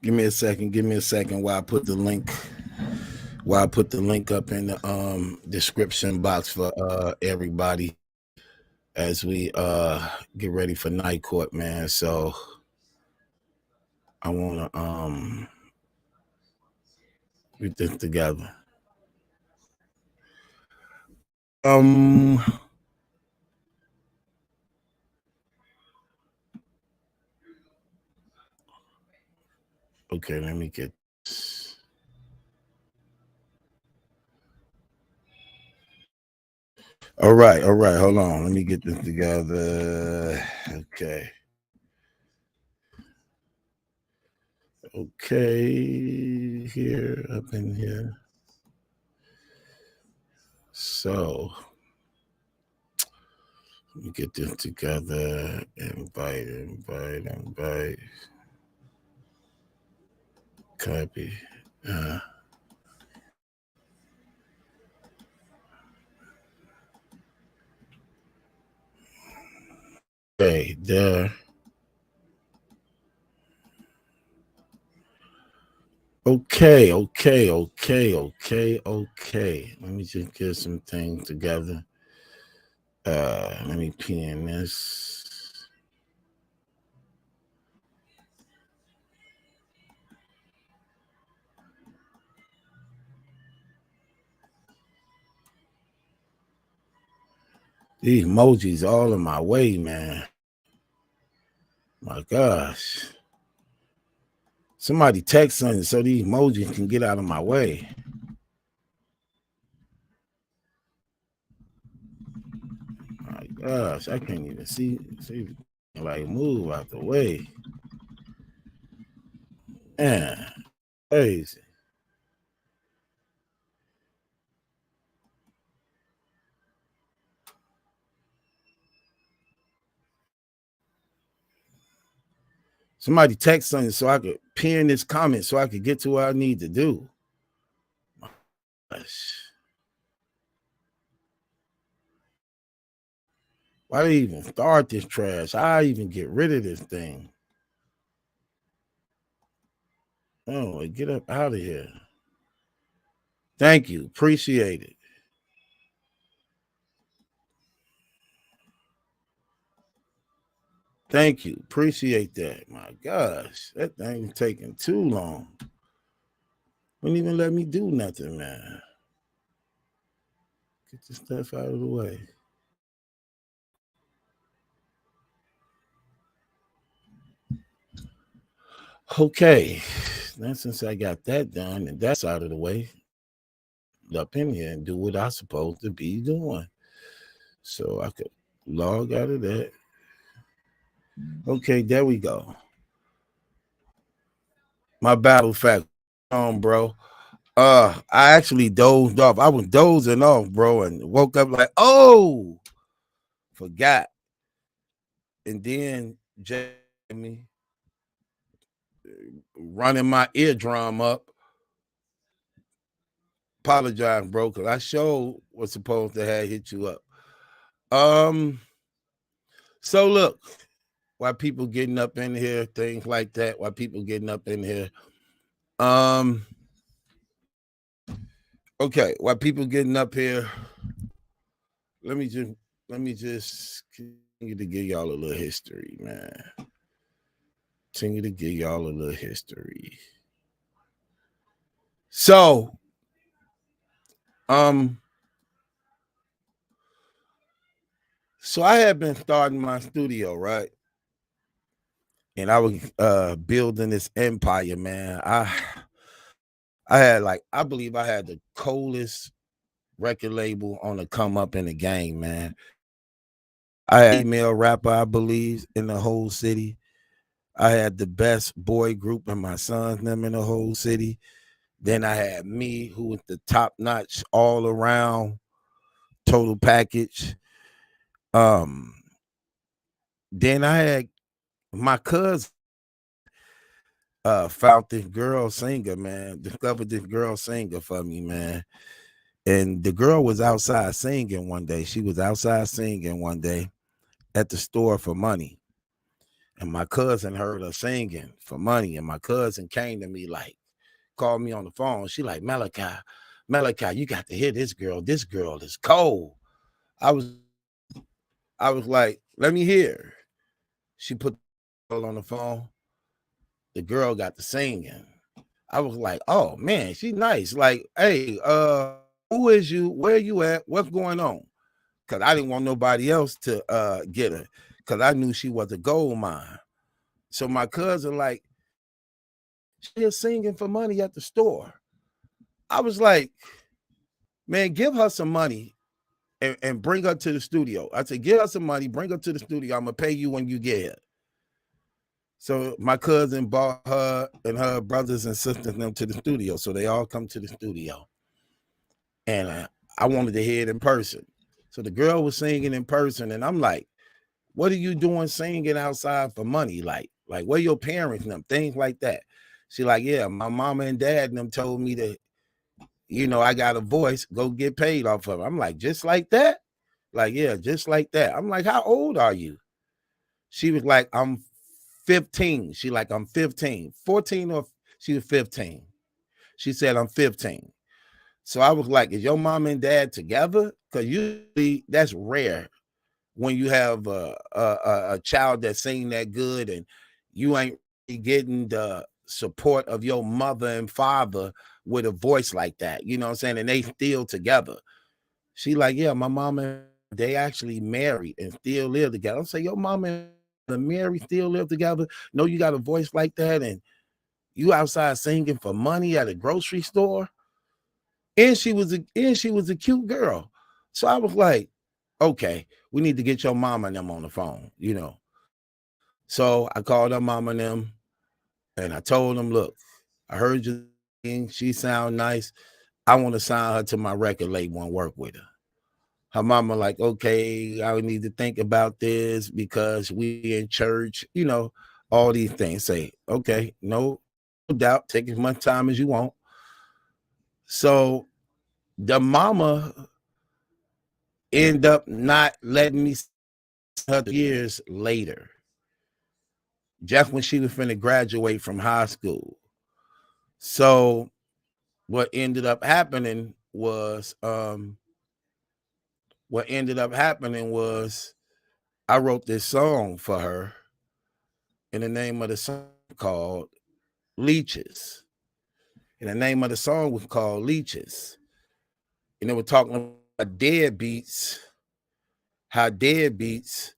Give me a second. Give me a second while I put the link. While I put the link up in the description box for everybody as we get ready for night court, man. So I wanna get this together. Okay, let me get this. All right, hold on. Let me get this together. Okay. Okay, here, up in here. So let me get this together. Invite. Copy. Okay, there. Okay. Let me just get some things together. Let me pin this. These emojis all in my way, man. My gosh. Somebody text something so these emojis can get out of my way. My gosh, I can't even see like move out the way. Man, crazy. Somebody text something so I could pin this comment so I could get to what I need to do. Gosh. Why did I even start this trash? I even get rid of this thing. Oh, get up out of here. Thank you. Appreciate it. Thank you. Appreciate that. My gosh, that thing taking too long. Wouldn't even let me do nothing, man. Get this stuff out of the way. Okay. Now, since I got that done and that's out of the way, up in here and do what I'm supposed to be doing. So I could log out of that. Okay, there we go. My battle fact on, bro. I actually dozed off. I was dozing off, bro, and woke up like, oh, forgot. And then Jamie running my eardrum up. Apologize, bro, because I sure was supposed to have hit you up. So look, why people getting up in here, things like that, why people getting up in here. Okay, why people getting up here. Let me just continue to give y'all a little history, man. Continue to give y'all a little history. So, so I had been starting my studio, right? And I was building this empire, man. I had I believe I had the coldest record label on the come up in the game, man. I had a female rapper, I believe, in the whole city. I had the best boy group and my sons them in the whole city. Then I had me, who was the top notch all around total package. Um, then I had my cousin found this girl singer, man, discovered this girl singer for me, man. And the girl was outside singing one day. She was outside singing one day at the store for money. And my cousin heard her singing for money. And my cousin came to me, like, called me on the phone. She like, Maliki, you got to hear this girl. This girl is cold. I was like, let me hear. She put the girl on the phone. The girl got to singing. I was like, oh man, she's nice. Like, hey, who is you? Where you at? What's going on? Because I didn't want nobody else to get her, because I knew she was a gold mine. So my cousin, like, she's singing for money at the store. I was like, man, give her some money and bring her to the studio. I said, give her some money, bring her to the studio. I'm gonna pay you when you get here. So my cousin brought her and her brothers and sisters them to the studio. So they all come to the studio. And I wanted to hear it in person. So the girl was singing in person, and I'm like, what are you doing singing outside for money? Like where your parents and them, things like that. She like, yeah, my mama and dad and them told me that, I got a voice, go get paid off of it. I'm like, just like that? Like, yeah, just like that. I'm like, how old are you? She was like, I'm 15. She like, I'm 15. 14 or she was 15. She said, I'm 15. So I was like, is your mom and dad together? Because usually that's rare when you have a child that's singing that good and you ain't getting the support of your mother and father with a voice like that. You know what I'm saying? And they still together. She like, yeah, my mom and they actually married and still live together. I'm saying, your mom and Mary still live together. No, you got a voice like that, and you outside singing for money at a grocery store. And she was a cute girl. So I was like, okay, we need to get your mama and them on the phone. So I called her mama and them, and I told them, look, I heard you sing. She sound nice. I want to sign her to my record label and work with her. Her mama like, okay, I would need to think about this because we in church, all these things. Say, okay, no doubt, take as much time as you want. So the mama end up not letting me see her years later, just when she was finna graduate from high school. So what ended up happening was I wrote this song for her, and the name of the song called Leeches. And the name of the song was called Leeches. And they were talking about deadbeats, how deadbeats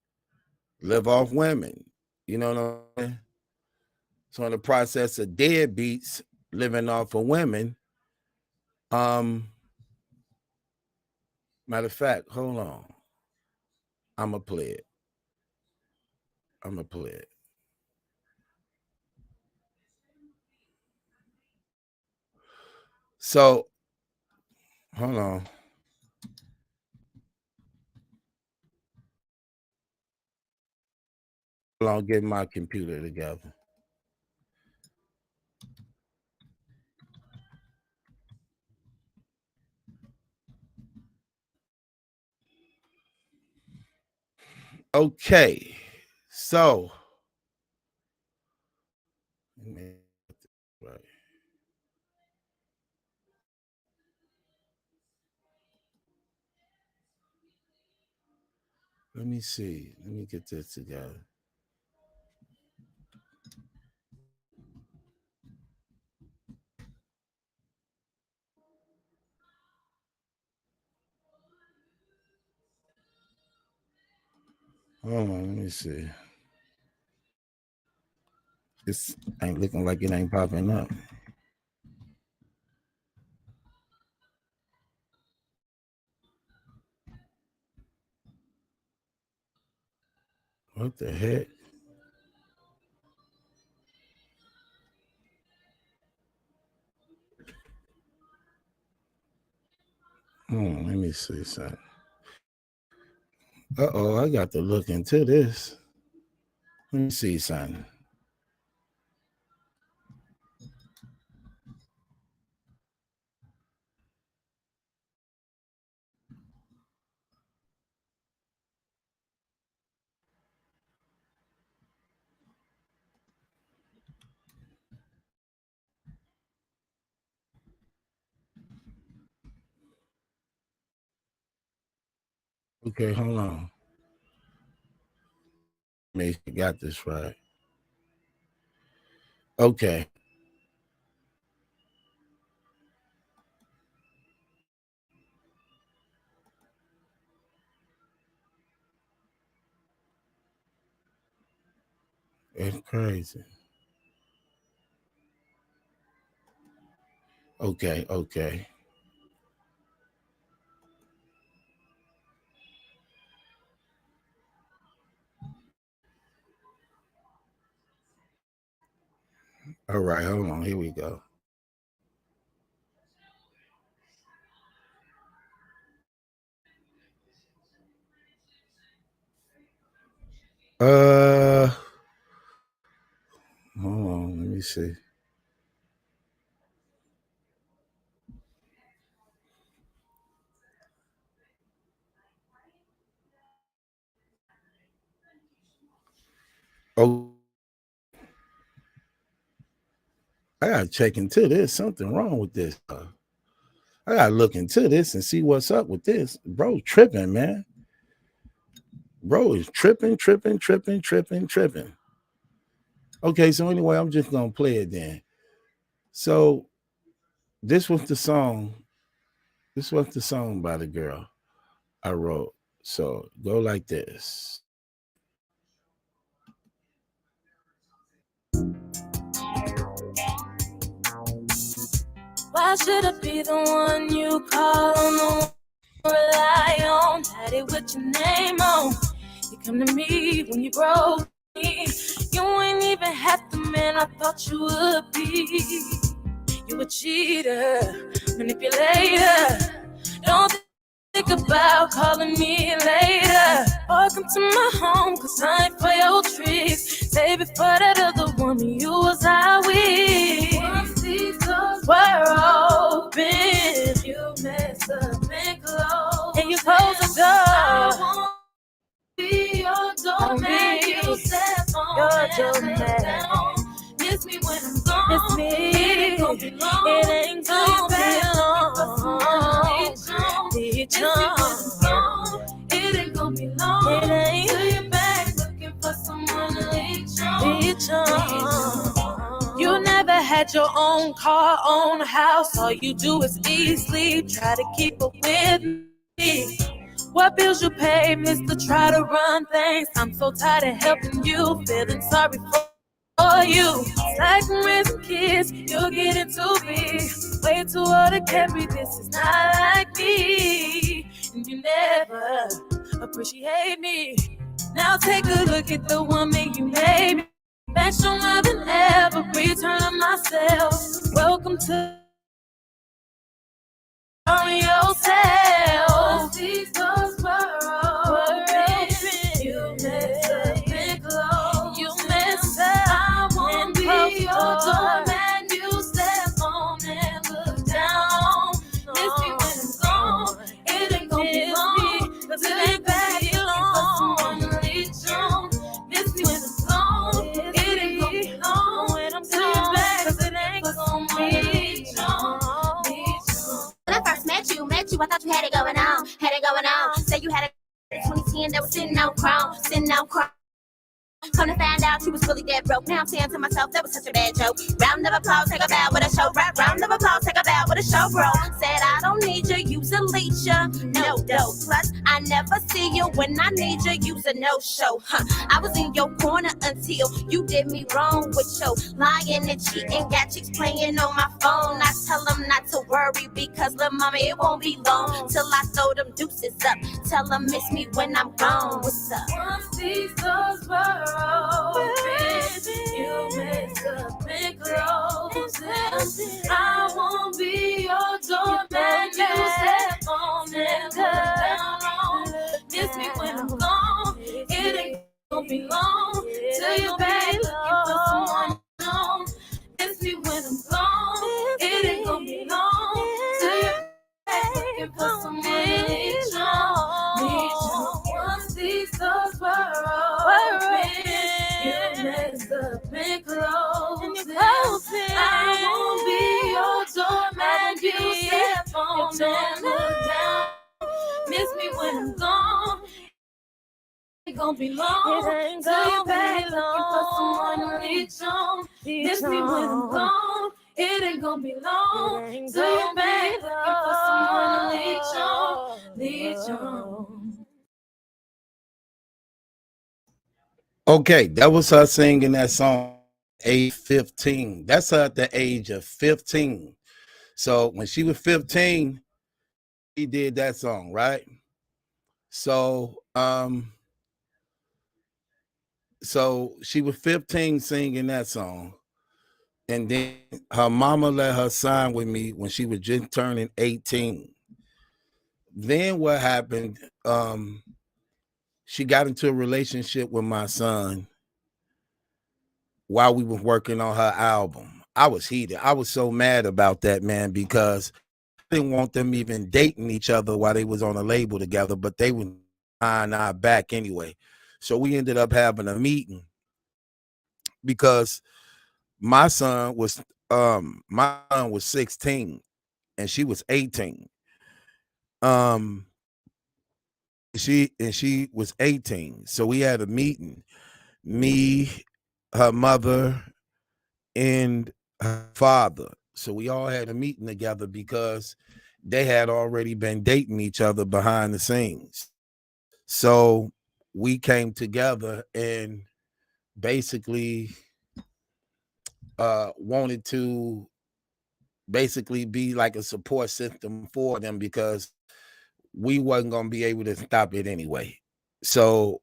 live off women. You know what I mean? So in the process of deadbeats living off of women, matter of fact, hold on. I'ma play it. I'ma play it. So hold on. Hold on, get my computer together. Okay. So right. Let me see. Let me get this together. Hold on, let me see. This ain't looking like it ain't popping up. What the heck? Let me see something. Uh-oh, I got to look into this. Let me see something. Okay, hold on. Make sure I got this right. Okay. It's crazy. Okay. All right, hold on. Here we go. Hold on. Let me see. Oh, I gotta check into this. Something wrong with this. I gotta look into this and see what's up with this. Bro, tripping, man. Bro is tripping. Okay, so anyway, I'm just gonna play it then. So this was the song. This was the song by the girl I wrote. So go like this. Why should I be the one you call on, the one you rely on? Had it with your name on. You come to me when you broke me. You ain't even half the man I thought you would be. You a cheater, manipulator. Don't think about calling me later. Or come to my home, cause I ain't for your tricks. Save it for that other woman you was out with. Once these doors were open, you messed up and closed. And you closed the door. I won't be your doorman. You step on your doorman. Miss me when I'm gone. Miss me. It ain't gonna be long. It ain't gonna be long. It ain't gonna be long. It ain't. Till you're back looking for someone to leech on. You never had your own car, own house. All you do is eat, sleep, try to keep up with me. What bills you pay, mister, try to run things. I'm so tired of helping you, feeling sorry for you. It's like when raising kids, you're getting too big. Way too old to carry this, is not like me. And you never appreciate me. Now take a look at the woman you made me. Back stronger than ever, return of myself. Welcome to yourself. These doors were open. You messed up and closed. You messed up. I won't be your doorman. You step on and look down. Miss me when I'm gone. It ain't gonna be long. Cause it ain't back long. Miss me when I'm gone. It ain't gonna be long. When I'm coming back, cause it ain't gonna be long. When I first met you, I thought you had it going on. Say you had a 2010 that was sitting out crown. Come to find out you was really dead broke. Now I'm saying to myself that was such a bad joke. Round of applause, take a bow with a show. Round of applause, take a bow with a show, bro. Said I don't need you, use Alicia. No dough. Plus, I never see you when I need you, use a no-show. I was in your corner until you did me wrong with your lying and cheating. Got chicks playing on my phone. I tell them not to worry because little mama, it won't be long till I throw them deuces up. Tell them miss me when I'm gone. What's up? Once these doors were open, you messed up and closed them. I won't be your doorman. You step on and look down on. Miss me when I'm gone. It ain't gonna be long till you're back looking for someone known. Miss me when I'm gone. It ain't gonna be long till you're back looking for someone known. Once these doors were open, you messed up and closed them. I won't be your doorman. You step on and look down. Miss me when I'm gone. It ain't gonna be long till you're back looking for someone to reach on. Miss me when I'm gone. It ain't gonna be long till you're back looking for someone to reach on. Okay, that was her singing that song, age 15. That's her at the age of 15. So when she was 15, she did that song, right? So she was 15 singing that song. And then her mama let her sign with me when she was just turning 18. Then what happened? She got into a relationship with my son while we were working on her album. I was heated. I was so mad about that, man, because I didn't want them even dating each other while they was on a label together, but they were behind our back anyway. So we ended up having a meeting because my son was 16 and she was 18. She was 18. So we had a meeting. Me, her mother, and her father. So we all had a meeting together because they had already been dating each other behind the scenes. So we came together and basically wanted to basically be like a support system for them because we wasn't going to be able to stop it anyway. So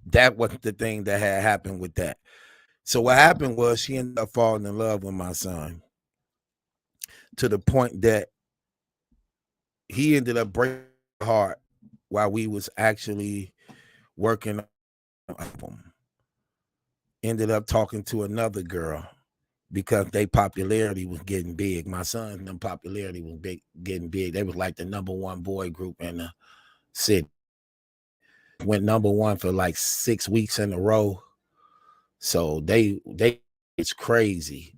that was the thing that had happened with that. So what happened was she ended up falling in love with my son to the point that he ended up breaking her heart while we was actually working on the album. Ended up talking to another girl because their popularity was getting big. My son's popularity was getting big. They was like the #1 boy group in the city. Went #1 for like 6 weeks in a row. So they it's crazy.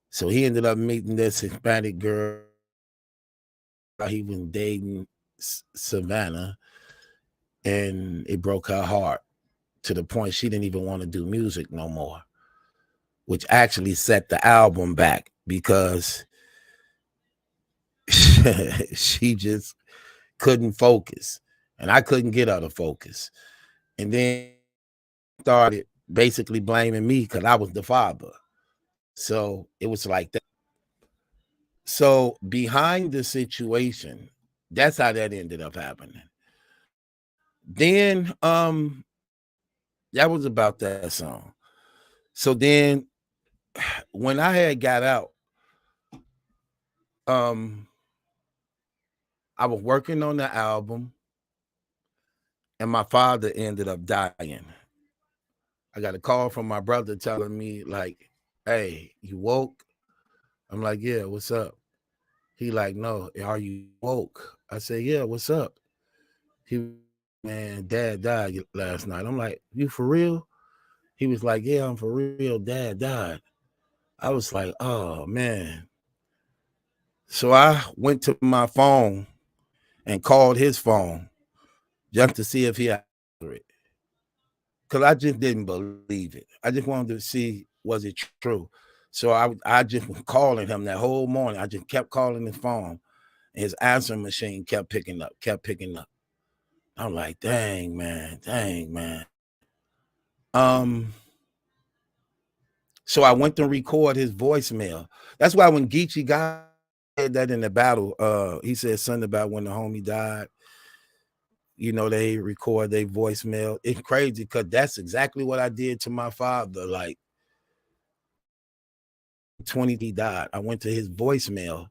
So he ended up meeting this Hispanic girl. He was dating Savannah, and it broke her heart to the point she didn't even want to do music no more, which actually set the album back because she just couldn't focus, and I couldn't get her to focus. And then started basically blaming me because I was the father. So it was like that. So behind the situation, that's how that ended up happening. Then that was about that song. So then when I had got out, I was working on the album and my father ended up dying. I got a call from my brother telling me like, hey, you woke? I'm like, yeah, what's up? He like, no, are you woke? I said, yeah, what's up? He, man, dad died last night. I'm like, you for real? He was like, yeah, I'm for real. Dad died. I was like, oh, man. So I went to my phone and called his phone just to see if he answered it. because I just didn't believe it. I just wanted to see, was it true? So I just was calling him that whole morning. I just kept calling his phone. And his answering machine kept picking up. I'm like, dang, man. So I went to record his voicemail. That's why when Geechee got that in the battle, he said something about when the homie died. You know, they record their voicemail. It's crazy because that's exactly what I did to my father. Like 20, he died. I went to his voicemail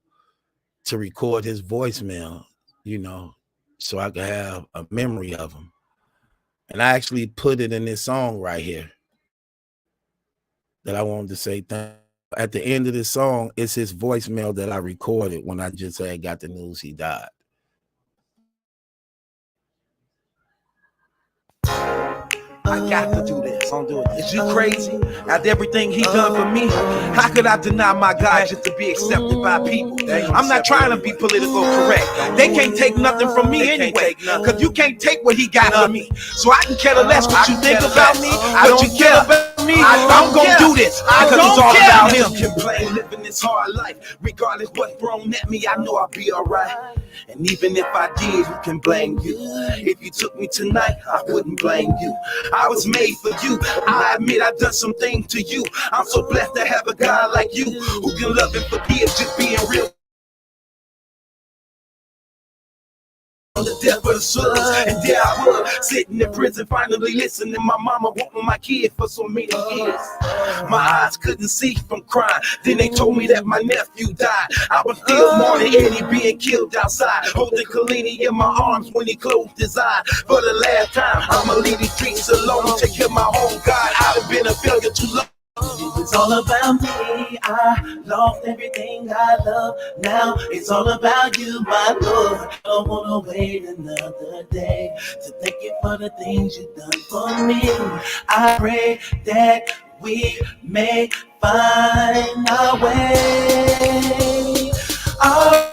to record his voicemail, you know, so I could have a memory of him. And I actually put it in this song right here that I wanted to say thank you. At the end of this song, it's his voicemail that I recorded when I just had got the news he died. I got to do this. Don't do it. Is you crazy? After everything he done for me, how could I deny my God just to be accepted by people? I'm not trying to be political correct. They can't take nothing from me anyway, because you can't take what he got from me. So I can care less what you think about me, what you care about me. I'm gonna do this because it's all about him. Complain, living this hard life, regardless what's thrown at me, I know I'll be alright. And even if I did, who can blame you? If you took me tonight, I wouldn't blame you. I was made for you. I admit I done some things to you. I'm so blessed to have a God like you who can love and forgive, just being real. On the death of the souls, and there I was, sitting in prison, finally listening. My mama wanting my kid for so many years. My eyes couldn't see from crying. Then they told me that my nephew died. I was still mourning Eddie being killed outside, holding Kalini in my arms when he closed his eyes. For the last time, I'ma leave these streets alone, take care of my home. God, I've been a failure too long. It's all about me. I lost everything I love. Now it's all about you, my Lord. I don't wanna wait another day to thank you for the things you've done for me. I pray that we may find our way. Our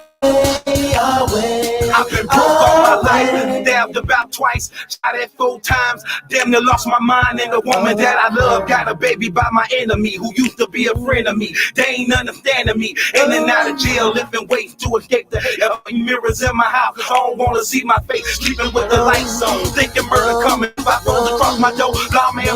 way. I've been broke all my life, stabbed about twice, shot at 4 times, damn near lost my mind. And the woman that I love got a baby by my enemy who used to be a friend of me. They ain't understanding me, in and out of jail, lifting weights to escape the hate. Mirrors in my house, I don't wanna see my face, sleeping with the lights on, thinking murder coming. If I roll across my door, lawman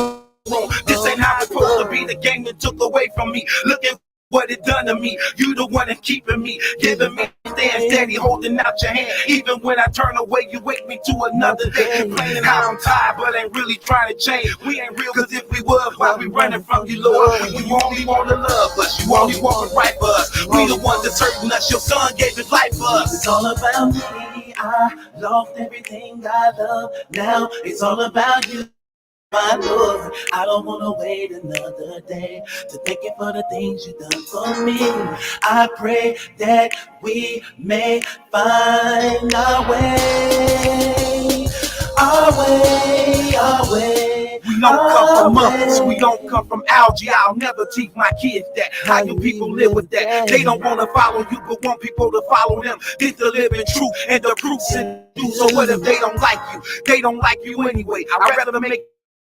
wrong. This ain't how it's supposed to be. The game that took away from me, looking what it done to me. You the one that's keeping me, giving me stand steady, holding out your hand. Even when I turn away, you wake me to another day. Complaining how I'm tired, but ain't really trying to change. We ain't real, cause if we were, why we running from you, Lord? When you only want to love us, you only want to right for us. We the ones that's hurting us, your son gave his life for us. It's all about me. I lost everything I love. Now it's all about you, my Lord. I don't wanna wait another day to thank you for the things you've done for me. I pray that we may find our way. Our way, our way. We don't come from mothers, we don't come from algae. I'll never teach my kids that. How you people live with that? They don't wanna follow you, but want people to follow them. Get the living truth, and the proof's in you. So what if they don't like you? They don't like you anyway. I'd rather make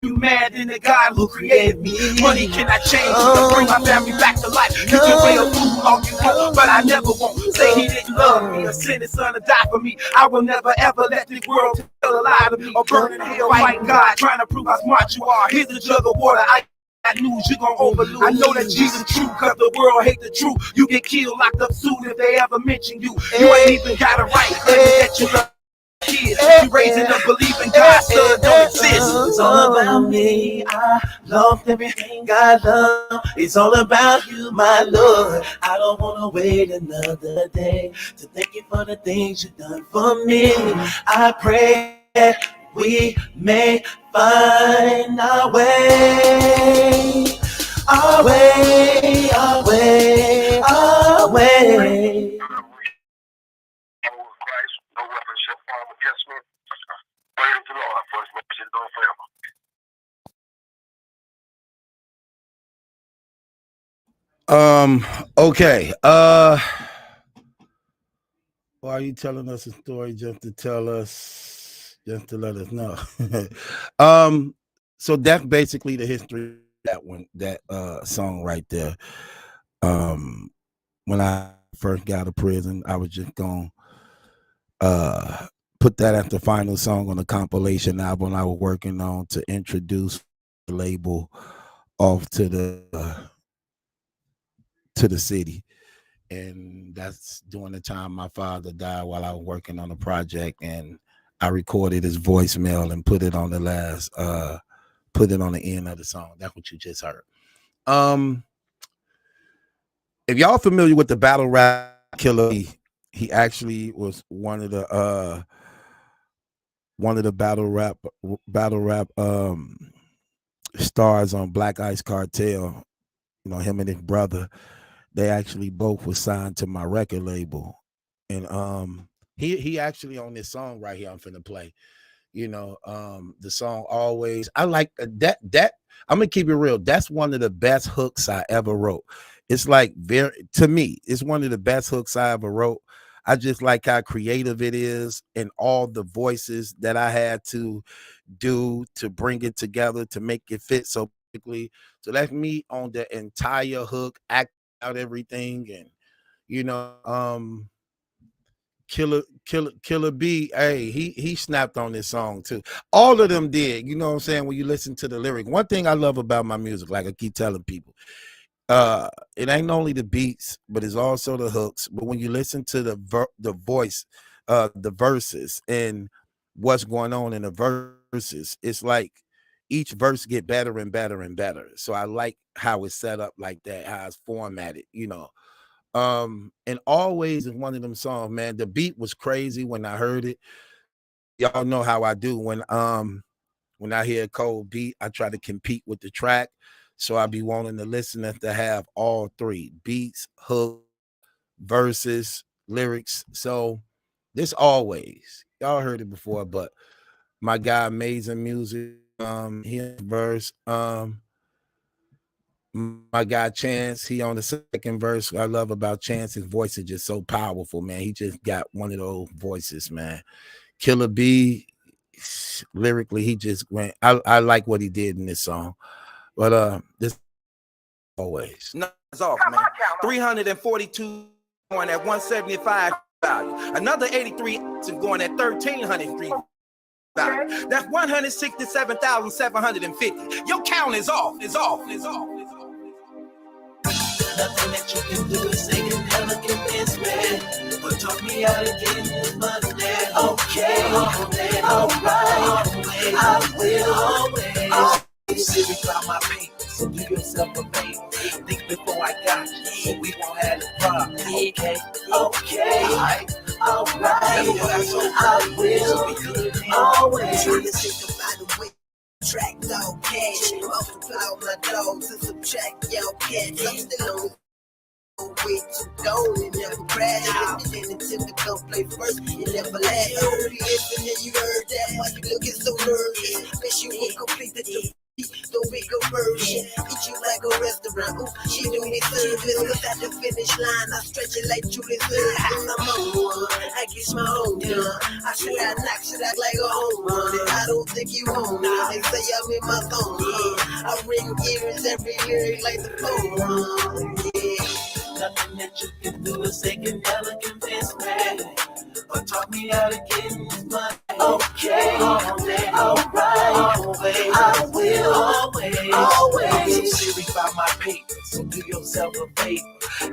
you mad than the God who created me. Money cannot change me, but bring my family back to life. You can wear a fool all you want, but I never won't say he didn't love me or send his son to die for me. I will never ever let this world tell a lie to me or burn in hell fighting God, trying to prove how smart you are. Here's a jug of water. I news you gon' overlose. I know that Jesus true, cause the world hate the truth. You get killed, locked up soon if they ever mention you. You ain't even got a right that you love. Kids, you raising up believing God, son don't exist. It's all about me. I lost everything I love. It's all about you, my Lord. I don't wanna wait another day to thank you for the things you've done for me. I pray that we may find our way. Our way, our way, our way. Okay. Why are you telling us a story just to let us know? So that's basically the history of that one, that song right there. When I first got out of prison, I was just gonna put that as the final song on the compilation album I was working on to introduce the label off to the city. And that's during the time my father died while I was working on the project, and I recorded his voicemail and put it on the last put it on the end of the song. That's what you just heard. If y'all familiar with the battle rap Killer B, he actually was one of the battle rap stars on Black Ice Cartel. You know, him and his brother, they actually both were signed to my record label. And he actually on this song right here I'm finna play. You know, the song Always. I like that I'm gonna keep it real. That's one of the best hooks I ever wrote. It's like to me, it's one of the best hooks I ever wrote. I just like how creative it is and all the voices that I had to do to bring it together to make it fit so quickly. So that's me on the entire hook, act out everything, and you know, Killer B, hey, he snapped on this song too. All of them did, you know what I'm saying? When you listen to the lyric, one thing I love about my music, like I keep telling people, it ain't only the beats, but it's also the hooks. But when you listen to the voice, the verses and what's going on in the verses, it's like each verse get better and better and better. So I like how it's set up like that, how it's formatted, you know. And Always is one of them songs, man. The beat was crazy when I heard it. Y'all know how I do when I hear a cold beat, I try to compete with the track. So I be wanting the listener to have all three: beats, hook, verses, lyrics. So this Always, y'all heard it before, but my guy Amazing Music, he verse, my guy Chance, he on the second verse. What I love about Chance, his voice is just so powerful, man. He just got one of those voices, man. Killer B, lyrically, he just went. I like what he did in this song, but this Always. No, it's off, man. 342 going at 175 value. Another 83 going at 1,303 value. That's 167,750. Your count is off. It's off. It's off. Nothing that you can do is say can never convince me. But talk me out of getting this money. Okay, alright, I will always. Serious about my paper, so do yourself a favor. Think before I got you, so we won't have a problem. Okay, alright. I will always. Trying to think about the way. Track dog cash, multiply my dogs and subtract your cats. I'm still on the way to go and never crash. Then until we go play first, it never last. Heard you listen and you heard that. Why you looking so nervous? Wish you would complete the bigger version. Eat you like a restaurant. Ooh, she do me service. Cause at the finish line, I stretch it like Julius Lewis. I'm on one, I get my own done. I should have knocked shit out like a home run. I don't think you own it. They say I'm in my zone. I ring ears every lyric like the phone run. Yeah. Nothing that you can do is say can never convince me. But taught me how to get this money. Okay, alright, I will always. I'm so serious about my paper, so do yourself a favor.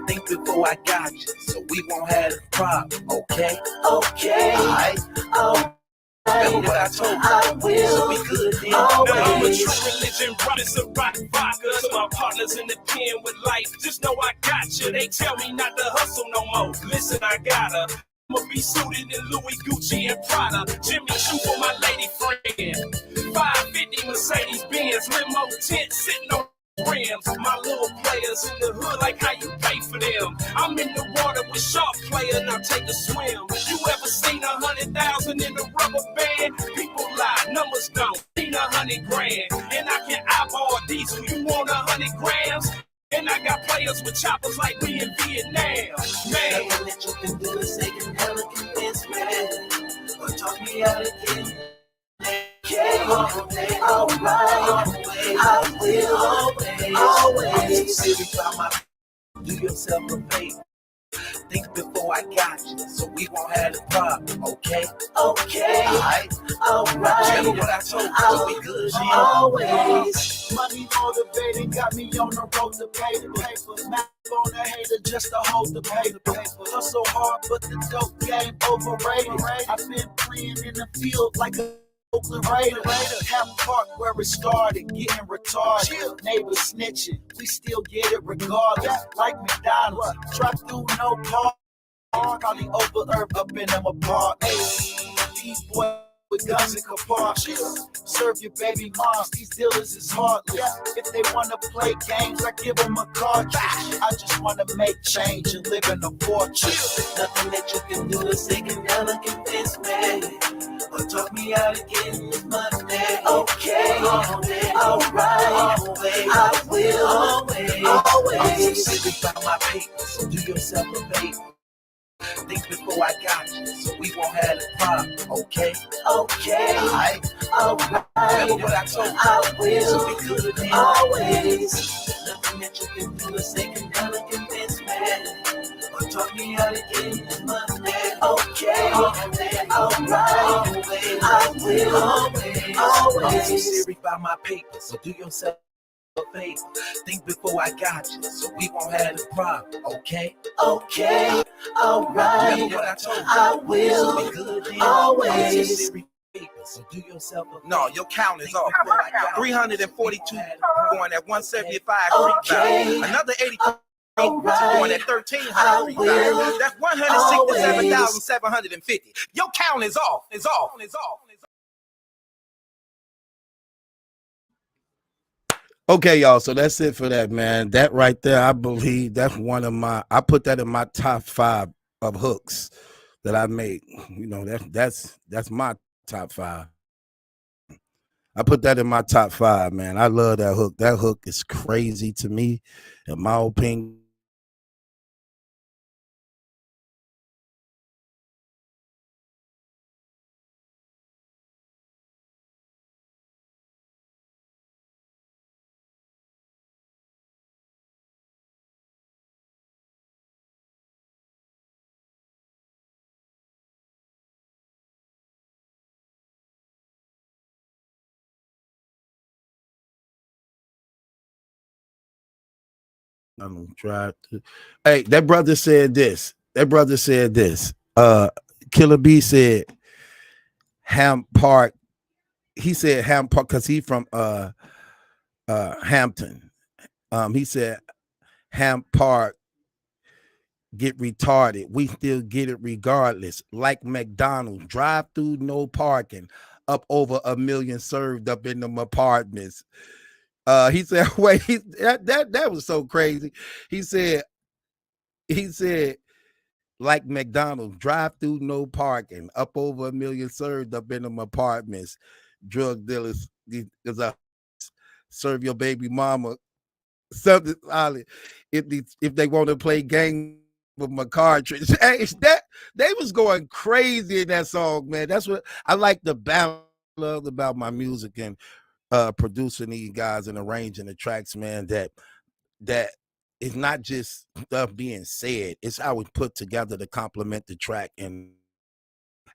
Think before I got you, so we won't have a problem. Okay, alright. Remember what I told you? I will. So we good then. Now I'm a true religion, brothers of rock vodka. So my partners in the pen with life, just know I got you. They tell me not to hustle no more. Listen, I gotta. I'ma be suited in Louis, Gucci, and Prada. Jimmy Choo for my lady friend. 550 Mercedes Benz, limo tent sitting on rims. My little players in the hood, like how you pay for them. I'm in the water with shark player, now take a swim. You ever seen 100,000 in a rubber band? People lie, numbers don't. Seen 100 grand, and I can eyeball diesel. You want 100 grams? And I got players with choppers like we in Vietnam. Man, nothing that you can do is say can never convince me. But talk me out again. Okay, alright, I alright. I will always. Serious about my do yourself a favor. Think before I got you, so we won't have a problem, okay? Okay, Alright? Remember what I told you, so we good, yeah. always. Money motivated, got me on the road to pay the paper. Map on a hater just to hold the paper. Hustle hard, but the dope game overrated. I've been playing in the field like a Oakland Raider. Hampton Park where it started, getting retarded. Neighbors snitching, we still get it regardless. Like McDonald's, drive through no park. Probably over Earth up in them apartments. These boys with guns and compartments. Serve your baby moms, these dealers is heartless. If they wanna play games, I give them a cartridge. I just wanna make change and live in a fortress. Nothing that you can do is say can never convince me. Or talk me out of getting this money. Okay, alright. I will I'm so always. serious about my paper, so do yourself a favor. Think before I got you, so we won't have a problem, okay? Okay, Alright? alright. Remember what I told you, I will so we good, man. always. Nothing that you can do is say can never convince me. Or talk me out of getting this money. Okay, alright. I will I'm so always. serious about my paper, so do yourself a favor. Think before I got you, so we won't have a problem, okay? Okay, alright. Remember what I told you, I so will we good, man. always. I'm so serious about my paper, so do yourself a favor. No, your count is off. 342 going at 175 Okay. rebound. Another 80 Alright. going at 1,300 I rebound. will That's 167,750. Your count is off. It's off. It's off. Okay, y'all. So that's it for that, man. That right there, I believe that's one of my. I put that in my top 5 of hooks that I make. You know, that's my top 5. I put that in my top 5, man. I love that hook. That hook is crazy to me, in my opinion. I'm gonna try to. Hey, that brother said this. Killer B said Ham Park. He said Ham Park because he from Hampton. He said Ham Park get retarded. We still get it regardless. Like McDonald's, drive through, no parking. Up over 1 million served up in them apartments. He said, wait, that was so crazy. He said, like McDonald's, drive through, no parking. Up over 1 million served up in them apartments. Drug dealers serve your baby mama something solid. If they want to play game with my cartridge, hey, that they was going crazy in that song, man. That's what I like the balance about my music and producing these guys and arranging the tracks, man. That it's not just stuff being said; it's how we put together to complement the track and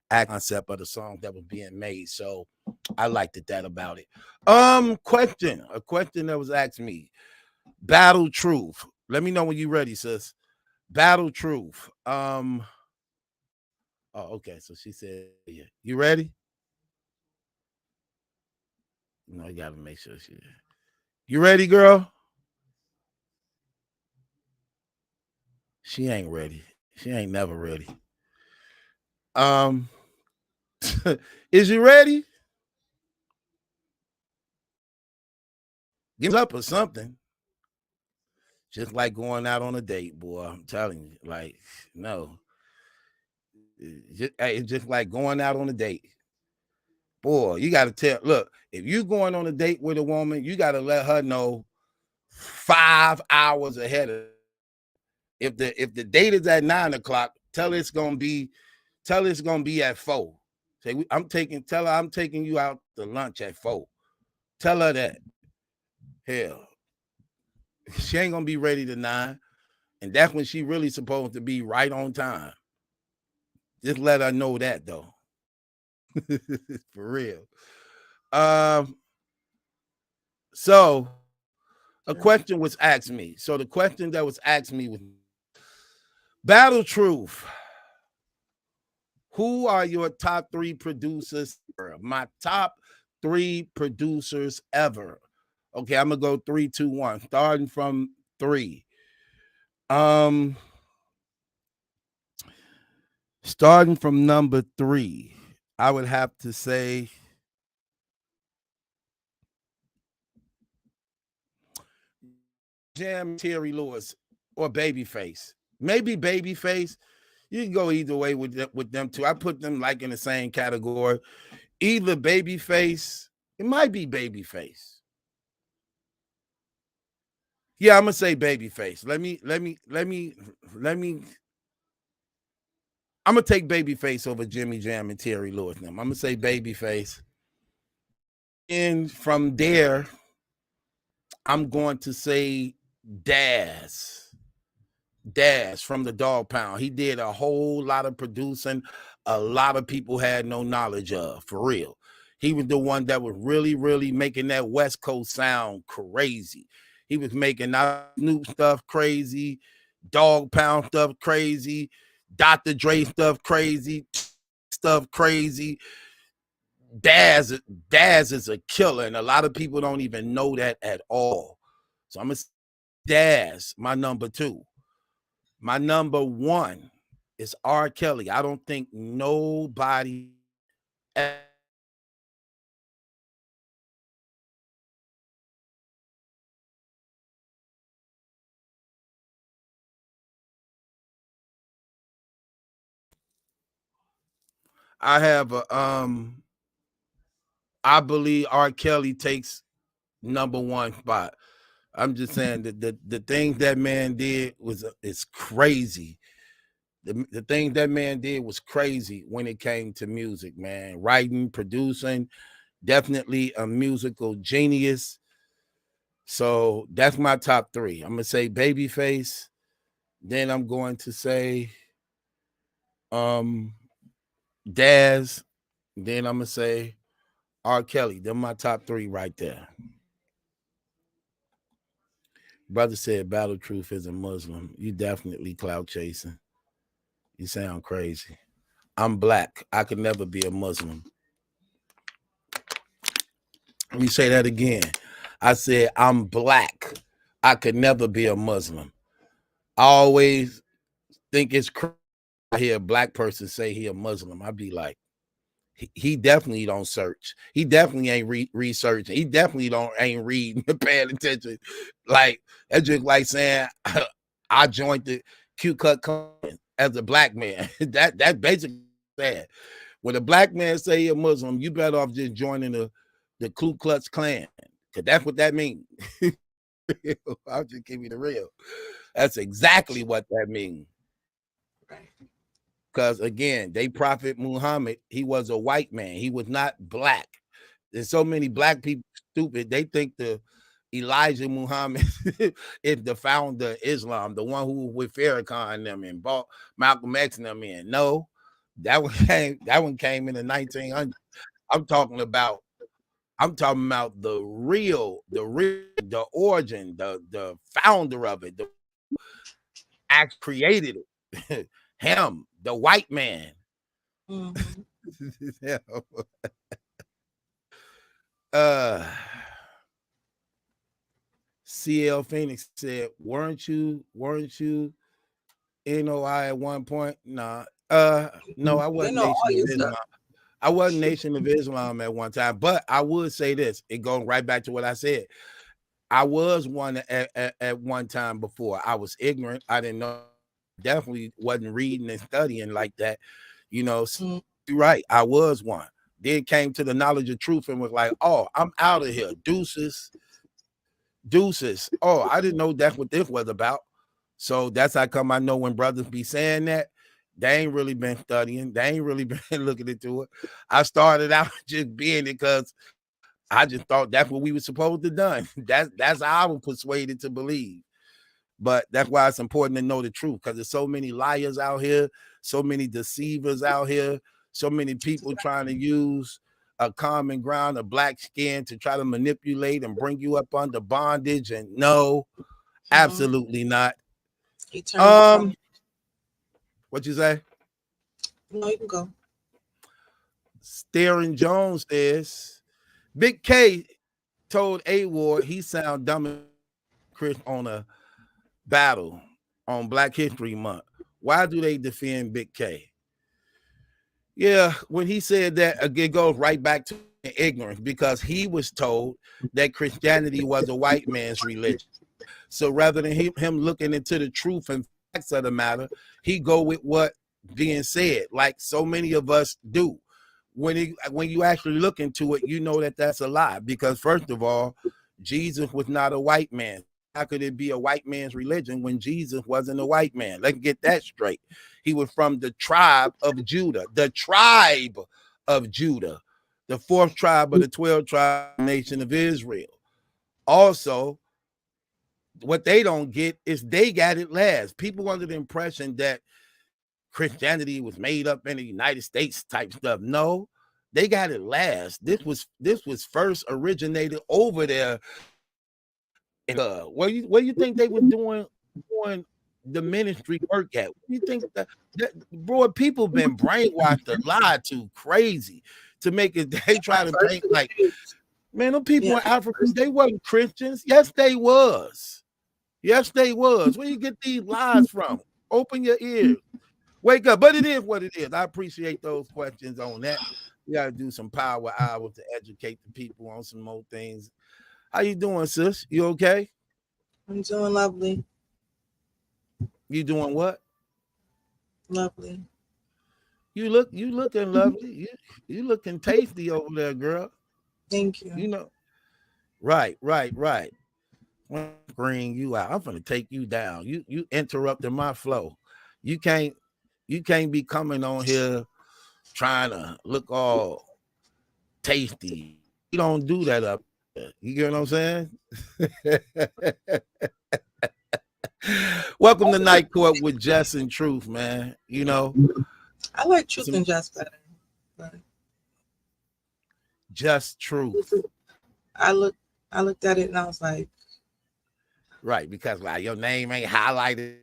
concept of the song that was being made. So I liked that about it. A question that was asked me. Battle Truth. Let me know when you're ready, sis. Battle Truth. Oh, okay. So she said, yeah. You ready? No, you gotta make sure you ready, girl? She ain't ready. She ain't never ready. Is you ready? Give up or something. Just like going out on a date, boy. I'm telling you, like, no. It's just like going out on a date. Boy, you got to tell, look, if you're going on a date with a woman, you got to let her know 5 hours ahead of. If the date is at 9 o'clock, tell her it's gonna be at 4. Say tell her I'm taking you out to lunch at 4. Tell her that. Hell, she ain't gonna be ready to 9. And that's when she really supposed to be right on time. Just let her know that though. For real. So a question was asked me. So the question that was asked me was Battle Truth. Who are your top 3 producers? My top 3 producers ever. Okay, I'm gonna go 3, 2, 1. Starting from 3. Starting from number 3, I would have to say Jam, Terry Lewis, or Babyface. Maybe Babyface. You can go either way with them two. I put them like in the same category. Either Babyface, it might be Babyface. Yeah, I'm gonna say Babyface. Let me. I'm gonna take Babyface over Jimmy Jam and Terry Lewis. Now I'm gonna say Babyface. And from there, I'm going to say Daz. Daz from the Dog Pound. He did a whole lot of producing. A lot of people had no knowledge of, for real. He was the one that was really, really making that West Coast sound crazy. He was making Snoop stuff crazy, Dog Pound stuff crazy, Dr. Dre stuff crazy. Daz is a killer, and a lot of people don't even know that at all. So I'm gonna say Daz, my number 2. My number 1 is R. Kelly. I don't think nobody I have a I believe R. Kelly takes number 1 spot. I'm just saying that the things that man did is crazy. The thing that man did was crazy when it came to music, man. Writing, producing, definitely a musical genius. So that's my top 3. I'm gonna say Babyface. Then I'm going to say Daz. Then I'm gonna say R. Kelly. They're my top 3 right there. Brother said Battle Truth is a Muslim. You definitely clout chasing. You sound crazy. I'm black. I could never be a Muslim. Let me say that again. I said I'm black. I could never be a Muslim. I always think it's crazy to hear a black person say he a Muslim. I'd be like, he definitely don't search. He definitely ain't researching. He definitely ain't reading, paying attention. Like that's just like saying I joined the Ku Klux Klan as a black man. That's basically sad. When a black man say you're Muslim, you better off just joining the Ku Klux Klan, because that's what that means. I'll just give you the real. That's exactly what that means. Because again, they prophet Muhammad, he was a white man. He was not black. There's so many black people stupid. They think the Elijah Muhammad is the founder of Islam, the one who with Farrakhan and them and bought Malcolm X and them in. No, that one came in the 1900s. I'm talking about the origin, the founder of it, the act created it. Him, the white man. Mm-hmm. CL Phoenix said, weren't you NOI at one point? Nah. No, I wasn't Nation of Islam. I wasn't Nation of Islam at one time, but I would say this, it going right back to what I said. I was one at one time before. I was ignorant. I didn't know. Definitely wasn't reading and studying like that. You know, you're right. I was one. Then came to the knowledge of truth and was like, oh, I'm out of here. Deuces. Oh, I didn't know that's what this was about. So that's how come I know when brothers be saying that, they ain't really been studying. They ain't really been looking into it. I started out just being it because I just thought that's what we were supposed to done. That's how I was persuaded to believe. But that's why it's important to know the truth, because there's so many liars out here, so many deceivers out here, so many people trying to use a common ground, a black skin, to try to manipulate and bring you up under bondage. And no, absolutely not. What you say? No, you can go. Staring Jones says Big K told A-Ward he sound dumb as Chris on a battle on Black History Month. Why do they defend Big K? Yeah, when he said that, it goes right back to ignorance, because he was told that Christianity was a white man's religion. So rather than him looking into the truth and facts of the matter, he go with what being said, like so many of us do. When you actually look into it, you know that that's a lie, because first of all, Jesus was not a white man. How could it be a white man's religion when Jesus wasn't a white man? Let's get that straight. He was from the tribe of Judah, the fourth tribe of the 12 tribe nation of Israel. Also, what they don't get is they got it last. People under the impression that Christianity was made up in the United States type stuff. No, they got it last. This was first originated over there. Where you think they were doing the ministry work at? What do you think that bro, people been brainwashed and lied to crazy to make it. They try to think like, man, them people in Africa, they wasn't Christians. Yes, they was. Yes, they was. Where you get these lies from? Open your ears. Wake up. But it is what it is. I appreciate those questions on that. We got to do some power hours to educate the people on some more things. How you doing, sis? You okay? I'm doing lovely. You doing what? Lovely. You looking lovely. You looking tasty over there, girl. Thank you. You know, right. When I bring you out, I'm gonna take you down. You interrupted my flow. You can't be coming on here trying to look all tasty. You don't do that up there. You get what I'm saying? Welcome to Night Court with Jess and Truth, man. You know, I like Truth and Jess better. But Just Truth. I looked at it and I was like, right, because like your name ain't highlighted.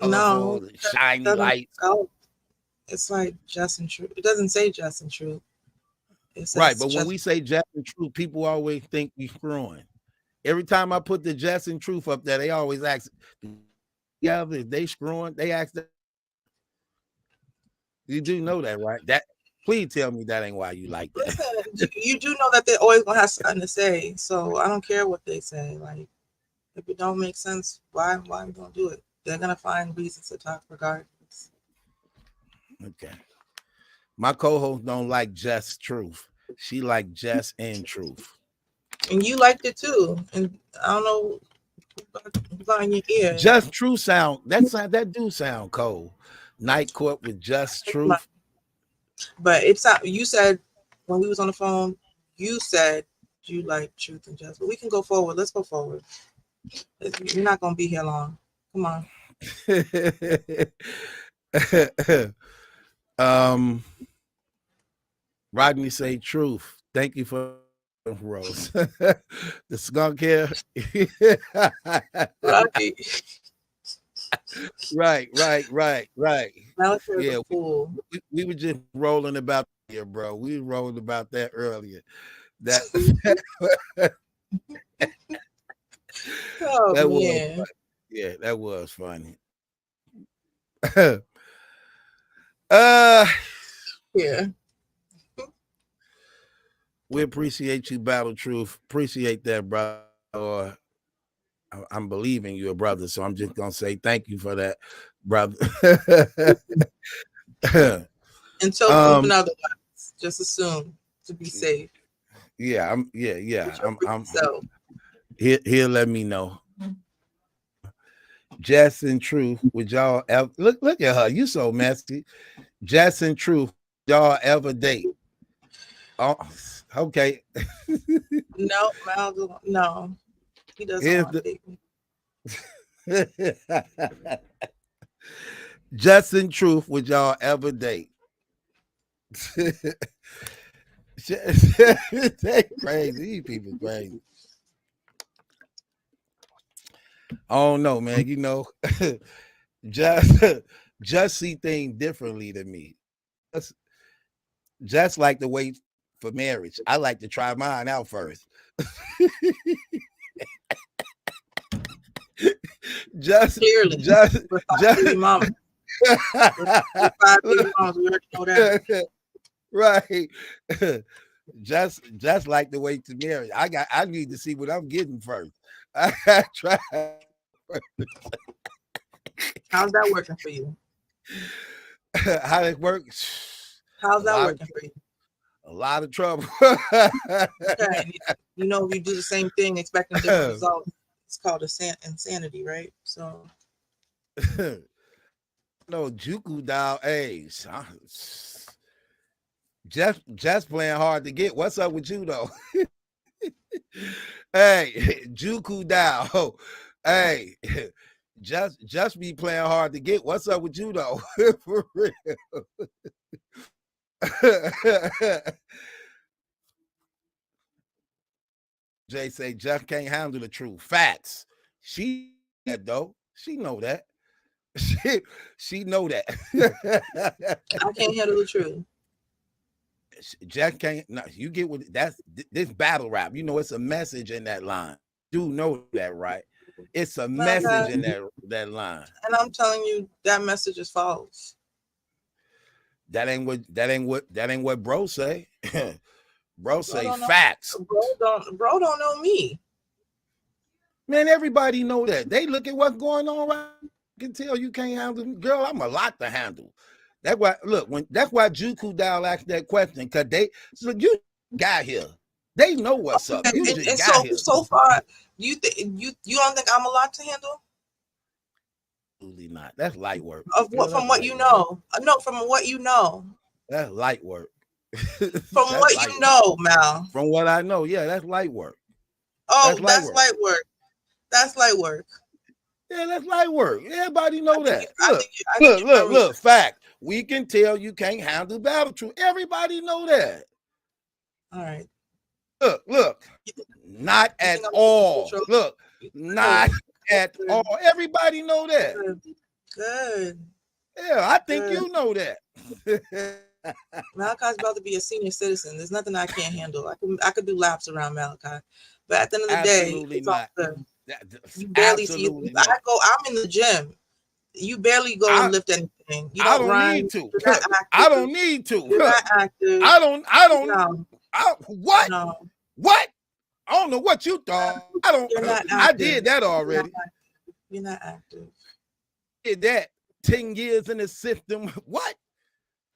No, shiny lights. It's like Jess and Truth. It doesn't say Jess and Truth. Right, but when we say Jess and Truth, people always think we screwing. Every time I put the Jess and Truth up there, they always ask, yeah, if they screwing, they ask that. You do know that, right? That please tell me that ain't why you like that. Listen, you do know that they're always gonna have something to say. So I don't care what they say. Like, if it don't make sense, why are we gonna do it? They're gonna find reasons to talk regardless. Okay. My co-host don't like Jess Truth. She like Jess and Truth. And you liked it too. And I don't know who's on your ear. Just Truth sound that do sound cold. Night Court with Just Truth. But it's not. You said when we was on the phone, you said you like Truth and Just. But we can go forward. Let's go forward. You're not gonna be here long. Come on. Rodney say Truth. Thank you for Rose. The skunk here. Right. Yeah, we were just rolling about here, bro. We were rolling about that earlier. That that was funny. Yeah. We appreciate you, Battle Truth. Appreciate that, brother. I'm believing you're a brother, so I'm just gonna say thank you for that, brother. Until proven otherwise, just assume to be safe. Yeah, I'm so he'll let me know. Jess and Truth, would y'all ever look at her? You so messy. Jess and Truth, y'all ever date? Oh, Okay. No, Mal, no, he doesn't Here's want to date me. the just in truth, would y'all ever date? They crazy. These people crazy. I don't know, man. You know, just see things differently than me. Just like to wait for marriage. I like to try mine out first. just Clearly, just mama. We already know that. Right. just like the way to marry. I need to see what I'm getting first. I try. How's that working for you? How it works? How's that working for you? A lot of trouble. Okay, you know, we do the same thing, expecting different results. It's called insanity, right? So, no, Juku dial A's. Just playing hard to get. What's up with you though? Hey, Juku dial. Hey, just be playing hard to get. What's up with you though? For real. Jay say Jeff can't handle the truth. Facts. She that though. She know that. She know that. I can't handle the truth. Jeff can't. No, you get what that's this battle rap. You know, it's a message in that line. You know that, right? It's a message in that line. And I'm telling you, that message is false. That ain't what bro say. Bro say facts. Bro don't know me. Man, everybody know that. They look at what's going on right. You can tell you can't handle me. Girl, I'm a lot to handle. That's why that's why Juku Dial asked that question, because you got here. They know what's up. You just got here. So far, you don't think I'm a lot to handle? Absolutely not. That's light work. From what you know. No, from what you know. That's light work. From what you know, Mal. From what I know, yeah, that's light work. Oh, that's light work. That's light work. Yeah, that's light work. Everybody know that. Look. Fact. We can tell you can't handle battle truth. Everybody know that. All right. Look. Not at all. Look, not at all. Everybody know that. Good. Yeah, I think you know that. Malachi's about to be a senior citizen. There's nothing I can't handle. I could do laps around Malachi, but at the end of the day, it's all good. You barely see. I'm in the gym. You barely go and lift anything. You don't run. Need to. I don't need to. You're not active. I don't. No. What? No. What? I don't know what you thought. I don't. I did that already. You're not active. Did that 10 years in the system. What?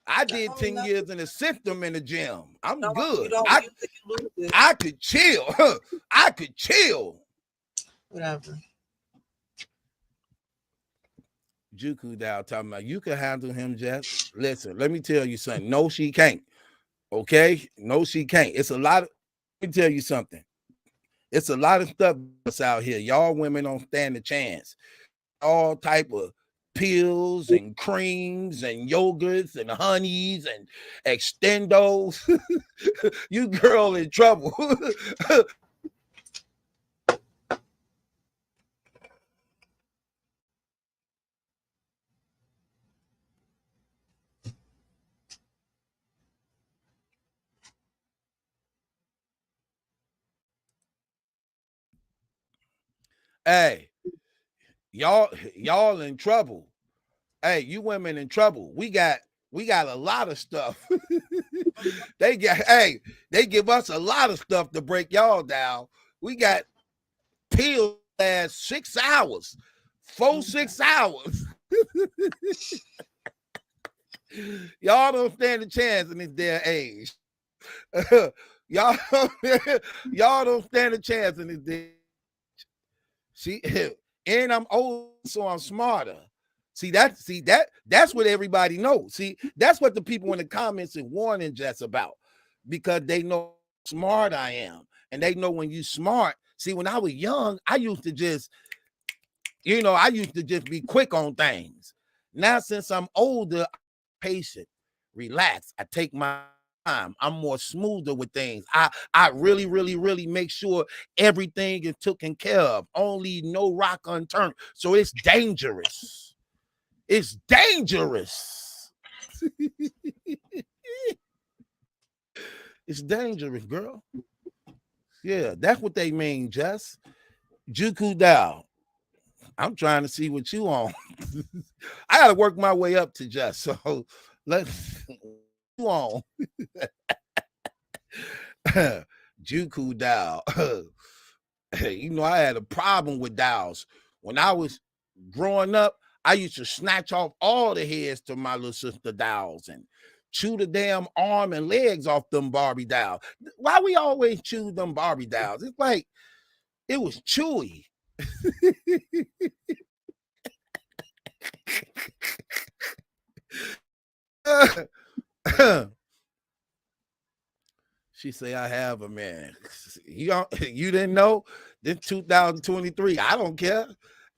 I did 10 years in the system in the gym. I'm good. I could chill. I could chill. Whatever. Juku Dial talking about you can handle him, Jess. Listen, let me tell you something. No, she can't. Okay? No, she can't. It's a lot of, let me tell you something. It's a lot of stuff that's out here. Y'all women don't stand a chance. All type of pills and creams and yogurts and honeys and extendos. You girl in trouble. Hey, y'all in trouble. Hey, you women in trouble. We got a lot of stuff. They give us a lot of stuff to break y'all down. We got pills last 6 hours, 6 hours. Y'all don't stand a chance in this day and age. y'all don't stand a chance in this day. And I'm old, so I'm smarter. That's what everybody knows. See, that's what the people in the comments are warning Jess about, because they know smart I am. And they know when you smart. See, when I was young, I used to just, I used to just be quick on things. Now, since I'm older, I'm patient, relax. I take my time. I'm more smoother with things. I really, really, really make sure everything is taken care of. Only no rock unturned. So it's dangerous. It's dangerous. It's dangerous, girl. Yeah, that's what they mean, Jess. Juku Dow. I'm trying to see what you on. I gotta work my way up to Jess. So let's you on. Juku Dow. I had a problem with dowels. When I was growing up, I used to snatch off all the heads to my little sister dowels and chew the damn arm and legs off them Barbie dolls. Why we always chew them Barbie dolls? It's like it was chewy. She say, I have a man. You didn't know? This 2023. I don't care.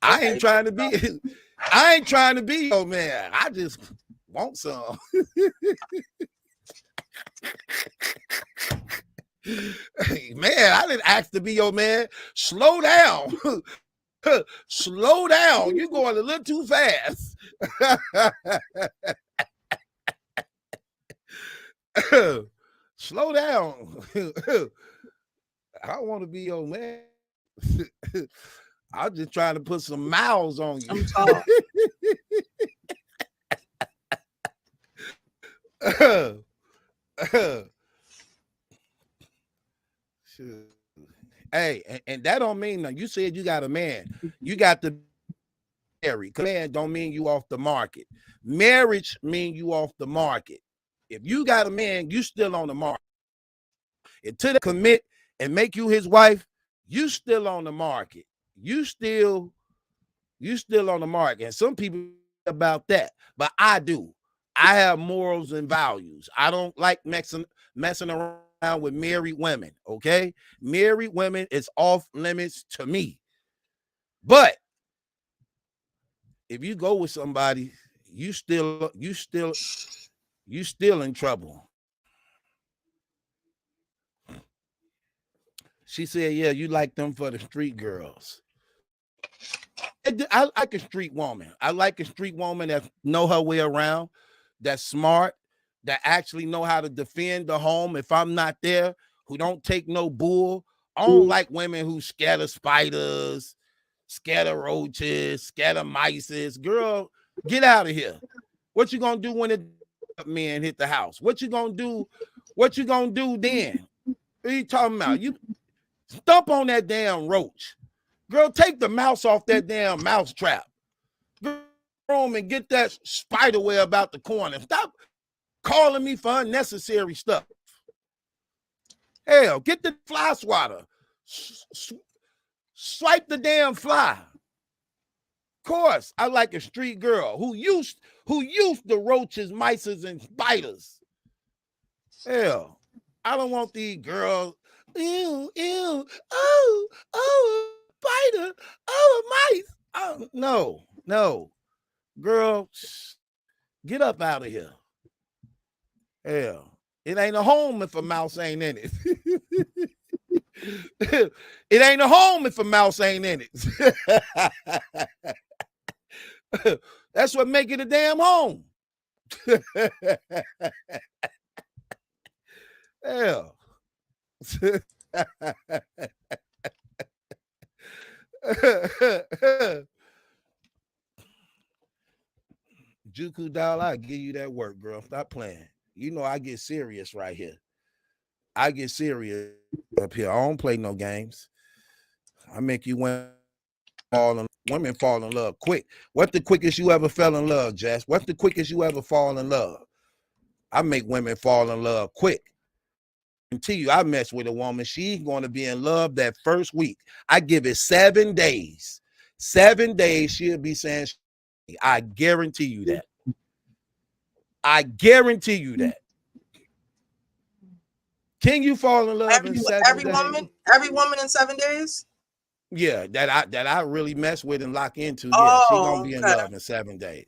I ain't trying to be your man. I just want some. Man, I didn't ask to be your man. Slow down. Slow down. You're going a little too fast. Slow down. I don't want to be your man. I'm just trying to put some miles on you. I'm tall. Hey, and that don't mean nothing. You said you got a man. You got to marry. Man don't mean you off the market. Marriage mean you off the market. If you got a man, you still on the market. Until they commit and make you his wife, you still on the market. You still on the market. And some people about that, but I do. I have morals and values. I don't like messing around with married women. Okay, married women is off limits to me. But if you go with somebody, you still in trouble. She said, yeah, you like them for the street girls. I like a street woman. I like a street woman that know her way around, that's smart, that actually know how to defend the home if I'm not there, who don't take no bull. I don't like women who scatter spiders, scatter roaches, scatter mices. Girl, get out of here. What you gonna do when the men hit the house? What you gonna do? What you gonna do then? What are you talking about? You stomp on that damn roach. Girl, take the mouse off that damn mouse trap. Go home and get that spider web out the corner. Stop calling me for unnecessary stuff. Hell, get the fly swatter. Swipe the damn fly. Of course, I like a street girl who used the roaches, mices, and spiders. Hell, I don't want these girls. Ew, ew, oh, spider, oh, mice. Oh, no, girl, get up out of here. Hell, it ain't a home if a mouse ain't in it. It ain't a home if a mouse ain't in it. That's what make it a damn home. Hell. Juku doll, I give you that work, girl. Stop playing. You know I get serious right here. I get serious up here. I don't play no games. I make you women fall in love quick. What's the quickest you ever fell in love, Jess? What's the quickest you ever fall in love? I make women fall in love quick. Until you, I mess with a woman, she's going to be in love that first week. I give it 7 days. 7 days, she'll be saying, I guarantee you that. I guarantee you that. Can you fall in love in 7 days? Every woman in 7 days? Yeah, that I really mess with and lock into. Yeah, she gonna be in okay. love in 7 days.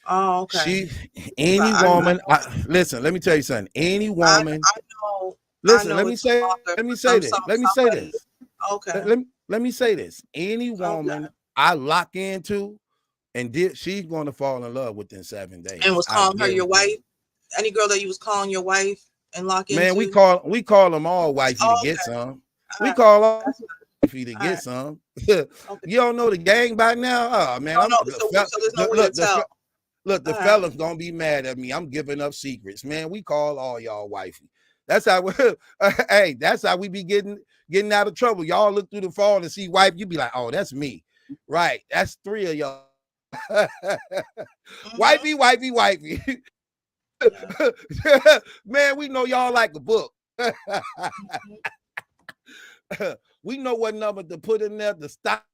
Oh, okay. Any woman. Listen, let me tell you something. Any woman. Listen, let me say this. Let me say this. Okay. Let me say this. Any woman I lock into, and she's going to fall in love within 7 days. And was calling her your wife? Any girl that you was calling your wife and lock into? Man, we call them all wifey to get some. We call all wifey to get some. You don't know the gang by now? Oh man, so there's no way to tell. Look, the fellas gonna be mad at me. I'm giving up secrets, man. We call all y'all wifey. That's how hey, that's how we be getting out of trouble. Y'all look through the phone and see wife, you be like, oh, that's me. Right. That's 3 of y'all. Wifey. Man, we know y'all like a book. We know what number to put in there to stop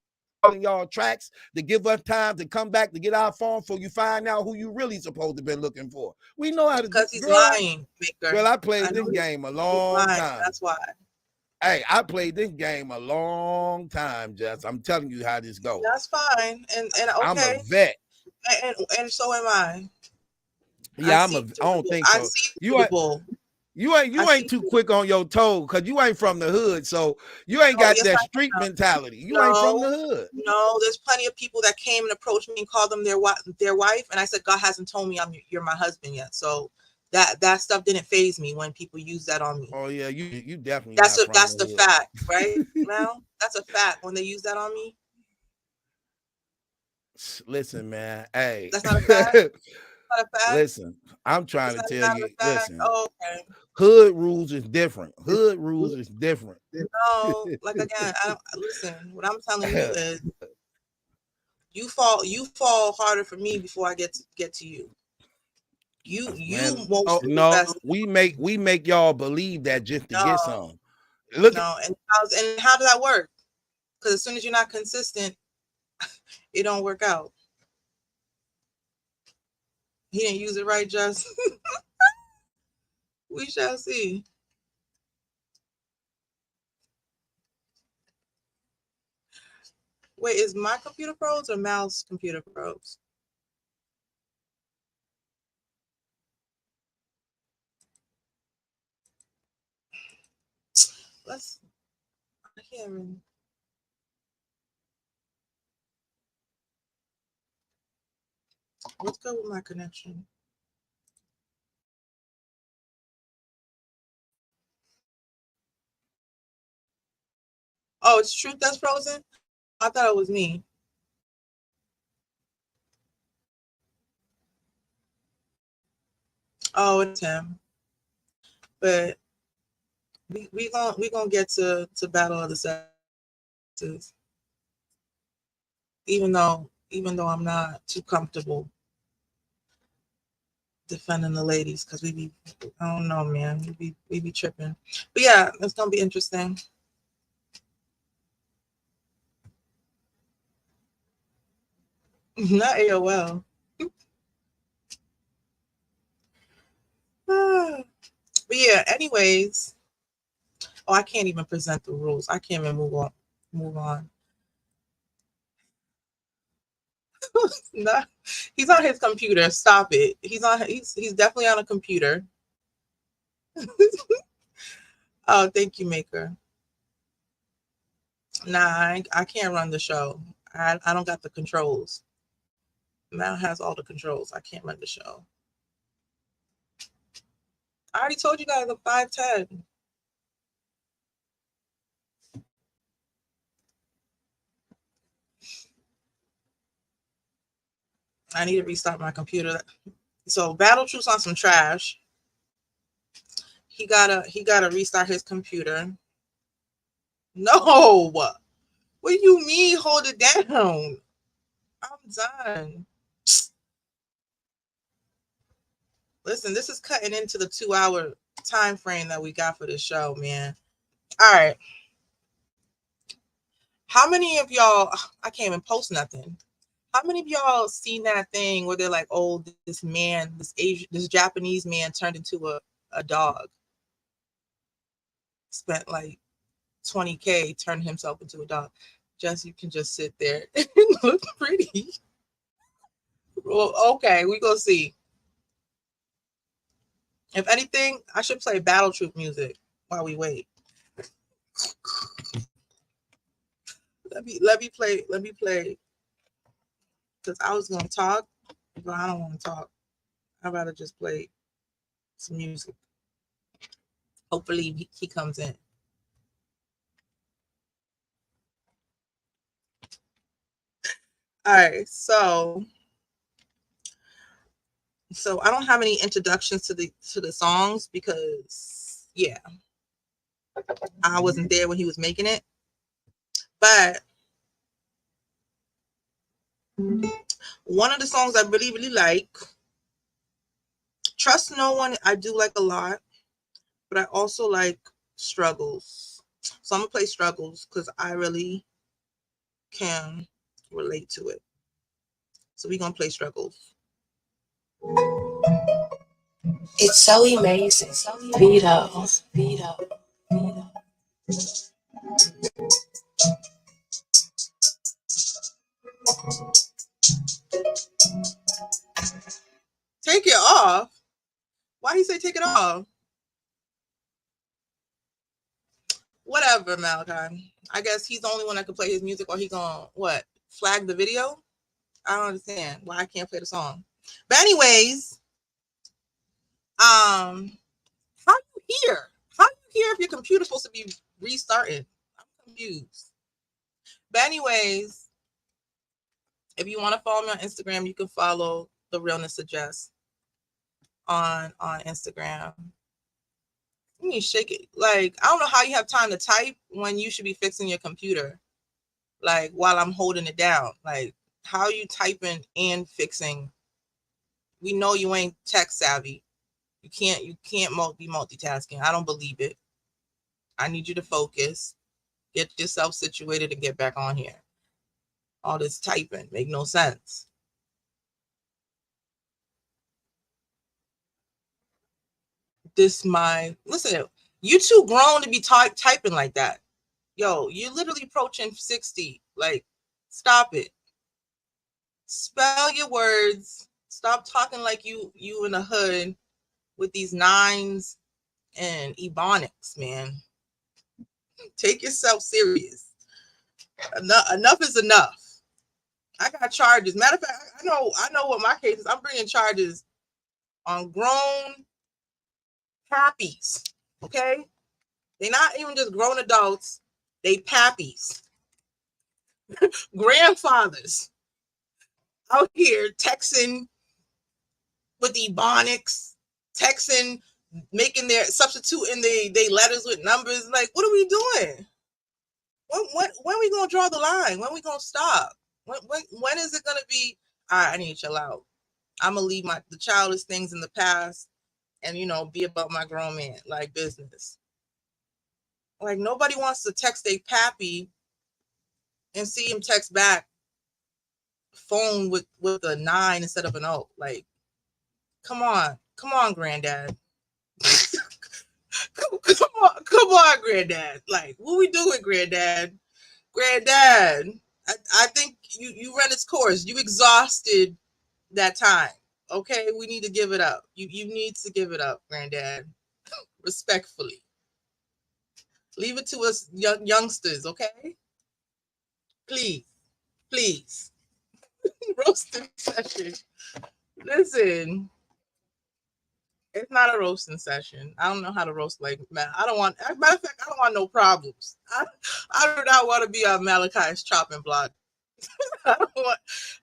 calling y'all tracks, to give us time to come back to get our phone so you find out who you really supposed to be looking for. We know how to do because he's lying, Baker. Well, I played this game a long time. That's why. Hey, I played this game a long time, Jess. I'm telling you how this goes. That's fine. And okay. I'm a vet. And so am I. Yeah, I don't think so. You ain't too quick on your toe because you ain't from the hood, so you ain't got that street mentality. You ain't from the hood. No, there's plenty of people that came and approached me and called them their wife, and I said, God hasn't told me you're my husband yet. So that stuff didn't faze me when people use that on me. Oh yeah, you definitely. That's the fact, right? Now that's a fact when they use that on me. Listen, man. Hey, that's not a fact. Listen, I'm trying to tell you. Listen, okay. Hood rules is different. Hood rules is different. No, like again, listen. What I'm telling you is, you fall harder for me before I get to you. We make y'all believe that just to get some. And how does that work? Because as soon as you're not consistent, it don't work out. He didn't use it right, Jess. We shall see. Wait, is my computer froze or Mal's computer froze? I can't remember. Let's go with my connection. Oh, it's Truth that's frozen? I thought it was me. Oh, it's him. But we gonna get to Battle of the Sexes. Even though I'm not too comfortable defending the ladies, because I don't know, man. We be tripping. But yeah, it's gonna be interesting. Not AOL. But yeah, anyways. Oh, I can't even present the rules. I can't even move on. No, he's on his computer. Stop it. He's definitely on a computer. Oh, thank you, Maker. Nah, I can't run the show. I don't got the controls. Mal has all the controls. I can't run the show. I already told you guys I'm 5'10". I need to restart my computer. So Battle Truth's on some trash. He gotta restart his computer. No. What do you mean hold it down? I'm done. Listen, this is cutting into the 2-hour time frame that we got for this show, man. All right. How many of y'all, I can't even post nothing. How many of y'all seen that thing where they're like, oh, this Japanese man turned into a dog? spent like $20K turning himself into a dog. Jess, you can just sit there and look pretty. Well, okay, we gonna see. If anything, I should play Battle Troop music while we wait. Let me play. Because I was gonna talk, but I don't want to talk. I'd rather just play some music. Hopefully he comes in. All right, so I don't have any introductions to the songs because I wasn't there when he was making it. But one of the songs I really, really like, Trust No One, I do like a lot, but I also like Struggles. So I'm gonna play Struggles because I really can relate to it. So we're gonna play Struggles. It's so amazing. Vito. Take it off? Why he say take it off? Whatever, Malachi. I guess he's the only one that can play his music, or he gonna what? Flag the video? I don't understand why I can't play the song. But anyways, how you here? How you here if your computer's supposed to be restarted? I'm confused. But anyways, if you want to follow me on Instagram, you can follow The Realness of Jess on Instagram. You need to shake it. Like, I don't know how you have time to type when you should be fixing your computer. Like, while I'm holding it down. Like, how are you typing and fixing? We know you ain't tech savvy. You can't be multitasking. I don't believe it. I need you to focus, get yourself situated, and get back on here. All this typing make no sense. Listen, you too grown to be typing like that. Yo, you're literally approaching 60. Like, stop it. Spell your words. Stop talking like you in the hood with these nines and ebonics, man. Take yourself serious. Enough is enough. I got charges. Matter of fact, I know what my case is. I'm bringing charges on grown pappies. Okay? They're not even just grown adults. They pappies. Grandfathers out here texting with ebonics, texting, substituting they letters with numbers. Like, what are we doing? When are we gonna draw the line? When are we gonna stop? When is it gonna be? All right, I need to chill out. I'm gonna leave the childish things in the past and be about my grown man, like business. Like, nobody wants to text a pappy and see him text back phone with a 9 instead of an O. Like, come on, granddad. come on, granddad. Like, what we doing, granddad? Granddad, I think you ran its course. You exhausted that time. Okay, we need to give it up. You need to give it up, granddad. Respectfully. Leave it to us youngsters, okay? Please. Roasting session. Listen, it's not a roasting session. I don't know how to roast like Matt. Matter of fact, I don't want no problems. I do not want to be on Malachi's chopping block. I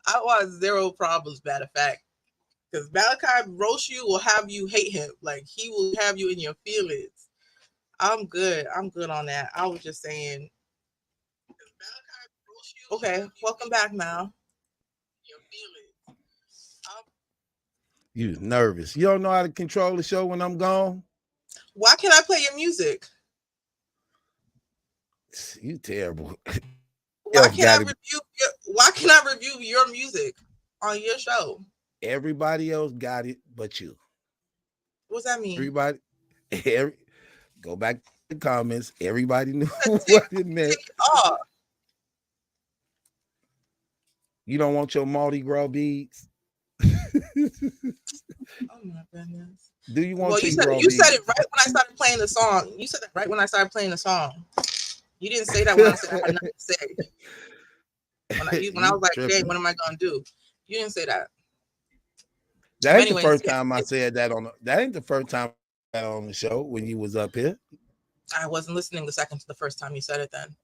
want 0 problems, matter of fact. Because Malachi roast you will have you hate him. Like, he will have you in your feelings. I'm good on that. I was just saying. Okay, welcome back, Mal. Your feelings. You nervous. You don't know how to control the show when I'm gone? Why can't I play your music? You terrible. Why can't I review your music on your show? Everybody else got it but you. What's that mean? Everybody go back the comments. Everybody knew what it meant. Oh. You don't want your Mardi Gras beads? Oh my goodness. Do you want well, you said it right when I started playing the song. You said that right when I started playing the song. You didn't say that when I said I had nothing to say. When I was like, dang, what am I gonna do? You didn't say that. That ain't the first time I said that on that ain't the first time on the show when you was up here. I wasn't listening the first time you said it then.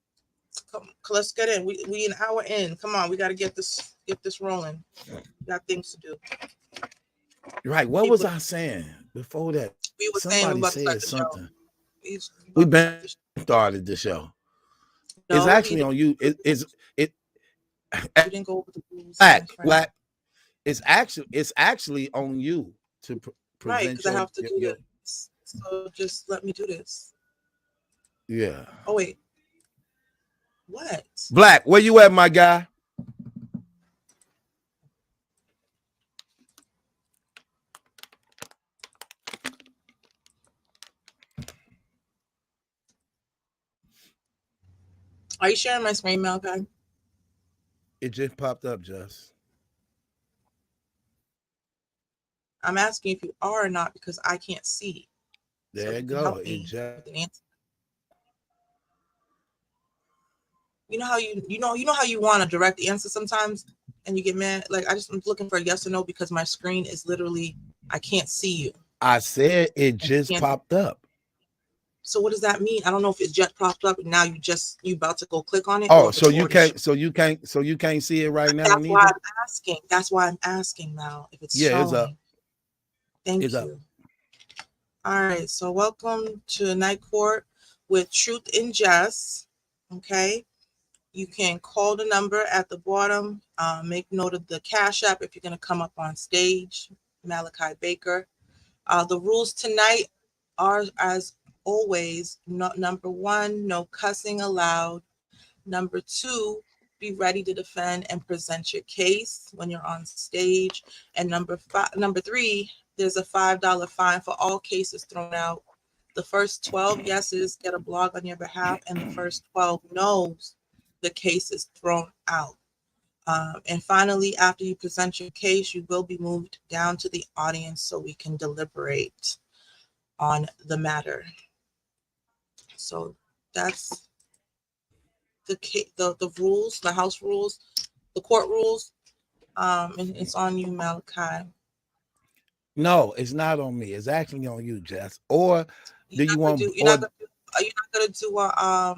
Come, let's get in. We an hour in. Come on, we gotta get this rolling. We got things to do. Right. What was I saying before that? We were Somebody saying said something. We been started the show. No, it's actually on you. It didn't go over the rules. Black. It's actually on you to present. Right, because I have to do this. So just let me do this. Yeah. Oh wait. What? Black, where you at, my guy? Are you sharing my screen, Maliki? It just popped up, Jess. I'm asking if you are or not because I can't see. There you go. You know how you want a direct answer sometimes and you get mad? Like I'm looking for a yes or no because my screen is literally I can't see you. I said it just popped up. So what does that mean? I don't know if it just popped up and now you about to go click on it. Oh, so you can't see it right now. That's why I'm asking. That's why I'm asking now if it's showing. It's up. Thank you. All right, so welcome to Night Court with Truth and Jess. Okay, you can call the number at the bottom. Make note of the Cash App if you're going to come up on stage. MallikiBaker. The rules tonight are as always. Number 1, no cussing allowed. Number 2, be ready to defend and present your case when you're on stage. And number 3, there's a $5 fine for all cases thrown out. The first 12 yeses get a blog on your behalf, and the first 12 no's, the case is thrown out. And finally, after you present your case, you will be moved down to the audience so we can deliberate on the matter. So that's the rules, the house rules, the court rules. And it's on you, Maliki. No, it's not on me. It's actually on you, Jess. Or do you want? Are you not gonna do a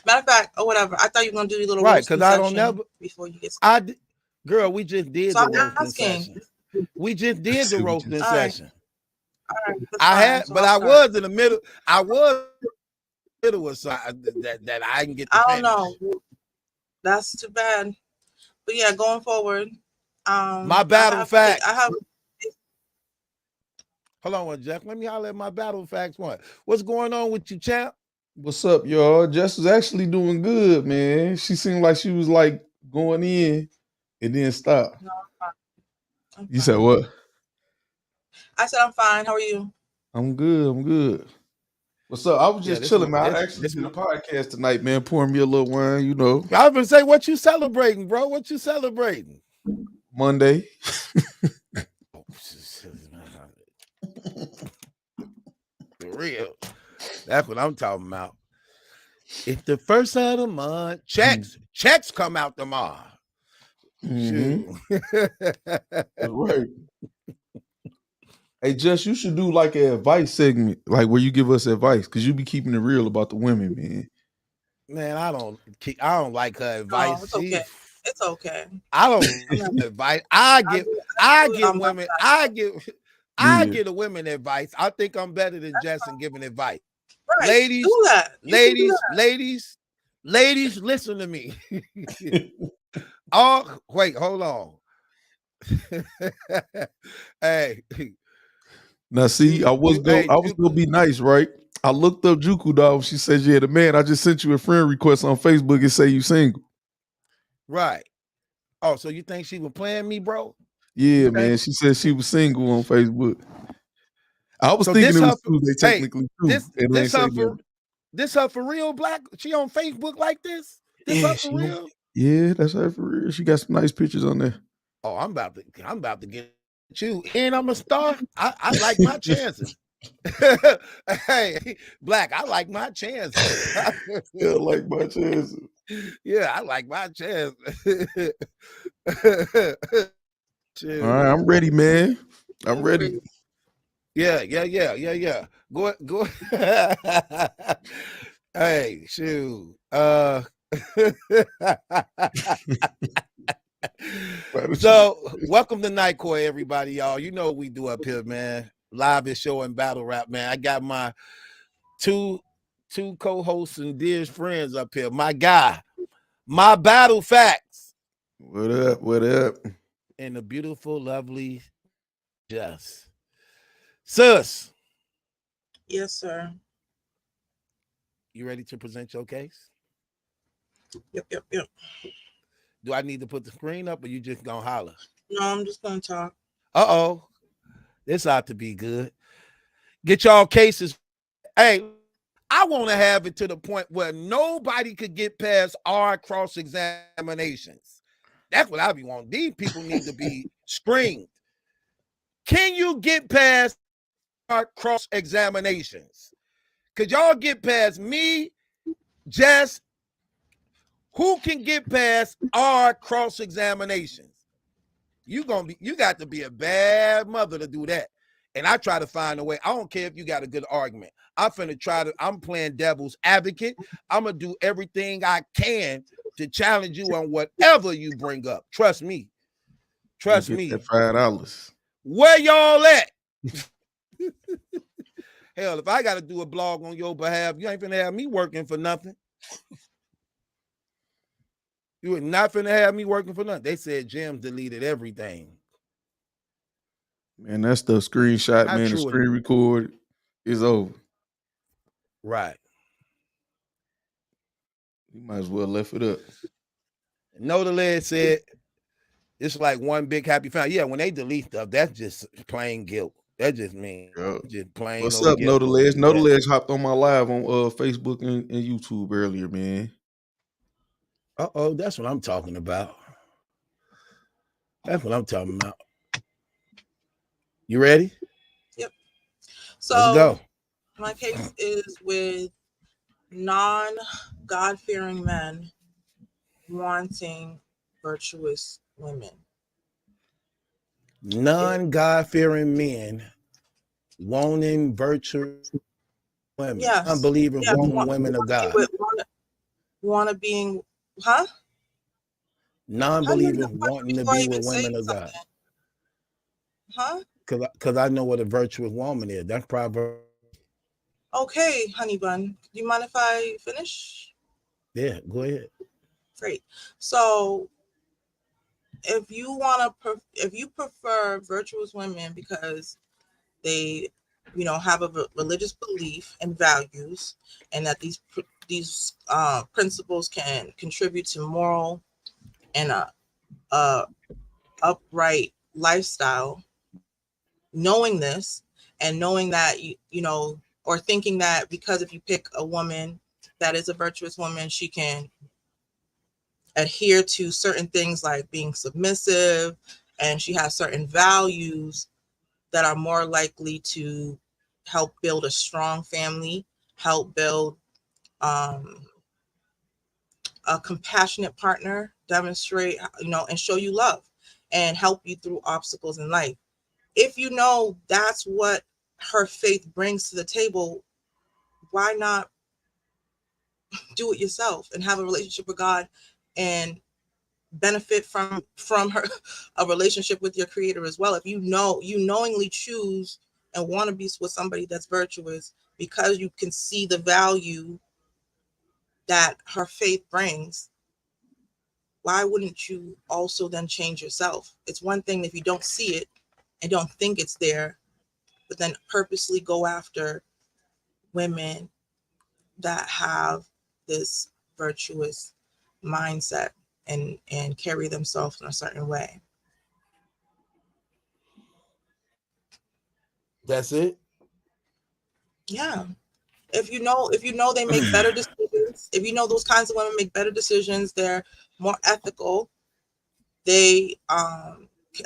matter of fact or whatever? I thought you were gonna do your little right because I don't never before you get started. Girl, we just did the roasting session. We just did the roasting session. All right, I had, so but I was in the middle. I was in the middle of something that I can get. I don't know. That's too bad. But yeah, going forward. My battle fact. Hold on, Jeff. Let me holler at my battle facts one. What's going on with you, champ? What's up, y'all? Jess was actually doing good, man. She seemed like she was like going in and then stop. No, I'm fine. You said what? I said I'm fine. How are you? I'm good. What's up? I was just chilling, man. I actually did a podcast tonight, man. Pouring me a little wine, you know. I was gonna say, what you celebrating, bro? What you celebrating? Monday. For real. That's what I'm talking about. It's the first of the month. Checks come out tomorrow. Mm-hmm. That's right. Hey, Jess, you should do like an advice segment, like where you give us advice, because you be keeping it real about the women, man. Man, I don't like her advice. Oh, it's okay. It's okay. I don't advice. I give women. I give the women advice. I think I'm better than Jess in giving advice. Right. Ladies, do that. ladies, listen to me. Oh, wait, hold on. Hey. Now, see, I was gonna be nice, right? I looked up Juku dog. She said, "Yeah, the man. I just sent you a friend request on Facebook and say you single." Right. Oh, so you think she was playing me, bro? Yeah, okay. Man. She said she was single on Facebook. I was thinking it was Tuesday technically too. This her for real, Black? She on Facebook like this? This her for real? Yeah, that's her for real. She got some nice pictures on there. Oh, I'm about to get you. And I'm a star. I like my chances. Hey, Black, I like my chances. Yeah, I like my chances. Yeah, I like my chances. All right, I'm ready, man. I'm ready. Yeah. Go. Hey, shoot. So, welcome to Night Court, everybody, y'all. You know what we do up here, man. Live is show and battle rap, man. I got my two co-hosts and dearest friends up here. My guy, my battle facts. What up? What up? And the beautiful, lovely Jess. Sis. Yes, sir. You ready to present your case? Yep. Do I need to put the screen up or you just gonna holler? No, I'm just gonna talk. Uh-oh. This ought to be good. Get y'all cases. Hey, I want to have it to the point where nobody could get past our cross-examinations. That's what I be wanting. These people need to be screened. Can you get past our cross-examinations? Could y'all get past me, Jess? Who can get past our cross-examinations? You got to be a bad mother to do that. And I try to find a way. I don't care if you got a good argument. I'm playing devil's advocate. I'm going to do everything I can to challenge you on whatever you bring up. Trust me. Trust me. That $5. Where y'all at? Hell, if I got to do a blog on your behalf, you ain't finna have me working for nothing. You are not finna have me working for nothing. They said Jim deleted everything. Man, that's the screenshot, Not man. The screen record is over. Right. You might as well left it up. No, the lad said it's like one big happy family. Yeah, when they delete stuff, that's just plain guilt. That just means just plain. What's up, No the Ledge? No the Ledge hopped on my live on Facebook and YouTube earlier, man. Uh-oh, that's what I'm talking about. That's what I'm talking about. You ready? Yep. So let's go. My case is with non-God-fearing men wanting virtuous women. Non-God-fearing men wanting virtuous women. Yes. Unbelieving women of God. Want to being, huh? Non-believers wanting to be with women of God. Huh? Because I know what a virtuous woman is. That's probably. Okay, honey bun. Do you mind if I finish? Yeah, go ahead. Great. So if you prefer virtuous women because they, have a religious belief and values, and that these principles can contribute to moral and a upright lifestyle, knowing this and knowing that or thinking that because if you pick a woman that is a virtuous woman, she can adhere to certain things like being submissive, and she has certain values that are more likely to help build a strong family, help build a compassionate partner, demonstrate, and show you love and help you through obstacles in life. If you know that's what her faith brings to the table, why not do it yourself and have a relationship with God and benefit from a relationship with your creator as well? If you knowingly choose and want to be with somebody that's virtuous because you can see the value that her faith brings, why wouldn't you also then change yourself? It's one thing if you don't see it and don't think it's there, but then purposely go after women that have this virtuous mindset and carry themselves in a certain way. That's it? Yeah. If you know they make better decisions, if you know those kinds of women make better decisions, they're more ethical, they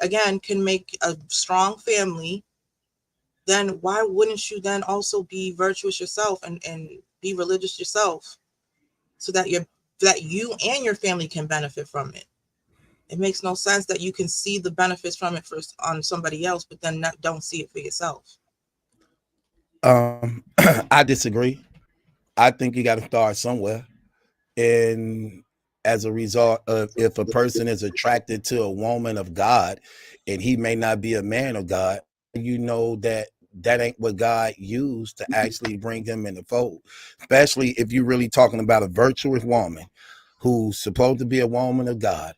again can make a strong family, then why wouldn't you then also be virtuous yourself and be religious yourself, so that you and your family can benefit from it? It makes no sense that you can see the benefits from it first on somebody else, but then don't see it for yourself. I disagree. I think you got to start somewhere. And as a result of, if a person is attracted to a woman of God and he may not be a man of God, you know that ain't what God used to actually bring him in the fold. Especially if you're really talking about a virtuous woman who's supposed to be a woman of God,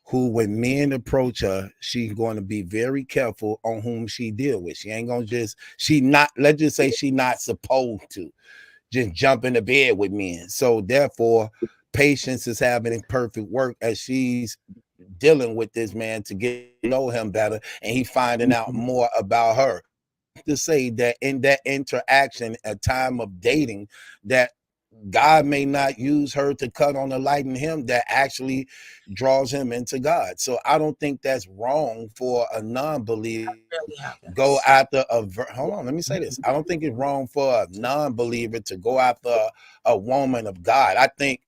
who when men approach her, she's going to be very careful on whom she deal with. She ain't gonna just, let's just say she not supposed to just jump into bed with men. So therefore, patience is having perfect work as she's dealing with this man to get to know him better, and he finding out more about her. To say that in that interaction, a time of dating, that God may not use her to cut on the light in him that actually draws him into God. So I don't think that's wrong for a non-believer go after hold on, let me say this. I don't think it's wrong for a non-believer to go after a woman of God. I think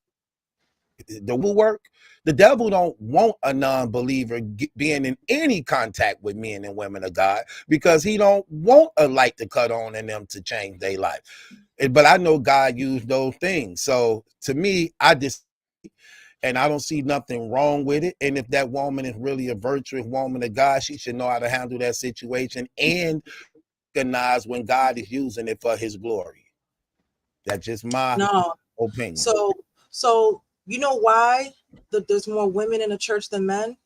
the will work. The devil don't want a non-believer being in any contact with men and women of God, because he don't want a light to cut on in them to change their life. But I know God used those things. So to me, and I don't see nothing wrong with it. And if that woman is really a virtuous woman of God, she should know how to handle that situation and recognize when God is using it for his glory. That's just my opinion. So you know why there's more women in the church than men?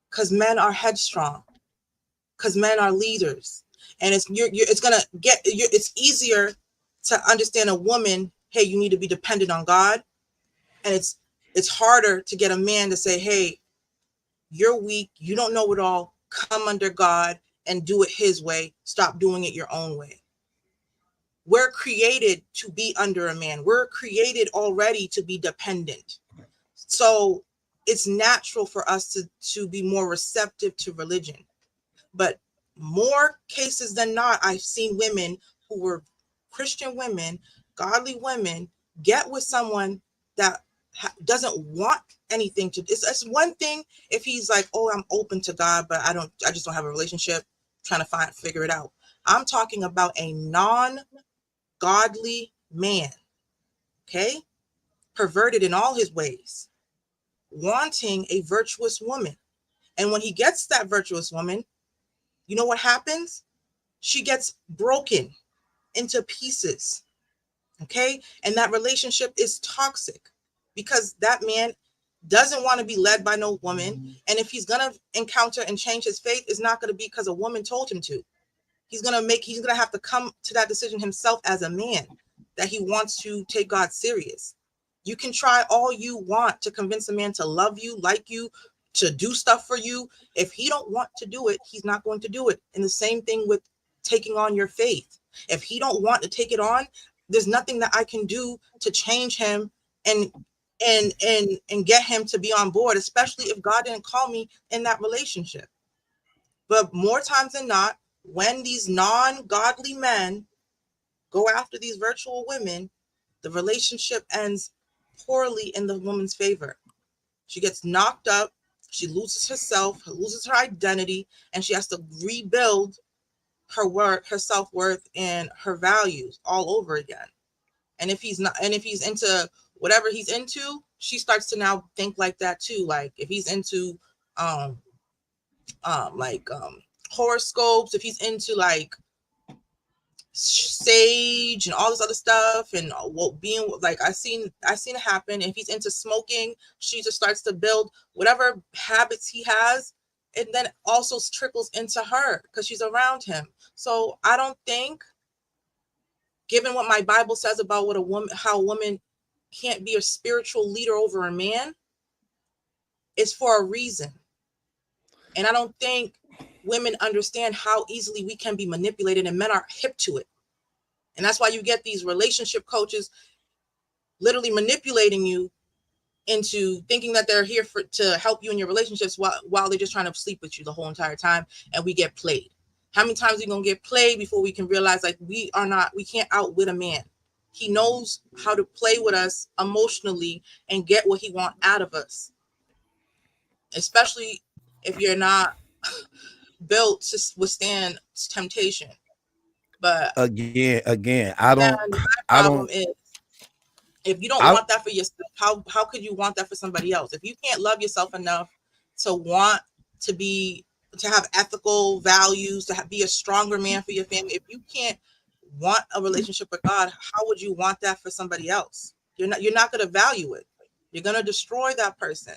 Because men are headstrong. Because men are leaders, and it's easier to understand a woman. Hey, you need to be dependent on God, and it's harder to get a man to say, hey, you're weak, you don't know it all, come under God and do it his way, stop doing it your own way. We're created to be under a man. We're created already to be dependent. So it's natural for us to be more receptive to religion. But more cases than not, I've seen women who were Christian women, godly women, get with someone that doesn't want anything to. It's one thing if he's like, oh, I'm open to God, but I just don't have a relationship, trying to figure it out. I'm talking about a non-godly man, okay, perverted in all his ways, wanting a virtuous woman. And when he gets that virtuous woman, you know what happens? She gets broken into pieces, okay? And that relationship is toxic because that man doesn't want to be led by no woman. And if he's going to encounter and change his faith, it's not going to be because a woman told him to. He's going to have to come to that decision himself as a man, that he wants to take God serious. You can try all you want to convince a man to love you, like you, to do stuff for you. If he don't want to do it, he's not going to do it. And the same thing with taking on your faith. If he don't want to take it on, there's nothing that I can do to change him and get him to be on board, especially if God didn't call me in that relationship. But more times than not, when these non-godly men go after these virtual women, the relationship ends poorly in the woman's favor. She gets knocked up, she loses herself, loses her identity, and she has to rebuild her worth, her self-worth, and her values all over again. And if he's into whatever he's into, she starts to now think like that too. Like if he's into horoscopes, if he's into like sage and all this other stuff, and what being like I seen it happen. If he's into smoking, she just starts to build whatever habits he has, and then also trickles into her because she's around him. So I don't think, given what my Bible says about how a woman can't be a spiritual leader over a man, it's for a reason. And I don't think women understand how easily we can be manipulated, and men are hip to it. And that's why you get these relationship coaches literally manipulating you into thinking that they're here to help you in your relationships while they're just trying to sleep with you the whole entire time, and we get played. How many times are we gonna get played before we can realize like we can't outwit a man? He knows how to play with us emotionally and get what he wants out of us, especially if you're not built to withstand temptation. But again, I don't. Is if you don't want that for yourself, how could you want that for somebody else? If you can't love yourself enough to want to have ethical values, to be a stronger man for your family, if you can't want a relationship with God, how would you want that for somebody else? You're not going to value it. You're going to destroy that person.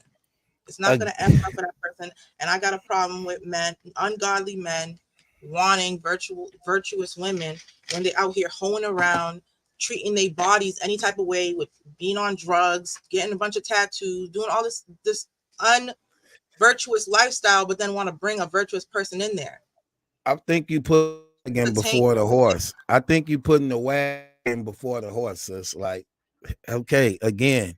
It's not going to end up for that person. And I got a problem with men, ungodly men, wanting virtuous women when they're out here hoeing around, treating their bodies any type of way, with being on drugs, getting a bunch of tattoos, doing all this unvirtuous lifestyle, but then want to bring a virtuous person in there. I think you put again before the horse. I think you putting the wagon before the horse. It's like, okay, again,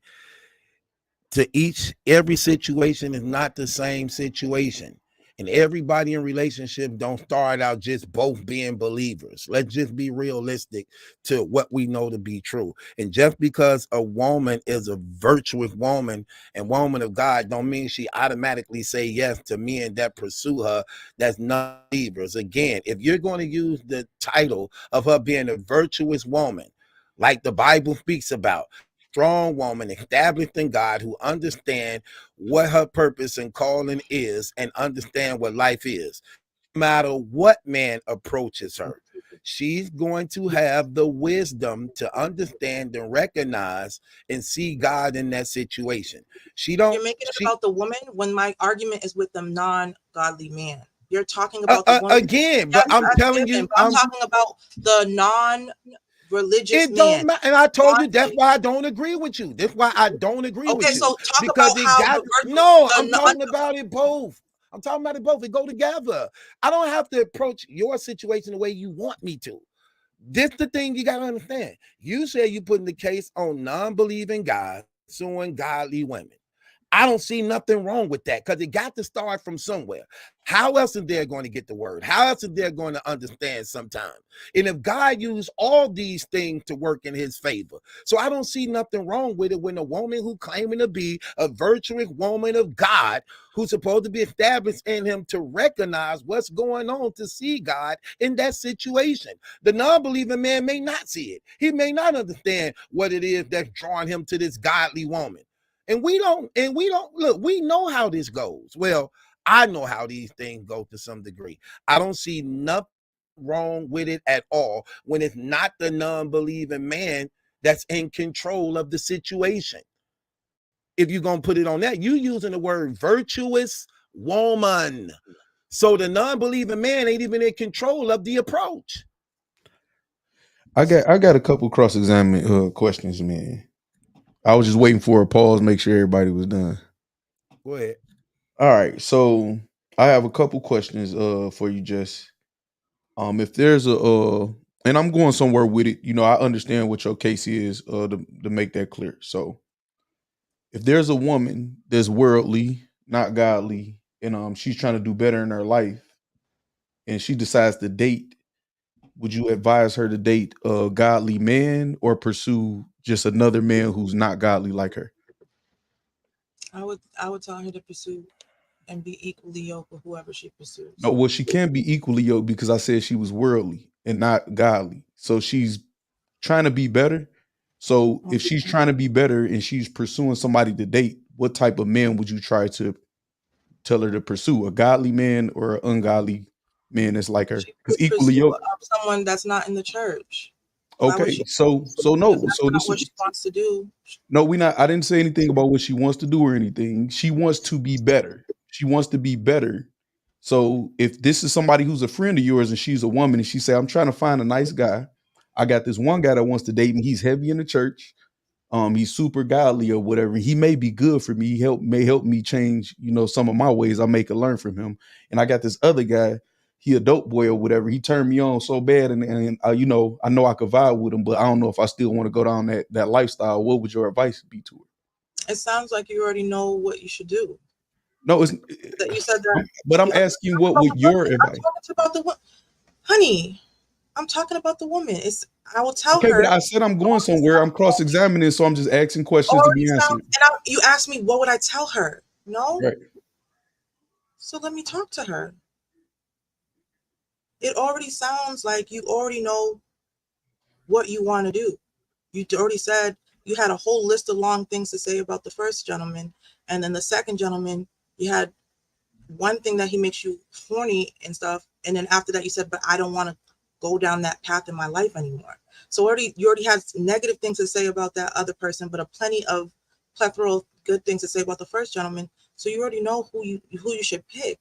every situation is not the same situation. And everybody in relationship don't start out just both being believers. Let's just be realistic to what we know to be true. And just because a woman is a virtuous woman and woman of God don't mean she automatically say yes to men that pursue her that's not believers. Again, if you're going to use the title of her being a virtuous woman, like the Bible speaks about, strong woman established in God who understand what her purpose and calling is and understand what life is. No matter what man approaches her, she's going to have the wisdom to understand and recognize and see God in that situation. You're making it about the woman when my argument is with the non-godly man. You're talking about the woman again, but I'm telling you, I'm talking about the non-religious it don't matter. And I told you that's why I don't agree with you. That's why I don't agree with you. Okay, so talk about how I'm talking about it both. I'm talking about it both. It go together. I don't have to approach your situation the way you want me to. This the thing you got to understand. You say you putting the case on non-believing guys suing godly women. I don't see nothing wrong with that because it got to start from somewhere. How else are they going to get the word? How else are they going to understand sometimes? And if God used all these things to work in his favor, so I don't see nothing wrong with it when a woman who claiming to be a virtuous woman of God, who's supposed to be established in him to recognize what's going on, to see God in that situation. The non-believing man may not see it. He may not understand what it is that's drawing him to this godly woman. And we don't look, we know how this goes. Well, I know how these things go to some degree. I don't see nothing wrong with it at all when it's not the non-believing man that's in control of the situation. If you're going to put it on that, you using the word virtuous woman. So the non-believing man ain't even in control of the approach. I got a couple cross-examine questions, man. I was just waiting for a pause, make sure everybody was done. Go ahead. All right, so I have a couple questions for you, Jess. If there's and I'm going somewhere with it, you know, I understand what your case is to make that clear. So if there's a woman that's worldly, not godly, and she's trying to do better in her life, and she decides to date, would you advise her to date a godly man or pursue just another man who's not godly like her? I would tell her to pursue and be equally yoked with whoever she pursues. No, well, she can't be equally yoked because I said she was worldly and not godly. So she's trying to be better. So if she's trying to be better and she's pursuing somebody to date, what type of man would you try to tell her to pursue? A godly man or an ungodly man that's like her? Because equally yoked, someone that's not in the church. Okay, so no, so this is what she wants to do. No, I didn't say anything about what she wants to do or anything. She wants to be better. She wants to be better. So if this is somebody who's a friend of yours and she's a woman and she say, I'm trying to find a nice guy. I got this one guy that wants to date me. He's heavy in the church. He's super godly or whatever. He may be good for me. May help me change, some of my ways. I may could learn from him. And I got this other guy he a dope boy or whatever. He turned me on so bad, and you know I could vibe with him, but I don't know if I still want to go down that lifestyle. What would your advice be to her? It sounds like you already know what you should do. No, it's that you said that. But I'm asking, what would your advice? I'm talking about the honey. I'm talking about the woman. I will tell her. Okay, but I said I'm going somewhere. I'm cross-examining, so I'm just asking questions to be answered. You asked me, what would I tell her? No. Right. So let me talk to her. It already sounds like you already know what you want to do. You already said you had a whole list of long things to say about the first gentleman, and then the second gentleman, you had one thing that he makes you horny and stuff, and then after that you said, but I don't want to go down that path in my life anymore. So you already had negative things to say about that other person, but a plethora of good things to say about the first gentleman. So you already know who you should pick.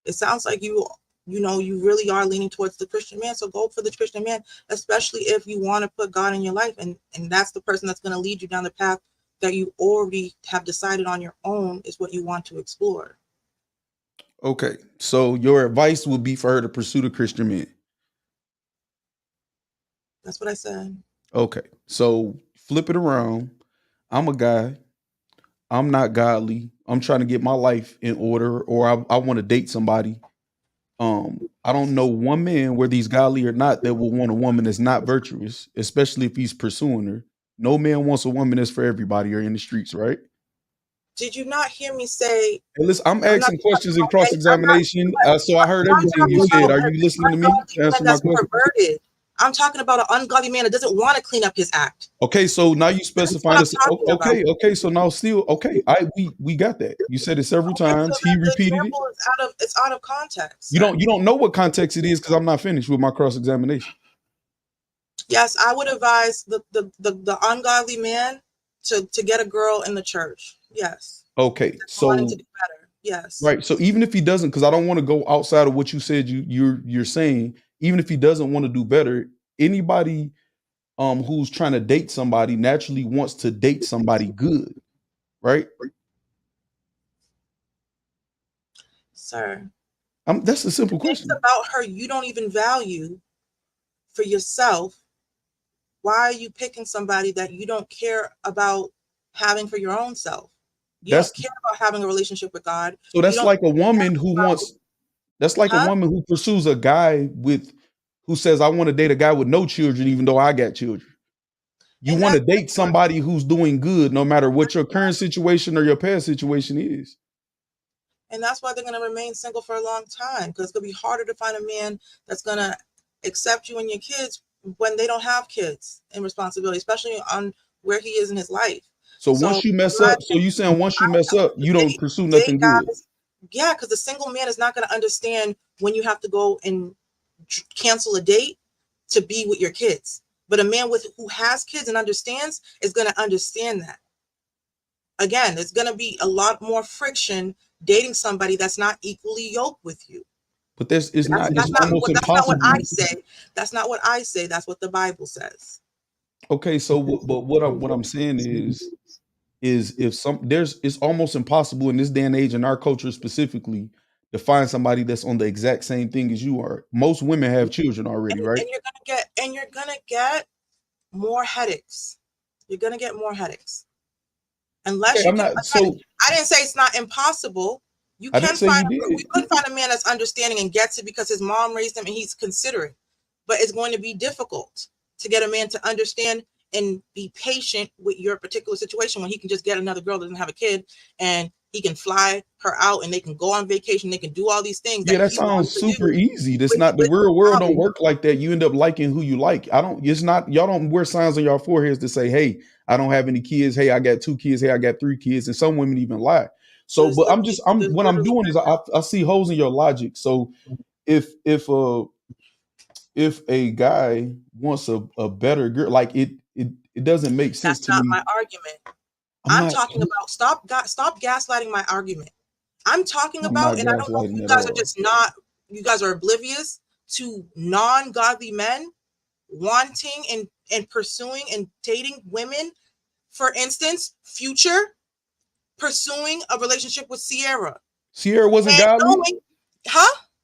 It sounds like you really are leaning towards the Christian man. So go for the Christian man, especially if you want to put God in your life, and that's the person that's going to lead you down the path that you already have decided on your own is what you want to explore. Okay, so your advice would be for her to pursue the Christian man. That's what I said. Okay, so flip it around. I'm a guy. I'm not godly. I'm trying to get my life in order, or I want to date somebody. I don't know one man, whether he's godly or not, that will want a woman that's not virtuous, especially if he's pursuing her. No man wants a woman that's for everybody or in the streets, right? Did you not hear me say? Hey, listen, I'm asking questions in cross-examination, so I heard everything you said. Are you listening to me? Answer my question. Perverted. I'm talking about an ungodly man that doesn't want to clean up his act. Okay, so now you specify this. Okay, so now still okay. We got that. You said it several times. So he repeated it. It's out of context. You don't know what context it is because I'm not finished with my cross-examination. Yes, I would advise the ungodly man to get a girl in the church. Yes. Okay, so wanting to do better. Yes. Right. So even if he doesn't, because I don't want to go outside of what you said you're saying, even if he doesn't want to do better, anybody who's trying to date somebody naturally wants to date somebody good, right? Sir. That's a simple question. It's about her you don't even value for yourself. Why are you picking somebody that you don't care about having for your own self? You don't care about having a relationship with God. So that's like a woman who wants, that's like a woman who pursues a guy who says, I want to date a guy with no children, even though I got children. You want to date somebody who's doing good, no matter what your current situation or your past situation is. And that's why they're going to remain single for a long time, because it's going to be harder to find a man that's going to accept you and your kids when they don't have kids and responsibility, especially on where he is in his life. So once you mess up, so you saying once you mess up, you don't pursue nothing good. Yeah, because the single man is not going to understand when you have to go and cancel a date to be with your kids. But a man who has kids and understands is going to understand that. Again, there's going to be a lot more friction dating somebody that's not equally yoked with you. But that's not what I say. That's not what I say. That's what the Bible says. Okay, so but what I'm saying is it's almost impossible in this day and age, in our culture specifically, to find somebody that's on the exact same thing as you are. Most women have children already, right? And you're gonna get more headaches. You're gonna get more headaches. Unless I didn't say it's not impossible. We could find a man that's understanding and gets it because his mom raised him and he's considerate. But it's going to be difficult to get a man to understand and be patient with your particular situation when he can just get another girl that doesn't have a kid and he can fly her out and they can go on vacation. They can do all these things. Yeah, that sounds super easy. That's not the real world. Don't work like that. You end up liking who you like. Y'all don't wear signs on your foreheads to say, hey, I don't have any kids. Hey, I got 2 kids. Hey, I got 3 kids. And some women even lie. So, but what I'm doing is I see holes in your logic. So if a guy wants a better girl, like it doesn't make sense to me. That's not my argument. I'm talking about stop gaslighting my argument. I'm talking about, and I don't know if you guys are you guys are oblivious to non-godly men wanting and pursuing and dating women. For instance, Future pursuing a relationship with Sierra. Sierra wasn't godly?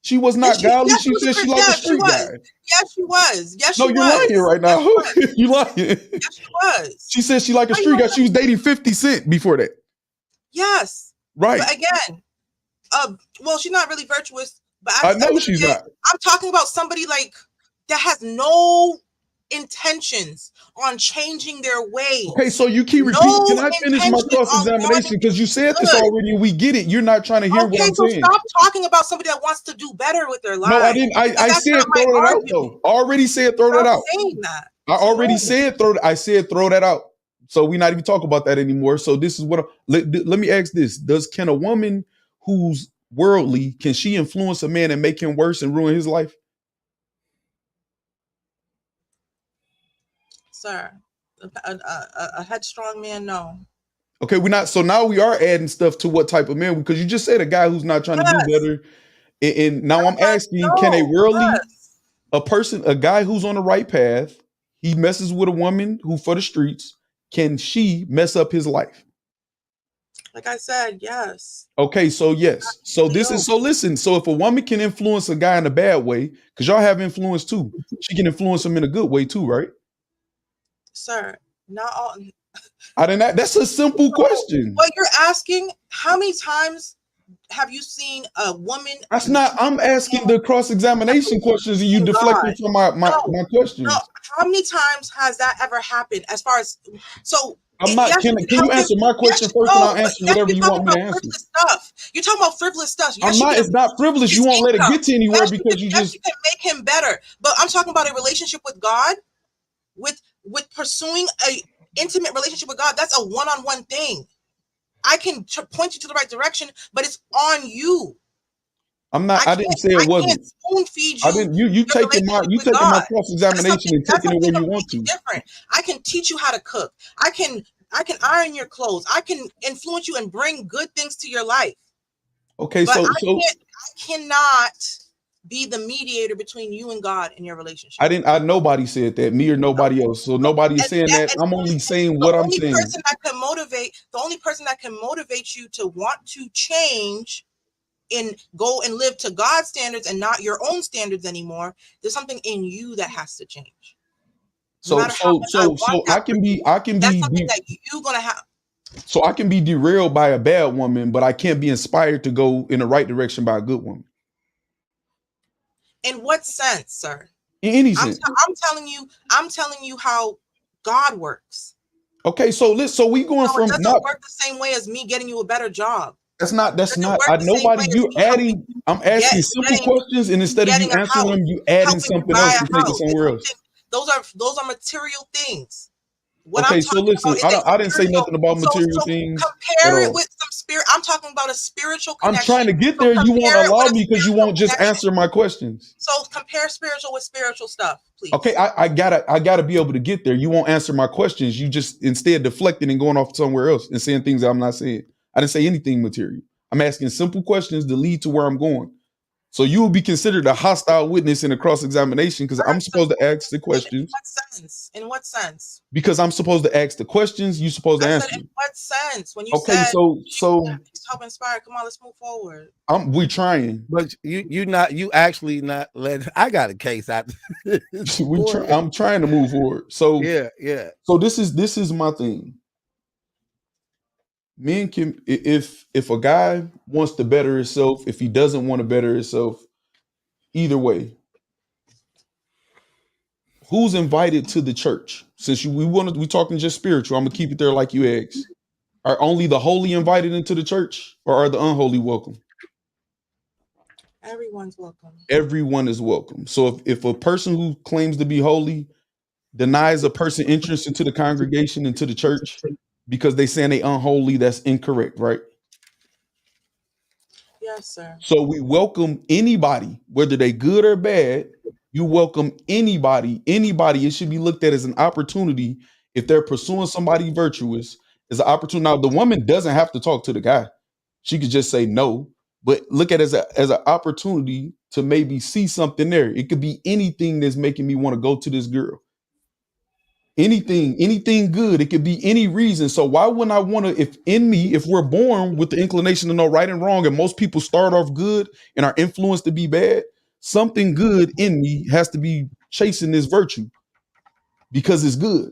She was not godly. She said she liked a street guy. Yes, she was. Yes, no, she you're was. lying right now. You lying. Yes, she was. She said she liked a street guy. She was dating 50 Cent before that. Yes. Right. But again, well, she's not really virtuous. But I know she's not. I'm talking about somebody like that has no intentions on changing their ways. Okay, so you keep repeating. Can I finish my cross-examination? Because you said this already and we get it. You're not trying to hear what I'm saying. Stop talking about somebody that wants to do better with their life. No, I didn't. I said throw that out though. I already said throw that out. Saying that. I already said throw that out. So we're not even talking about that anymore. So this is what let me ask this. Can a woman who's worldly, can she influence a man and make him worse and ruin his life? Sir, a headstrong man, no. Okay, we're not. So now we are adding stuff to what type of man, because you just said a guy who's not trying to do better. And now I'm asking, can a worldly, a guy who's on the right path, he messes with a woman who for the streets, can she mess up his life? Like I said, yes. Okay, so yes. So listen. So if a woman can influence a guy in a bad way, because y'all have influence too, she can influence him in a good way too, right? Sir, not all. That's a simple question. What you're asking, how many times have you seen a woman? That's not. I'm asking the cross-examination questions, and you deflecting from my questions. No, how many times has that ever happened? As far as I'm not. Can you answer my question first, and I'll answer whatever you want me to answer. You're talking about frivolous stuff. I'm not. It's not frivolous. You won't let it get to anywhere because you just. You can make him better, but I'm talking about a relationship with God, with pursuing a intimate relationship with God. That's a one-on-one thing. I can point you to the right direction, but it's on you. I'm not. I didn't say it wasn't. I can't spoon feed you. I didn't. You taking my cross-examination and taking it where you want to. Different. I can teach you how to cook. I can iron your clothes. I can influence you and bring good things to your life. Okay, but so I cannot be the mediator between you and God in your relationship. Nobody said that, me or nobody else. So nobody's saying that. I'm only saying what I'm saying. The only person that can motivate you to want to change and go and live to God's standards and not your own standards anymore. There's something in you that has to change. So I can be that's something that you're gonna have. So I can be derailed by a bad woman, but I can't be inspired to go in the right direction by a good woman. In what sense, sir? In any sense. I'm telling you how God works. Okay, so we going from it doesn't work the same way as me getting you a better job. That's not. Nobody. You adding. I'm asking simple questions, and instead of you answering them, you adding something else and take it somewhere else. Those are material things. Okay, so listen, I didn't say nothing about material things. Compare it with some spirit. I'm talking about a spiritual connection. I'm trying to get there. You won't allow me because you won't just answer my questions. So compare spiritual with spiritual stuff, please. Okay, I gotta be able to get there. You won't answer my questions. You just instead deflecting and going off somewhere else and saying things I'm not saying. I didn't say anything material. I'm asking simple questions to lead to where I'm going. So you will be considered a hostile witness in a cross-examination because I'm supposed to ask the questions. In what sense? Because I'm supposed to ask the questions, you're supposed to answer. In what sense? When you said so help inspire. Come on, let's move forward. We're trying. But you actually not let. I got a case out. I'm trying to move forward. So yeah. So this is my thing. Men can, if a guy wants to better himself, if he doesn't want to better himself, either way, who's invited to the church? Since we talking just spiritual, I'm gonna keep it there like you asked. Are only the holy invited into the church, or are the unholy welcome? Everyone's welcome. Everyone is welcome. So if a person who claims to be holy denies a person entrance into the congregation, into the church, because they saying they unholy, that's incorrect, right? Yes, sir. So we welcome anybody, whether they good or bad. You welcome anybody. It should be looked at as an opportunity. If they're pursuing somebody virtuous, as an opportunity. Now, the woman doesn't have to talk to the guy. She could just say no, but look at it as an opportunity to maybe see something there. It could be anything that's making me want to go to this girl. anything good. It could be any reason. So why wouldn't I want to, if we're born with the inclination to know right and wrong, and most people start off good and are influenced to be bad, something good in me has to be chasing this virtue because it's good.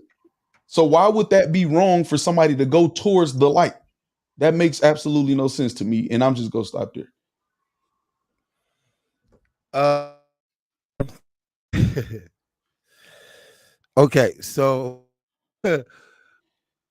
So why would that be wrong for somebody to go towards the light? That makes absolutely no sense to me. And I'm just gonna stop there. Okay, so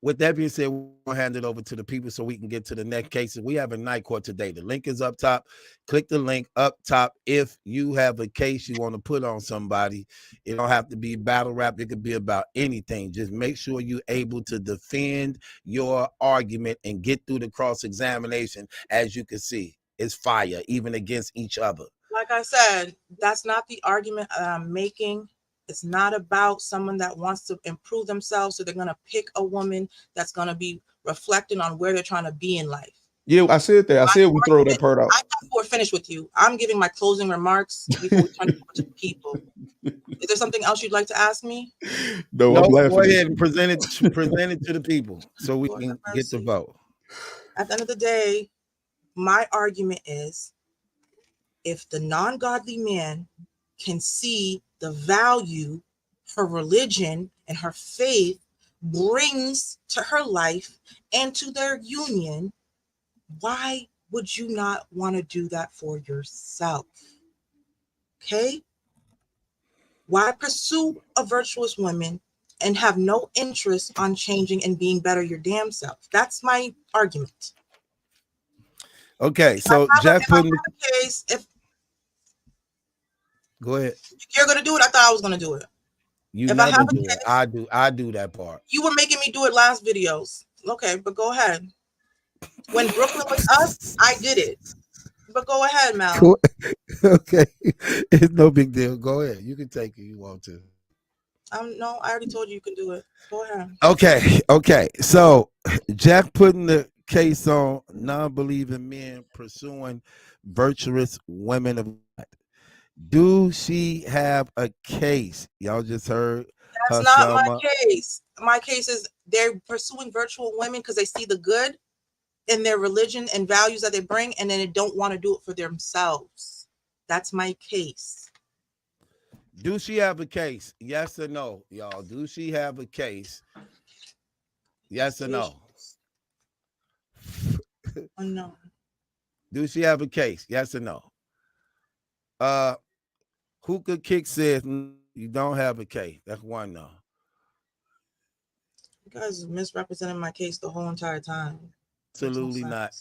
with that being said, we're gonna hand it over to the people so we can get to the next cases. We have a night court today. The link is up top. Click the link up top if you have a case you want to put on somebody. It don't have to be battle rap. It could be about anything. Just make sure you're able to defend your argument and get through the cross-examination. As you can see, it's fire, even against each other. Like I said, that's not the argument I'm making. It's not about someone that wants to improve themselves, so they're going to pick a woman that's going to be reflecting on where they're trying to be in life. Yeah, I said that. I said we throw that part out. I thought we're finished with you. I'm giving my closing remarks before we turn it over to the people. Is there something else you'd like to ask me? No, I'm laughing. Go ahead and present it to the people so we can get the vote. At the end of the day, my argument is, if the non-godly man can see the value her religion and her faith brings to her life and to their union, why would you not want to do that for yourself? Okay? Why pursue a virtuous woman and have no interest on changing and being better your damn self? That's my argument. Okay, so Jeff put go ahead. You're gonna do it. I thought I was gonna do it. You if never do it. I do that part. You were making me do it last videos. Okay, but go ahead. When Brooklyn was us, I did it. But go ahead, Mal. Okay, it's no big deal. Go ahead. You can take it. You want to? No, I already told you can do it. Go ahead. Okay. So Jack putting the case on non-believing men pursuing virtuous women of God. Do she have a case? Y'all just heard. That's not my case. My case is they're pursuing virtual women because they see the good in their religion and values that they bring, and then they don't want to do it for themselves. That's my case. Do she have a case? Yes or no, y'all? Do she have a case? Yes or no? No. Do she have a case? Yes or no? Hookah Kick says you don't have a case. That's one no. You guys misrepresented my case the whole entire time. Absolutely not.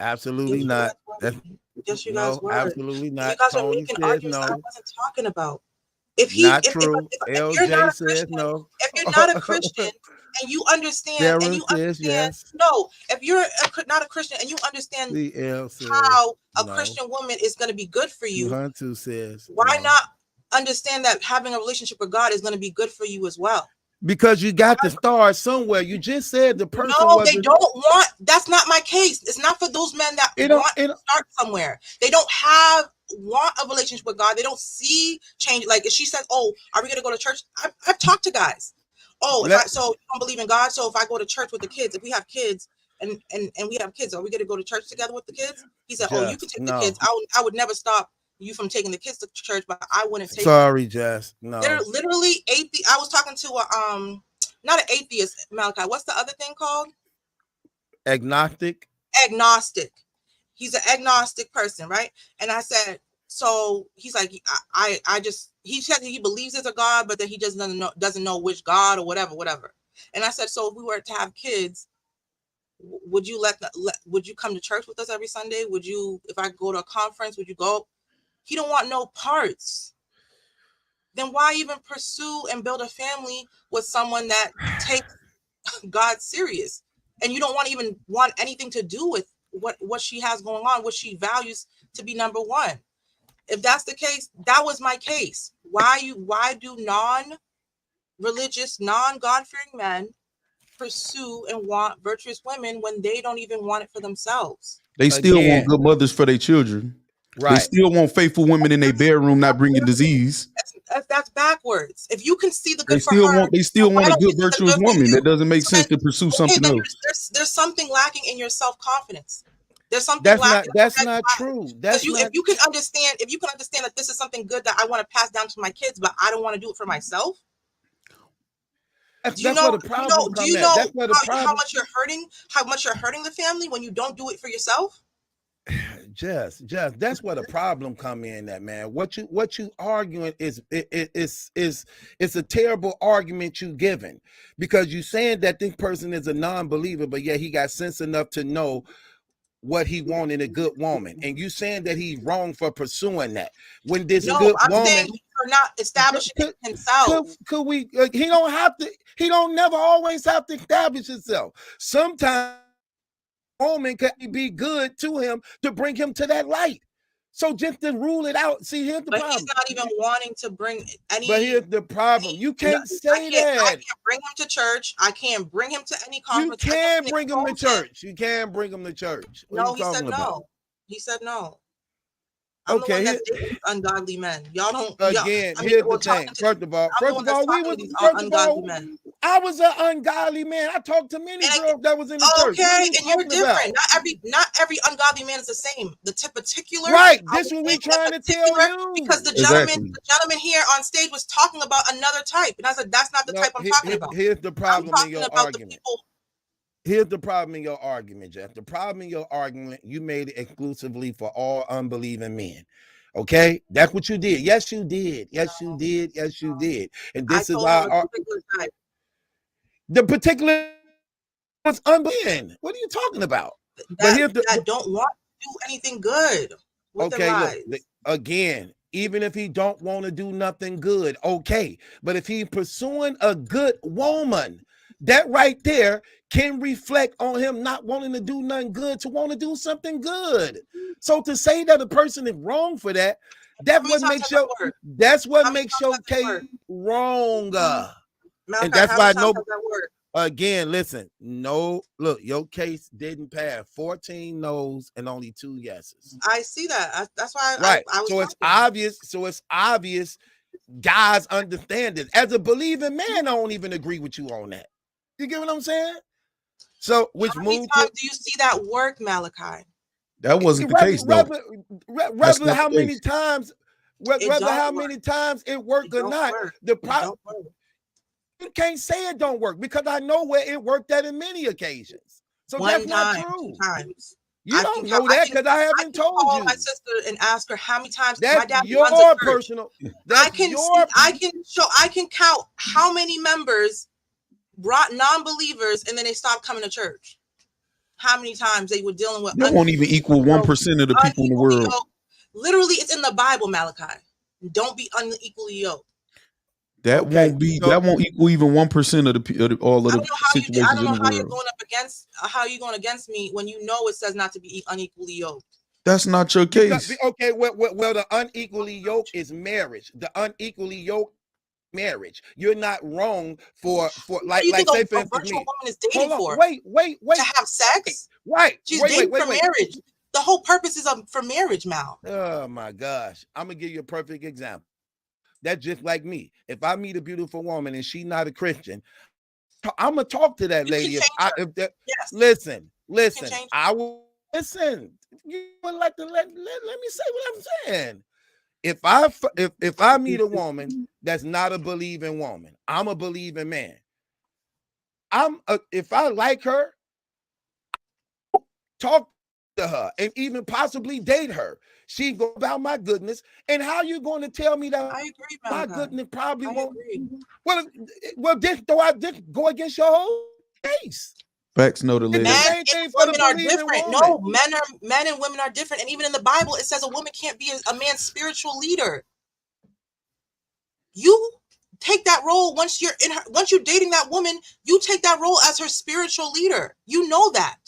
Absolutely not. Yes, you guys were. Absolutely not. You guys are making arguments that I wasn't talking about. If you're not a Christian, and you understand, yes. No, if you're not a Christian and you understand how a Christian woman is going to be good for you, why not understand that having a relationship with God is going to be good for you as well? Because you got to start somewhere. You just said the person. No, they don't want. That's not my case. It's not for those men that want to start somewhere. They don't want a relationship with God. They don't see change. Like if she says, "Oh, are we going to go to church?" I've talked to guys. Oh, so you don't believe in God? So if I go to church with the kids, if we have kids and we have kids, are we going to go to church together with the kids? He said, "Oh, you can take the kids. I would never stop you from taking the kids to church, but I wouldn't take." Sorry, Jess. No, they're literally atheist. I was talking to not an atheist, Malachi. What's the other thing called? Agnostic. He's an agnostic person, right? And I said, so he's like, he said he believes there's a God, but then he just doesn't know which God or whatever. And I said, so if we were to have kids, would you would you come to church with us every Sunday? Would you, if I go to a conference, would you go? He don't want no parts. Then why even pursue and build a family with someone that takes God serious? And you don't even want anything to do with what she has going on, what she values to be number one. If that's the case, that was my case. Why do non-religious, non-God-fearing men pursue and want virtuous women when they don't even want it for themselves? They still want good mothers for their children. They still want faithful women in their bedroom, not bringing disease. That's backwards. If you can see the good They still want a good, virtuous woman. That doesn't make sense to pursue something else. There's something lacking in your self-confidence. There's something lacking. That's not true. If you can understand that this is something good that I want to pass down to my kids, but I don't want to do it for myself. Do you know how much you're hurting? How much you're hurting the family when you don't do it for yourself? Jess, that's where the problem come in. That man, what you arguing is it's a terrible argument you giving, because you saying that this person is a non-believer, but yet he got sense enough to know what he wanted in a good woman, and you saying that he's wrong for pursuing that when this good woman for not establishing himself. Could we? He don't have to. He don't never always have to establish himself. Sometimes woman can be good to him to bring him to that light. So just to rule it out. See, here's the problem. He's not even wanting to bring any. But here's the problem. You can't say that. I can't bring him to church. I can't bring him to any conference. You can bring him to church. You can bring him to church. No, he said no. He said no. I'm the one that's dating ungodly men. Y'all don't. Again, here's the thing. First of all, I was an ungodly man. I talked to many girls that was in the church. Okay, and you're different. Not every ungodly man is the same. The particular. Right. This is what we're trying to tell you. Because the gentleman here on stage was talking about another type, and I said that's not the type I'm talking about. Here's the problem in your argument. Here's the problem in your argument, Jeff. The problem in your argument, you made it exclusively for all unbelieving men. Okay? That's what you did. Yes, you did. Yes, you did. Yes, you did. And this is why the particular was unbelieving. What are you talking about? That don't want to do anything good. Okay, look, again, even if he don't want to do nothing good, okay. But if he's pursuing a good woman, that right there can reflect on him not wanting to do nothing good to want to do something good. So to say that a person is wrong for that, that's what makes your case wrong. And that's why again, listen, look, your case didn't pass. 14 no's and only 2 yeses. I see that. That's why I was it's obvious guys understand it. As a believing man, I don't even agree with you on that. You get what I'm saying? So, how many times do you see that work, Malachi? That wasn't the case, though. Whether how many times it worked or not, the problem. You can't say it don't work because I know where it worked at in many occasions. So that's not true. You don't know that because I haven't told you. I can call my sister and ask her how many times. That's my dad your personal. I can count how many members brought non-believers and then they stopped coming to church. How many times they were dealing with. That won't even equal 1% of the people in the world. Literally, it's in the Bible, Malachi. Don't be unequally yoked. That won't equal even 1% of all of the situations in the world. I don't know how you're going against me when you know it says not to be unequally yoked. That's not your case. Okay, well, the unequally yoked is marriage. The unequally yoked marriage. You're not wrong for like say for instance, woman is dating for. Wait. To have sex? Right. She's dating for marriage. The whole purpose is for marriage, Mal. Oh my gosh. I'm gonna give you a perfect example. That's just like me. If I meet a beautiful woman and she's not a Christian, I'm gonna talk to that lady. Listen. I will listen. You would like to let me say what I'm saying. If I meet a woman that's not a believing woman, I'm a believing man. If I like her, talk to her and even possibly date her. She go about my goodness. And how you going to tell me that I agree, my goodness probably won't? Well, do I go against your whole case? Facts noted, ladies. Men and women are different. No, men and women are different. And even in the Bible, it says a woman can't be a man's spiritual leader. You take that role once you're dating that woman, you take that role as her spiritual leader. You know that.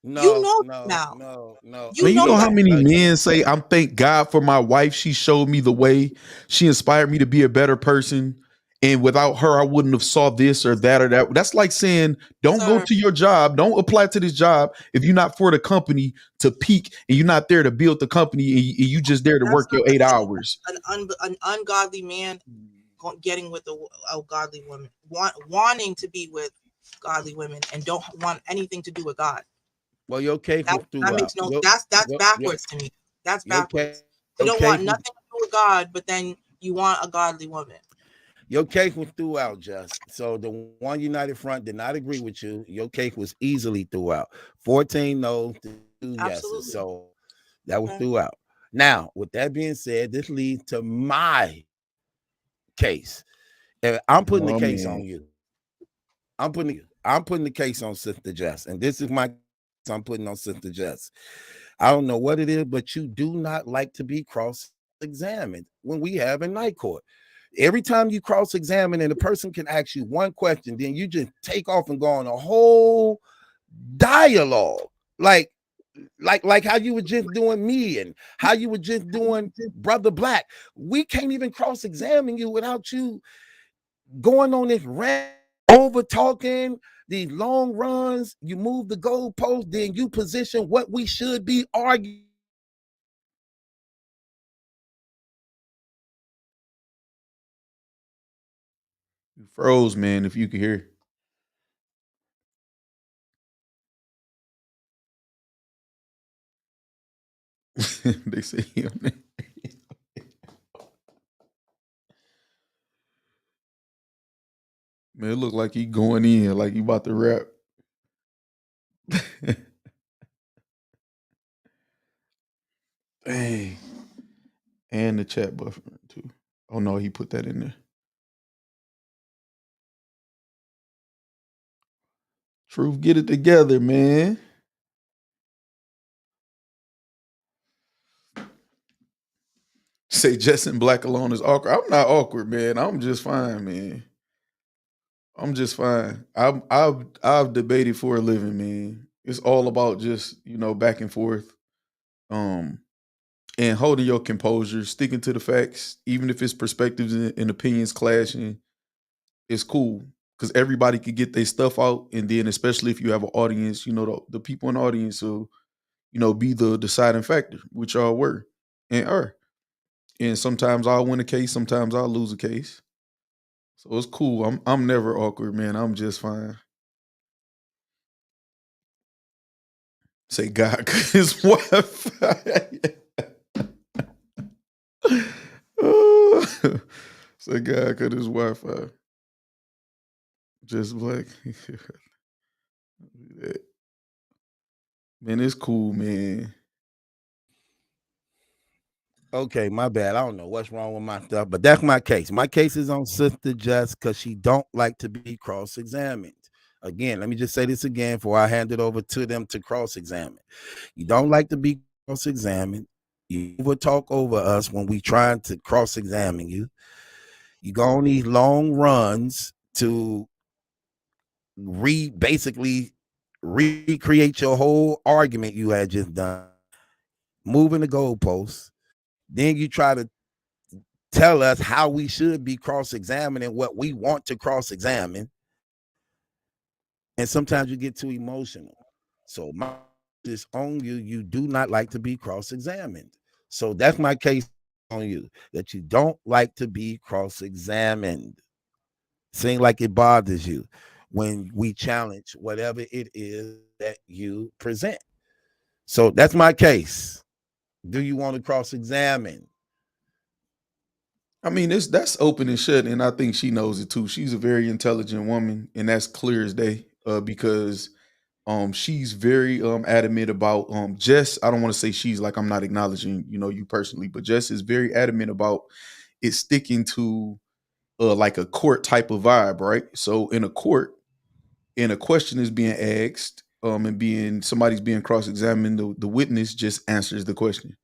No. You know how many men say, "I'm thank God for my wife. She showed me the way. She inspired me to be a better person." and without her, I wouldn't have saw this or that or that. That's like saying, don't go to your job, don't apply to this job if you're not for the company to peak, and you're not there to build the company, and you just there to work your 8 hours. An ungodly man getting with a godly woman, wanting to be with godly women, and don't want anything to do with God. Well, your case was throughout. That makes that's backwards to me. That's backwards. You don't want nothing to do with God, but then you want a godly woman. Your case was throughout, Jess. So the One United Front did not agree with you. Your case was easily throughout. 14 no's, 2 yeses. So that was throughout. Now, with that being said, this leads to my case. And I'm putting the case on you. I'm putting the case on Sister Jess. And this is my case I'm putting on Sister Jess. I don't know what it is, but you do not like to be cross-examined when we have a night court. Every time you cross-examine and a person can ask you one question, then you just take off and go on a whole dialogue. Like how you were just doing me and how you were just doing Brother Black. We can't even cross-examine you without you going on this rant, over talking, these long runs. You move the goalpost, then you position what we should be arguing. You froze, man, if you could hear. They say man, it look like he going in, like he about to rap. Dang. And the chat buffer too. Oh no, he put that in there. Truth, get it together, man. Say Jess and Black alone is awkward. I'm not awkward, man. I'm just fine, man. I'm just fine. I've debated for a living, man. It's all about just, back and forth. And holding your composure, sticking to the facts, even if it's perspectives and opinions clashing, it's cool. Because everybody could get their stuff out. And then especially if you have an audience, the people in the audience will, be the deciding factor, which y'all were and are. And sometimes I'll win a case, sometimes I'll lose a case. So it's cool. I'm never awkward, man. I'm just fine. Say God cut his wife. Say God cut his Wi-Fi. Just Black. Man, it's cool, man. Okay, my bad. I don't know what's wrong with my stuff, but that's my case. My case is on Sister Jess because she don't like to be cross-examined. Again, let me just say this again before I hand it over to them to cross-examine. You don't like to be cross-examined. You will talk over us when we trying to cross-examine you. You go on these long runs to basically recreate your whole argument you had just done, moving the goalposts. Then you try to tell us how we should be cross-examining what we want to cross-examine. And sometimes you get too emotional. So my is on you. You do not like to be cross-examined. So that's my case on you, that you don't like to be cross-examined. Seems like it bothers you when we challenge whatever it is that you present. So that's my case. Do you want to cross-examine? I mean, that's open and shut, and I think she knows it too. She's a very intelligent woman, and that's clear as day. Because she's very adamant about Jess. I don't want to say she's, like, I'm not acknowledging you personally, but Jess is very adamant about it sticking to like a court type of vibe, right? So in a court, and a question is being asked, and somebody's being cross-examined, the witness just answers the question.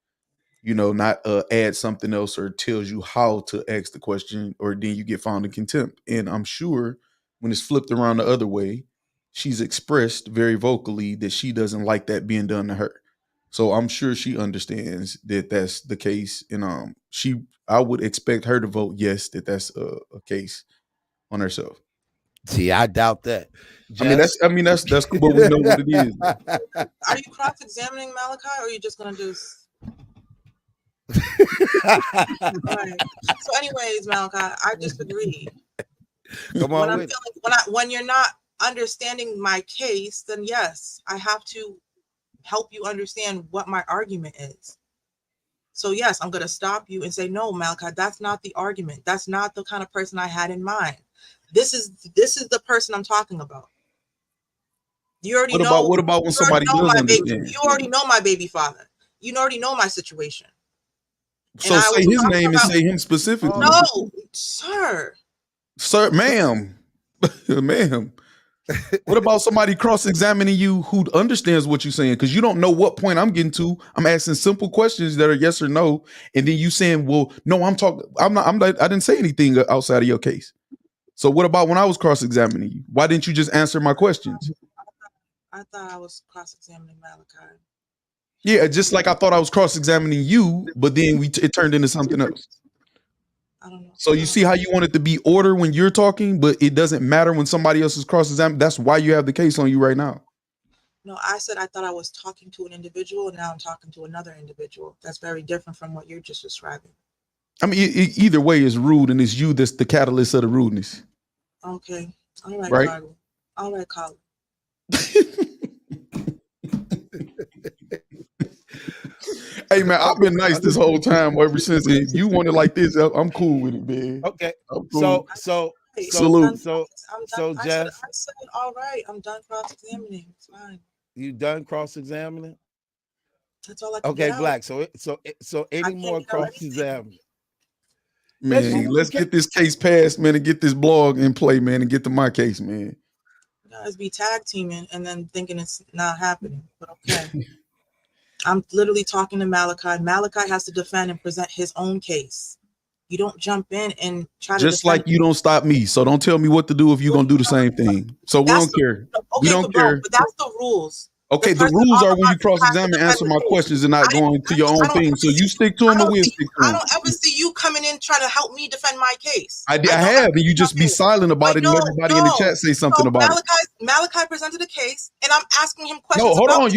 Not add something else or tells you how to ask the question, or then you get found in contempt. And I'm sure when it's flipped around the other way, she's expressed very vocally that she doesn't like that being done to her. So I'm sure she understands that that's the case. And I would expect her to vote yes, that that's a case. on herself. See, I doubt that. Jess? I mean that's cool, but we know what it is. Are you cross-examining Malachi, or are you just gonna just? Right. So, anyways, Malachi, I disagree. Come on, when you're not understanding my case, then yes, I have to help you understand what my argument is. So yes, I'm gonna stop you and say, no, Malachi, that's not the argument. That's not the kind of person I had in mind. This is the person I'm talking about. You already know. What about when somebody does understand? You already know my baby father. You already know my situation. So say his name and say him specifically. No, sir. Sir, ma'am. Ma'am. What about somebody cross-examining you who understands what you're saying? Because you don't know what point I'm getting to. I'm asking simple questions that are yes or no, and then you saying, "Well, no, I didn't say anything outside of your case." So what about when I was cross-examining you? Why didn't you just answer my questions? I thought I was cross-examining Malachi. Yeah, just like I thought I was cross-examining you, but then it turned into something else. I don't know. So you see how you want it to be order when you're talking, but it doesn't matter when somebody else is cross-examining. That's why you have the case on you right now. No, I said I thought I was talking to an individual, and now I'm talking to another individual. That's very different from what you're just describing. I mean, either way is rude, and it's you that's the catalyst of the rudeness. Okay. All right, right? Carly. All right, Carly. Hey man, I've been nice this whole time ever since. If you want it like this, I'm cool with it, man. Okay. Cool. So salute. So Jess, I said, all right, I'm done cross-examining. It's fine. You done cross-examining? That's all I can Okay, get Black. out. So any more cross-examining? Man, let's get this case passed, man, and get this blog in play, man, and get to my case, man. You guys be tag teaming and then thinking it's not happening, but okay. I'm literally talking to Malachi. Malachi has to defend and present his own case. You don't jump in and try to just like you don't stop me. So don't tell me what to do if you're gonna do the same thing. So we don't care. We don't care. But that's the rules. Okay, the rules are when you cross-examine, answer my questions and not going to your own thing. So you stick to them or we'll stick to them. I don't ever see you coming in trying to help me defend my case. I have, and you just be silent about it, and everybody in the chat say something about it. Malachi presented a case, and I'm asking him questions. No, hold on.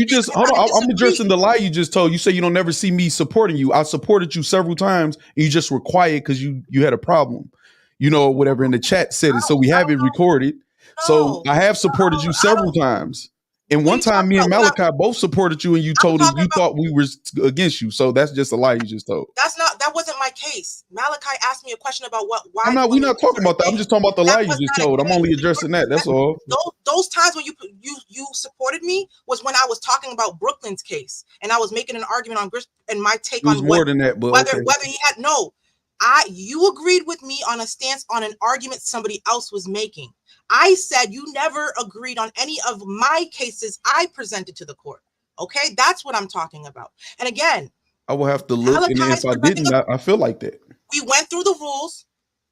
I'm addressing the lie you just told. You say you don't never see me supporting you. I supported you several times, and you just were quiet because you had a problem. Or whatever in the chat said it. So we have it recorded. So I have supported you several times. And one time, me and Malachi both supported you, and you told us you thought we were against you. So that's just a lie you just told. That wasn't my case. Malachi asked me a question about why. We're not talking about that. I'm just talking about the lie you just told. I'm only addressing that. That's all. Those times when you supported me was when I was talking about Brooklyn's case, and I was making an argument on and my take on more than that, but whether he had you agreed with me on a stance on an argument somebody else was making. I said you never agreed on any of my cases I presented to the court. Okay, that's what I'm talking about. And again, I will have to look, and if I didn't, I feel like that. We went through the rules.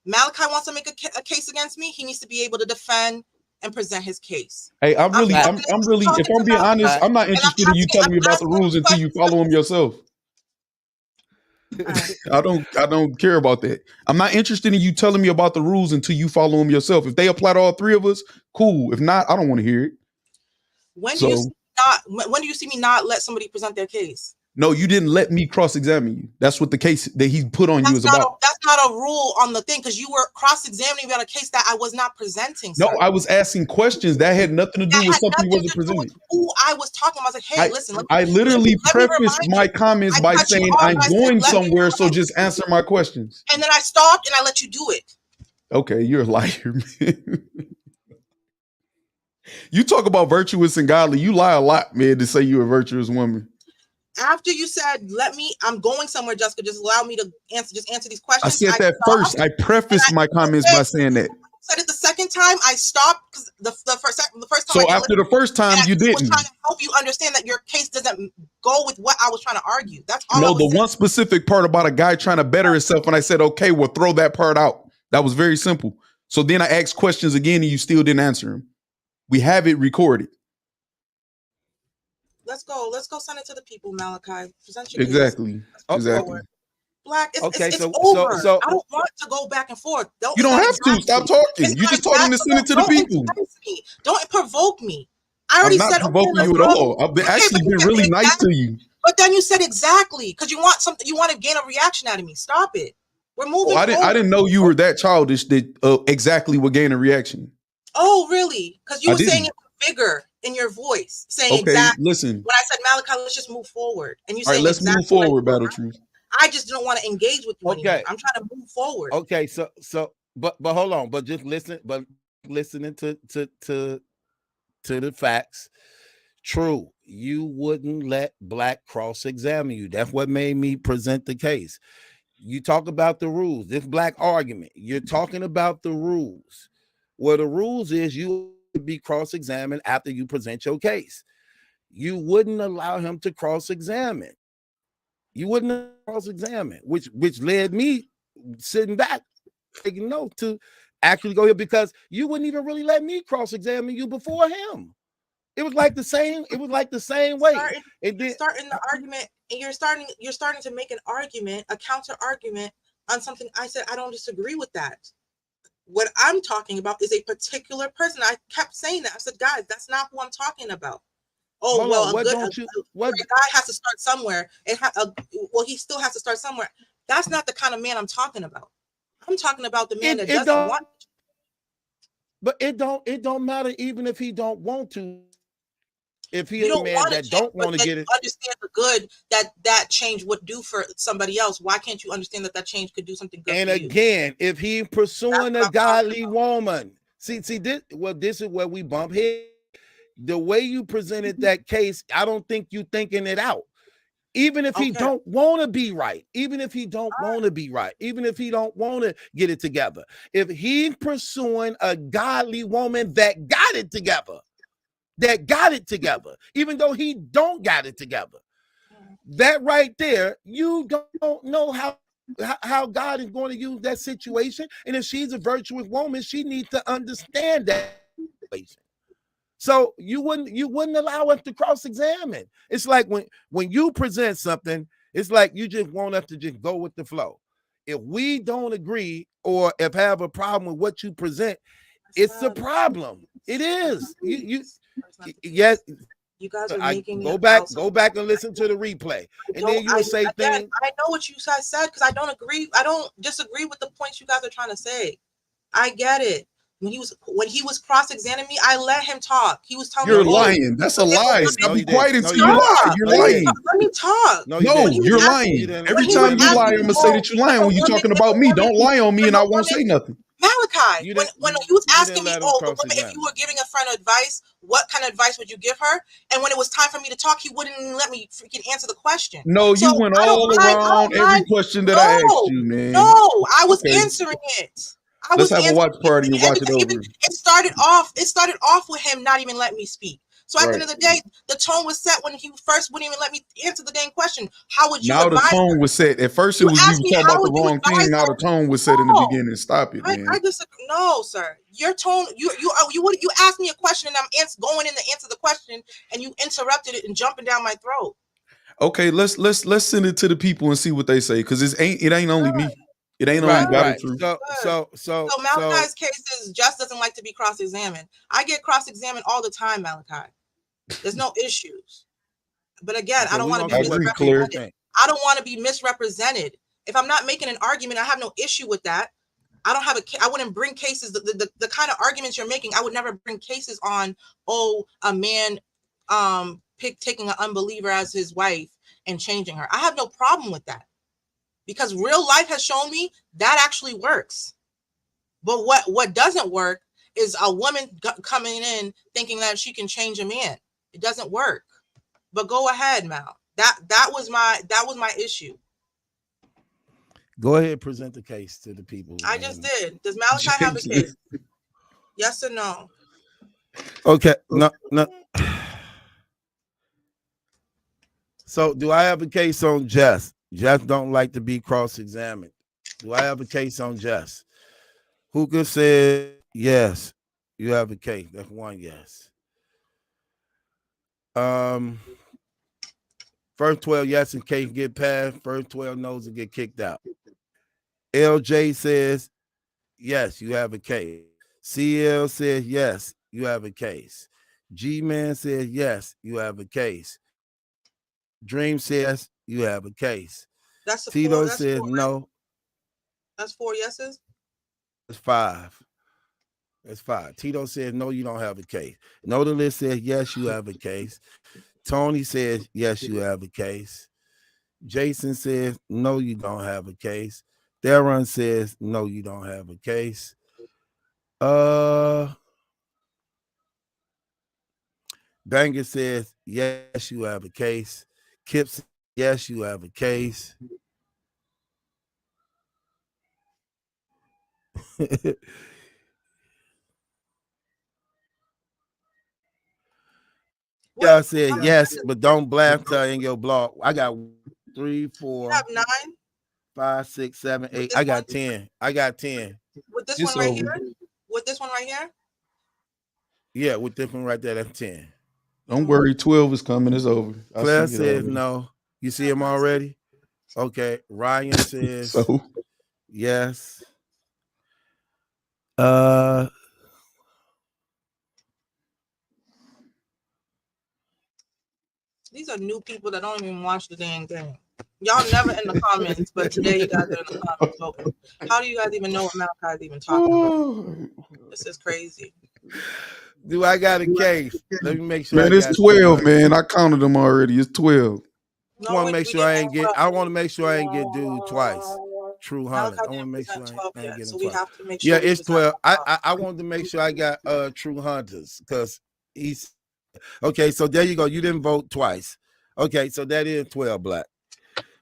Malachi wants to make a case against me. He needs to be able to defend and present his case. Hey, I'm really, if I'm being honest, I'm not interested in you telling me about the rules until you follow them yourself. I don't care about that. I'm not interested in you telling me about the rules until you follow them yourself. If they apply to all three of us, cool. If not, I don't want to hear it. When do you see me not let somebody present their case? No, you didn't let me cross-examine you. That's what the case that he put on you is about. That's not a rule on the thing, because you were cross-examining about a case that I was not presenting. No, I was asking questions that had nothing to do with something you wasn't presenting. Who I was talking about. I was like, hey, listen. I literally prefaced my comments by saying I'm going somewhere, so just answer my questions. And then I stopped and I let you do it. Okay, you're a liar, man. You talk about virtuous and godly. You lie a lot, man, to say you're a virtuous woman. After you said, I'm going somewhere, Jessica, just allow me to answer these questions. I said that first. I prefaced my comments by saying that. Said it the second time, I stopped because the first time. So after the first time, you didn't. I was trying to help you understand that your case doesn't go with what I was trying to argue. That's all. No, the one specific part about a guy trying to better himself, and I said, okay, we'll throw that part out. That was very simple. So then I asked questions again, and you still didn't answer them. We have it recorded. Let's go send it to the people, Malachi. Present your exactly. Exactly. Black. It's Okay, it's so over. I don't want to go back and forth. You don't have to stop talking. You just told him to send it to the people. Don't provoke me. I already I'm not said provoking you at all. I've been actually been really nice to you. But then you said exactly because you want something. You want to gain a reaction out of me. Stop it. We're moving. I didn't know you were that childish that exactly would gain a reaction. Oh, really? Because you were saying it bigger in your voice, saying exactly. Listen. When I said Malachi, let's just move forward, and you saying let's move forward, Battle Truth. I just don't want to engage with you anymore. I'm trying to move forward. Okay, but hold on, but just listen, but listening to the facts. True, you wouldn't let Black cross-examine you. That's what made me present the case. You talk about the rules. This Black argument, you're talking about the rules. Well, the rules is you be cross-examined after you present your case. You wouldn't allow him to cross-examine. You wouldn't cross-examine, which led me sitting back, taking note to actually go here because you wouldn't even really let me cross-examine you before him. It was like the same. It was like the same way. Starting the argument, and you're starting to make an argument, a counter argument on something I said. I don't disagree with that. What I'm talking about is a particular person. I kept saying that. I said, guys, that's not who I'm talking about. Oh, well, a guy has to start somewhere. He still has to start somewhere. That's not the kind of man I'm talking about. I'm talking about the man that doesn't want. But it don't matter even if he don't want to. If he is a man that don't want to get it, understand the good that change would do for somebody else. Why can't you understand that change could do something good? And again, if he pursuing a godly woman, see this. Well, this is where we bump head. The way you presented that case, I don't think you thinking it out. Even if he don't want to be right, even if he don't want to be right, even if he don't want to get it together, if he's pursuing a godly woman that got it together. Even though he don't got it together. That right there, you don't know how God is going to use that situation. And if she's a virtuous woman, she needs to understand that situation. So you wouldn't allow us to cross-examine. It's like when you present something, it's like you just want us to just go with the flow. If we don't agree or if have a problem with what you present, it's a problem. It is. Yes. You guys are making go back and listen to the replay, and then you'll say things. I know what you guys said because I don't agree. I don't disagree with the points you guys are trying to say. I get it. When he was cross-examining me, I let him talk. He was telling me you're lying. That's a lie. Stop be quiet until you lie. You're lying. Let me talk. No, you're lying. Every time you lie, I'm gonna say that you're lying when you're talking about me. Don't lie on me, and I won't say nothing. Malachi, when he was asking me, if you were giving a friend advice, what kind of advice would you give her? And when it was time for me to talk, he wouldn't even let me freaking answer the question. No, you went all around every question that I asked you, man. No, I was answering it. Let's have a watch party and watch it over. It started off with him not even letting me speak. So at the end of the day, the tone was set when he first wouldn't even let me answer the dang question. How would you now the tone was set. At first it was you talking about the wrong thing. Now the tone was set in the beginning. Stop it, man. I disagree. No, sir. Your tone, you asked me a question and I'm going in to answer the question and you interrupted it and jumping down my throat. Okay, let's send it to the people and see what they say, because it ain't only me. It ain't only Battle Truth. So Malachi's case is Jess doesn't like to be cross-examined. I get cross-examined all the time, Malachi. There's no issues. But again, I don't want to be misrepresented. I don't want to be misrepresented. If I'm not making an argument, I have no issue with that. I wouldn't bring cases, the kind of arguments you're making, I would never bring cases on, a man taking an unbeliever as his wife and changing her. I have no problem with that. Because real life has shown me that actually works. But what doesn't work is a woman coming in thinking that she can change a man. It doesn't work. But go ahead, Mal. That was my issue. Go ahead, present the case to the people. I just did. Does Malachi have a case? Yes or no? Okay. No. So do I have a case on Jess? Jess don't like to be cross-examined. Do I have a case on Jess? Hookah said yes. You have a case. That's one yes. First 12 yes and case get passed. First 12 no's and get kicked out. LJ says, yes, you have a case. CL says, yes, you have a case. G-Man says, yes, you have a case. Dream says, you have a case. That's a Tito four, says, no. That's 4 yeses? That's 5. That's 5. Tito says, no, you don't have a case. No, the list says, yes, you have a case. Tony says, yes, you have a case. Jason says, no, you don't have a case. Darren says, no, you don't have a case. Banger says, yes, you have a case. Kip says, yes, you have a case. Y'all said yes, but don't blast her in your blog. I got 3, 4. You have 9? 5, 6, 7, 8. I got 10. I got 10. With this one right here? With this one right here? Yeah, with this one right there, that's 10. Don't worry, 12 is coming. It's over. Claire says no. You see him already? Okay. Ryan says so yes. These are new people that don't even watch the damn game. Y'all never in the comments, but today you guys are in the comments voting. How do you guys even know what Malachi is even talking about? This is crazy. Do I got a case? Let me make sure. Man, it's 12, man. I counted them already. It's 12. I want to make sure I ain't get. I want to make sure I ain't get dude twice. True Hunters. I want to make sure I ain't getting twice. Have to make sure yeah, it's 12. I wanted to make sure I got True Hunters because he's okay. So there you go. You didn't vote twice. Okay, so that is 12 black.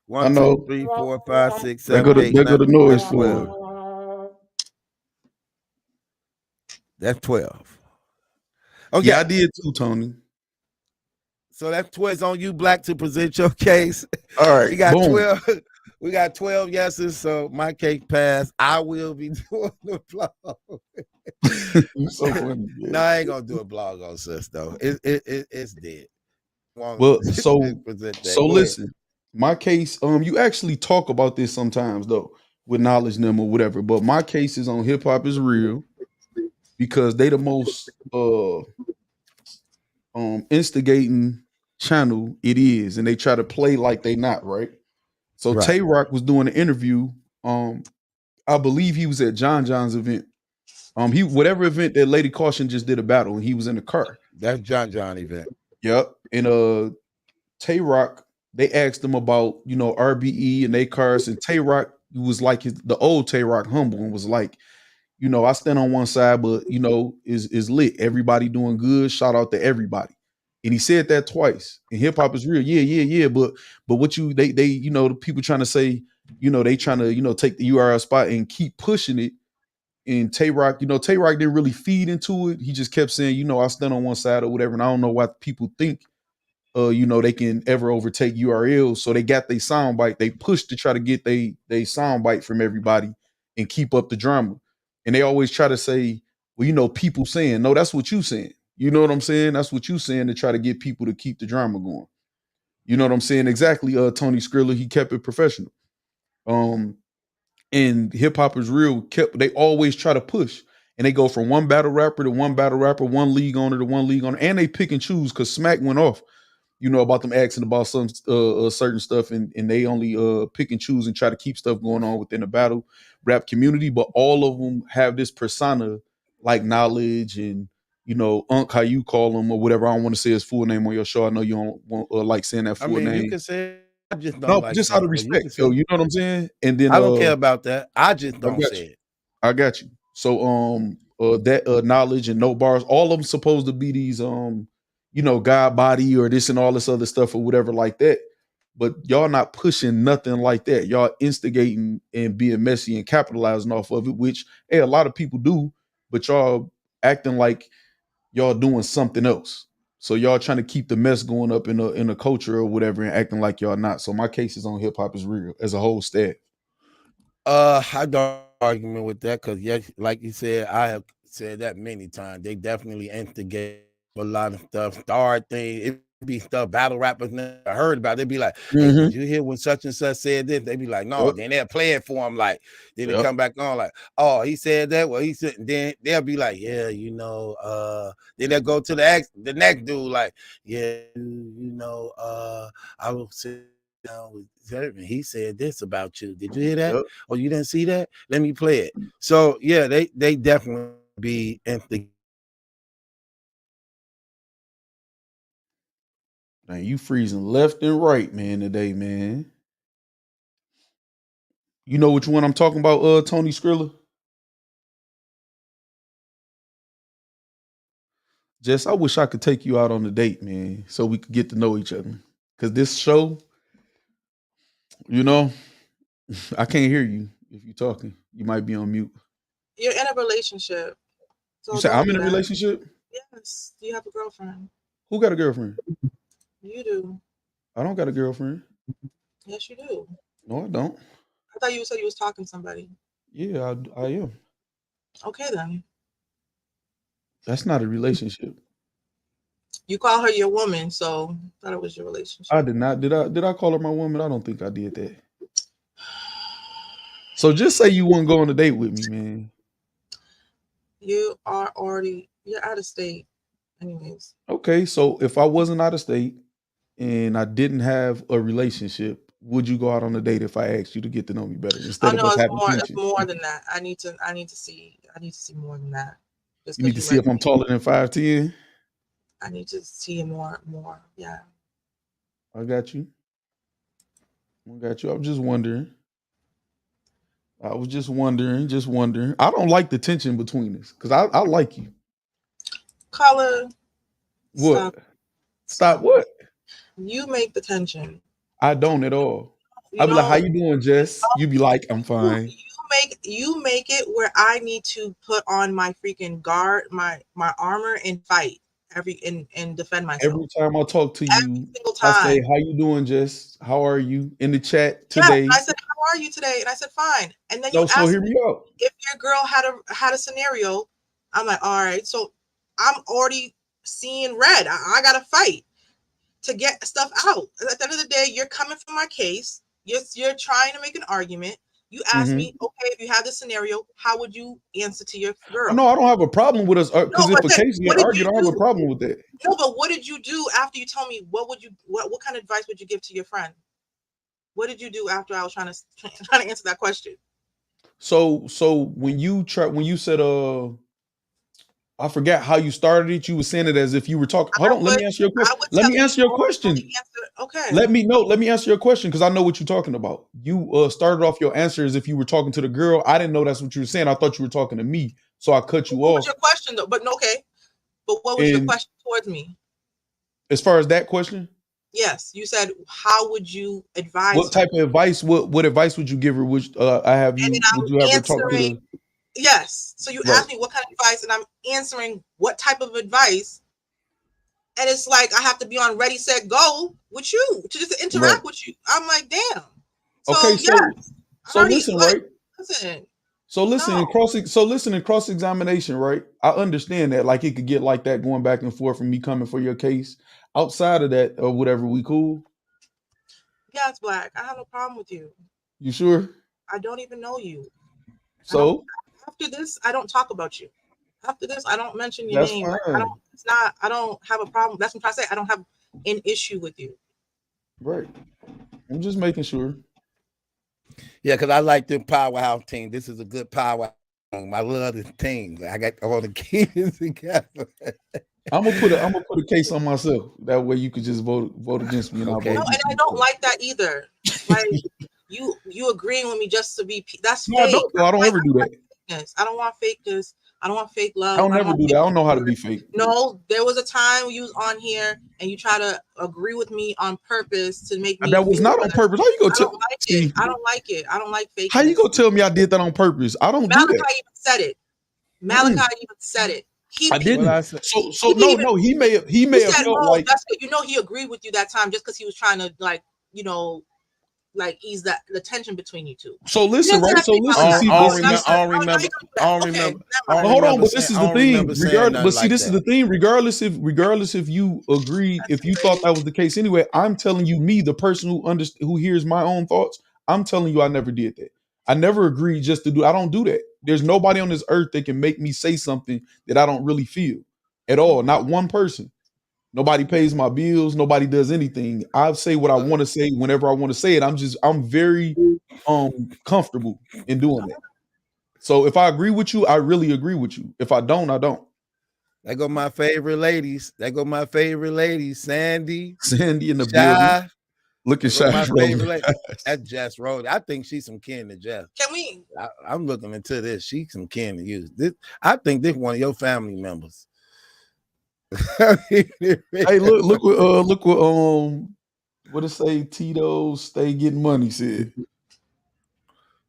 1, 2, 3, 4, 5, 6, 7, 8. They go to noise for 12. That's 12. Okay, yeah, I did too, Tony. So that's 12 on you, Black, to present your case. All right, we got boom. 12. We got 12 yeses, so my case passed. I will be doing the blog. You're so funny. Yeah. No, I ain't gonna do a blog on sis though. It's dead. Well, so listen, my case. You actually talk about this sometimes though, with knowledge them or whatever. But my case is on Hip Hop Is Real because they the most instigating channel it is, and they try to play like they not right. So right. Tay Rock was doing an interview. I believe he was at John John's event. He whatever event that Lady Caution just did a battle, and he was in the car. That's John event. Yep. And Tay Rock, they asked him about RBE and they cars, and Tay Rock was like the old Tay Rock humble and was like, I stand on one side, but is lit. Everybody doing good. Shout out to everybody. And he said that twice. And Hip Hop Is Real. Yeah. But what they the people trying to say, they trying to, take the URL spot and keep pushing it. And Tay Rock, Tay Rock didn't really feed into it. He just kept saying, I stand on one side or whatever. And I don't know why people think, they can ever overtake URLs. So they got their soundbite. They pushed to try to get they soundbite from everybody and keep up the drama. And they always try to say, well, people saying, no, that's what you saying. You know what I'm saying? That's what you saying to try to get people to keep the drama going. You know what I'm saying? Exactly. Tony Skrilla, he kept it professional. And Hip Hop Is Real they always try to push. And they go from one battle rapper to one battle rapper, one league owner to one league owner. And they pick and choose because Smack went off, about them asking about some certain stuff. And they only pick and choose and try to keep stuff going on within the battle rap community. But all of them have this persona like Knowledge and, Unc, how you call him or whatever. I don't want to say his full name on your show. I know you don't want, like saying that full name. You can say I just don't like just out of respect. You know what I'm saying? And then I don't care about that. I just don't say it. I got you. So that Knowledge and No Bars, all of them supposed to be these God body or this and all this other stuff or whatever like that. But y'all not pushing nothing like that. Y'all instigating and being messy and capitalizing off of it, which a lot of people do, but y'all acting like y'all doing something else. So y'all trying to keep the mess going up in a culture or whatever and acting like y'all not. So my case is on Hip Hop Is Real as a whole staff. I don't argument with that because yes, like you said, I have said that many times. They definitely instigate a lot of stuff. Start things. be stuff battle rappers never heard about. They'd be like, hey, did you hear when such and such said this? They'd be like, no. Then they'll play it for him. Like, then they come back on like, oh, he said that. Well, he said. Then they'll be like, yeah, you know. Then they'll go to the next dude like, yeah, you know. I will sit down with Zervin. He said this about you. Did you hear that? Oh, you didn't see that? Let me play it. So yeah, they definitely be empty. Man, you freezing left and right, man, today, man. You know which one I'm talking about, Tony Skrilla? Jess, I wish I could take you out on a date, man, so we could get to know each other. Because this show, you know, I can't hear you if you're talking. You might be on mute. You're in a relationship. So you said I'm in a relationship? Yes. Do you have a girlfriend? Who got a girlfriend? You do. I don't got a girlfriend. Yes, you do. No, I don't. I thought you said you was talking to somebody. Yeah, I am. Okay, then. That's not a relationship. You call her your woman, so I thought it was your relationship. I did not. Did I call her my woman? I don't think I did that. So just say you wouldn't go on a date with me, man. You're out of state. Anyways. Okay, so if I wasn't out of state and I didn't have a relationship, would you go out on a date if I asked you to get to know me better instead of us having it's more than that. I need to see more than that. You need to see if I'm taller than 5'10". I need to see more. Yeah. I got you. I was just wondering. I don't like the tension between us because I like you. Caller. What? Stop what? You make the tension. I don't at all. I'll be like, how you doing, Jess? You be like, I'm fine. You make it where I need to put on my freaking guard, my armor and fight and defend myself. Every time I talk to you, I say, how you doing, Jess? How are you? In the chat today. Yeah, I said, how are you today? And I said, fine. And then you asked hear me out. If your girl had a scenario. I'm like, all right. So I'm already seeing red. I gotta fight to get stuff out. At the end of the day, you're coming for my case. You're trying to make an argument. You ask me, okay, if you have this scenario, how would you answer to your girl? No, I don't have a problem with us because if a case get argued, I don't have a problem with that. No, but what did you do after you told me? What kind of advice would you give to your friend? What did you do after I was trying to answer that question? So when you said I forgot how you started it. You were saying it as if you were talking. Hold on, let me answer your question. Let me answer your question. Okay. Let me answer your question because I know what you're talking about. You started off your answer as if you were talking to the girl. I didn't know that's what you were saying. I thought you were talking to me, so I cut you off. What was your question though? But okay. But what was your question towards me? As far as that question? Yes, you said, how would you advise? What type of advice? What advice would you give her? Would you have her talk to the? Yes. So you asked me what kind of advice, and I'm answering what type of advice. And it's like I have to be on ready, set, go with you to just interact with you. I'm like, damn. So listen, right? Listen in cross-examination, right? I understand that, like it could get like that going back and forth from me coming for your case. Outside of that or whatever, we cool? Yes, Black. I have no problem with you. You sure? I don't even know you. So after this, I don't talk about you. After this, I don't mention your name. I don't have a problem. That's what I'm trying to say. I don't have an issue with you. Right. I'm just making sure. Yeah, because I like the powerhouse team. This is a good powerhouse. I love this team. I got all the keys together. I'm gonna put a case on myself. That way you could just vote against me. And I don't like that either. Like you agreeing with me just to be. That's fake. I don't ever do that. I don't want fakeness. I don't want fake love. I don't ever do that. I don't know how to be fake. No, there was a time you was on here and you try to agree with me on purpose to make me. That was not on purpose. How you gonna tell? I don't like it. I don't like fake. How you gonna tell me I did that on purpose? I don't do that. Malachi even said it. Malachi even said it. I didn't. No. He may have felt like he agreed with you that time just because he was trying to like ease the tension between you two. So listen, right? So listen. See, I don't remember. Hold on, but this is the thing. But see, this is the the thing. Regardless if you agreed, if you thought that was the case anyway, I'm telling you, me, the person who hears my own thoughts, I'm telling you, I never did that. I never agreed just to do. I don't do that. There's nobody on this earth that can make me say something that I don't really feel at all. Not one person. Nobody pays my bills. Nobody does anything. I say what I want to say whenever I want to say it. I'm very comfortable in doing that. So if I agree with you, I really agree with you. If I don't, I don't. There go my favorite ladies. Sandy in the Shy. building. Look at My Shy. favorite lady. That's Jess Rhodes. I think she's some kin to Jess. Can we? I'm looking into this. She's some kin to you. I think this one of your family members. Hey, look what it say? Tito stay getting money said.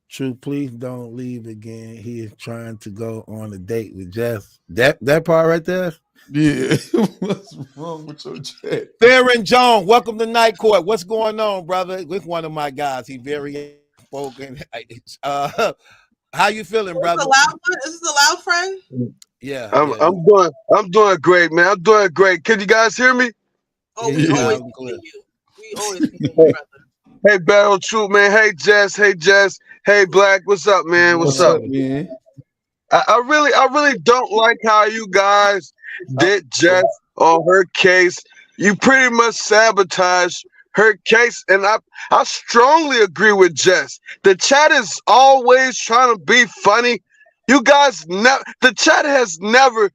True, please don't leave again. He is trying to go on a date with Jess. That part right there. Yeah. What's wrong with your chat? Theron Jones, welcome to Night Court. What's going on, brother? With one of my guys. He very spoken. How you feeling, brother? Is this a loud friend? Yeah. I'm doing great, man. I'm doing great. Can you guys hear me? Oh, we always hear you. We always hear you, brother. Hey, Battle Troop, man. Hey, Jess. Hey, Black. What's up, man? What's up, man? I really don't like how you guys did Jess on her case. You pretty much sabotaged her case, and I strongly agree with Jess. The chat is always trying to be funny. You guys the chat has never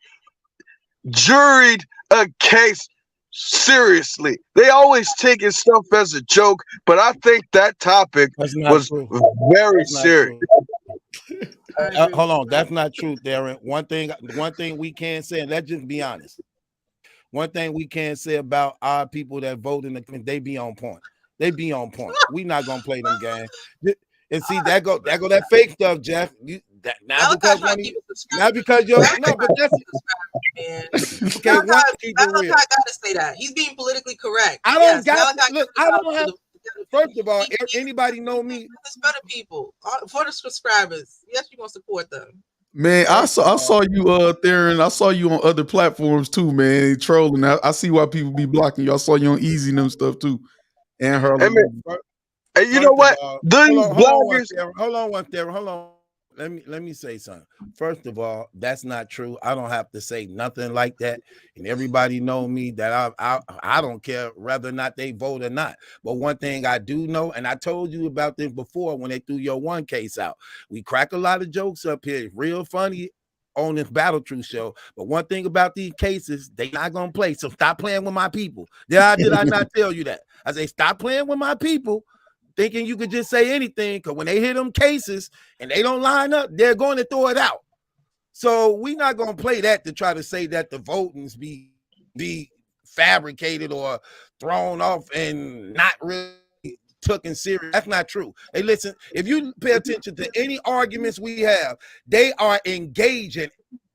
juried a case seriously. They always taking stuff as a joke, but I think that topic was very serious. Hold on, that's not true, Darren. One thing we can say, and let's just be honest. One thing we can say about our people that vote in the committee, they be on point. We not gonna play them games. And see, that go that fake stuff, Jeff. Not because you're no, but that's okay. Malachi gotta say that he's being politically correct. I don't have. First of all, anybody know me? There's better people for the subscribers. Yes, you want to support them. Man, I saw you Theron. I saw you on other platforms too, man. Trolling. I see why people be blocking you. I saw you on Easy and them stuff too. And her. Hey, you know what? Hold on. Let me say something. First of all, that's not true. I don't have to say nothing like that. And everybody know me that I don't care whether or not they vote or not. But one thing I do know, and I told you about this before when they threw your one case out. We crack a lot of jokes up here, real funny on this Battle Truth show. But one thing about these cases, they not gonna play. So stop playing with my people. Did I not tell you that? I say stop playing with my people. Thinking you could just say anything, because when they hit them cases and they don't line up, they're going to throw it out. So we're not going to play that to try to say that the votings be fabricated or thrown off and not really taken serious. That's not true. Hey, listen, if you pay attention to any arguments we have, they are engaging,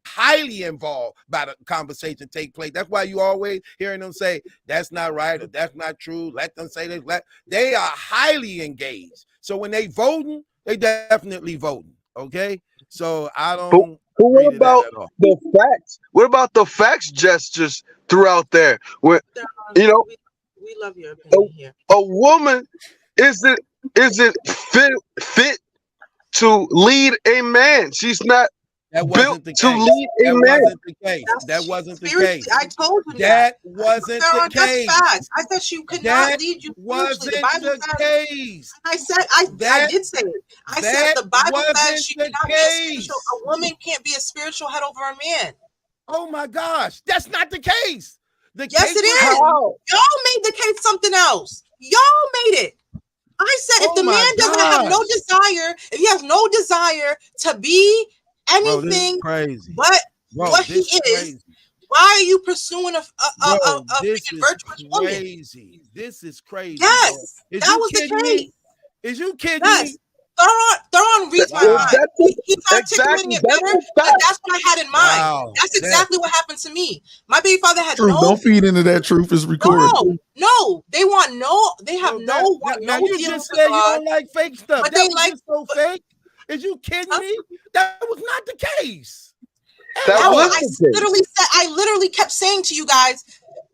highly involved by the conversation take place. That's why you always hearing them say that's not right or that's not true. Let them say this. They are highly engaged. So when they voting, they definitely voting. Okay, so I don't. But what about the facts? What about the facts Jess just threw out there? Where we love your opinion here. A woman isn't fit to lead a man. She's not. That wasn't the case. That wasn't the case. I told you that wasn't the case. Facts. I said you could not lead you. Wasn't the case. I said I did say it. I said the Bible says she cannot be a spiritual. A woman can't be a spiritual head over a man. Oh my gosh, that's not the case. Yes, it is. Y'all made the case something else. Y'all made it. I said if the man doesn't have no desire, if he has no desire to be anything but what he is, crazy. Why are you pursuing a freaking virtuous woman? This is crazy. Yes, that was the case. Is you kidding me? Theron reads my mind. He's articulating it better, but that's what I had in mind. Wow, that's exactly what happened to me. My baby father had Truth, don't feed into that. Truth is recorded. No, they have no. Now you just said you don't like fake stuff. But they like so fake. Is you kidding me? That was not the case. I literally kept saying to you guys,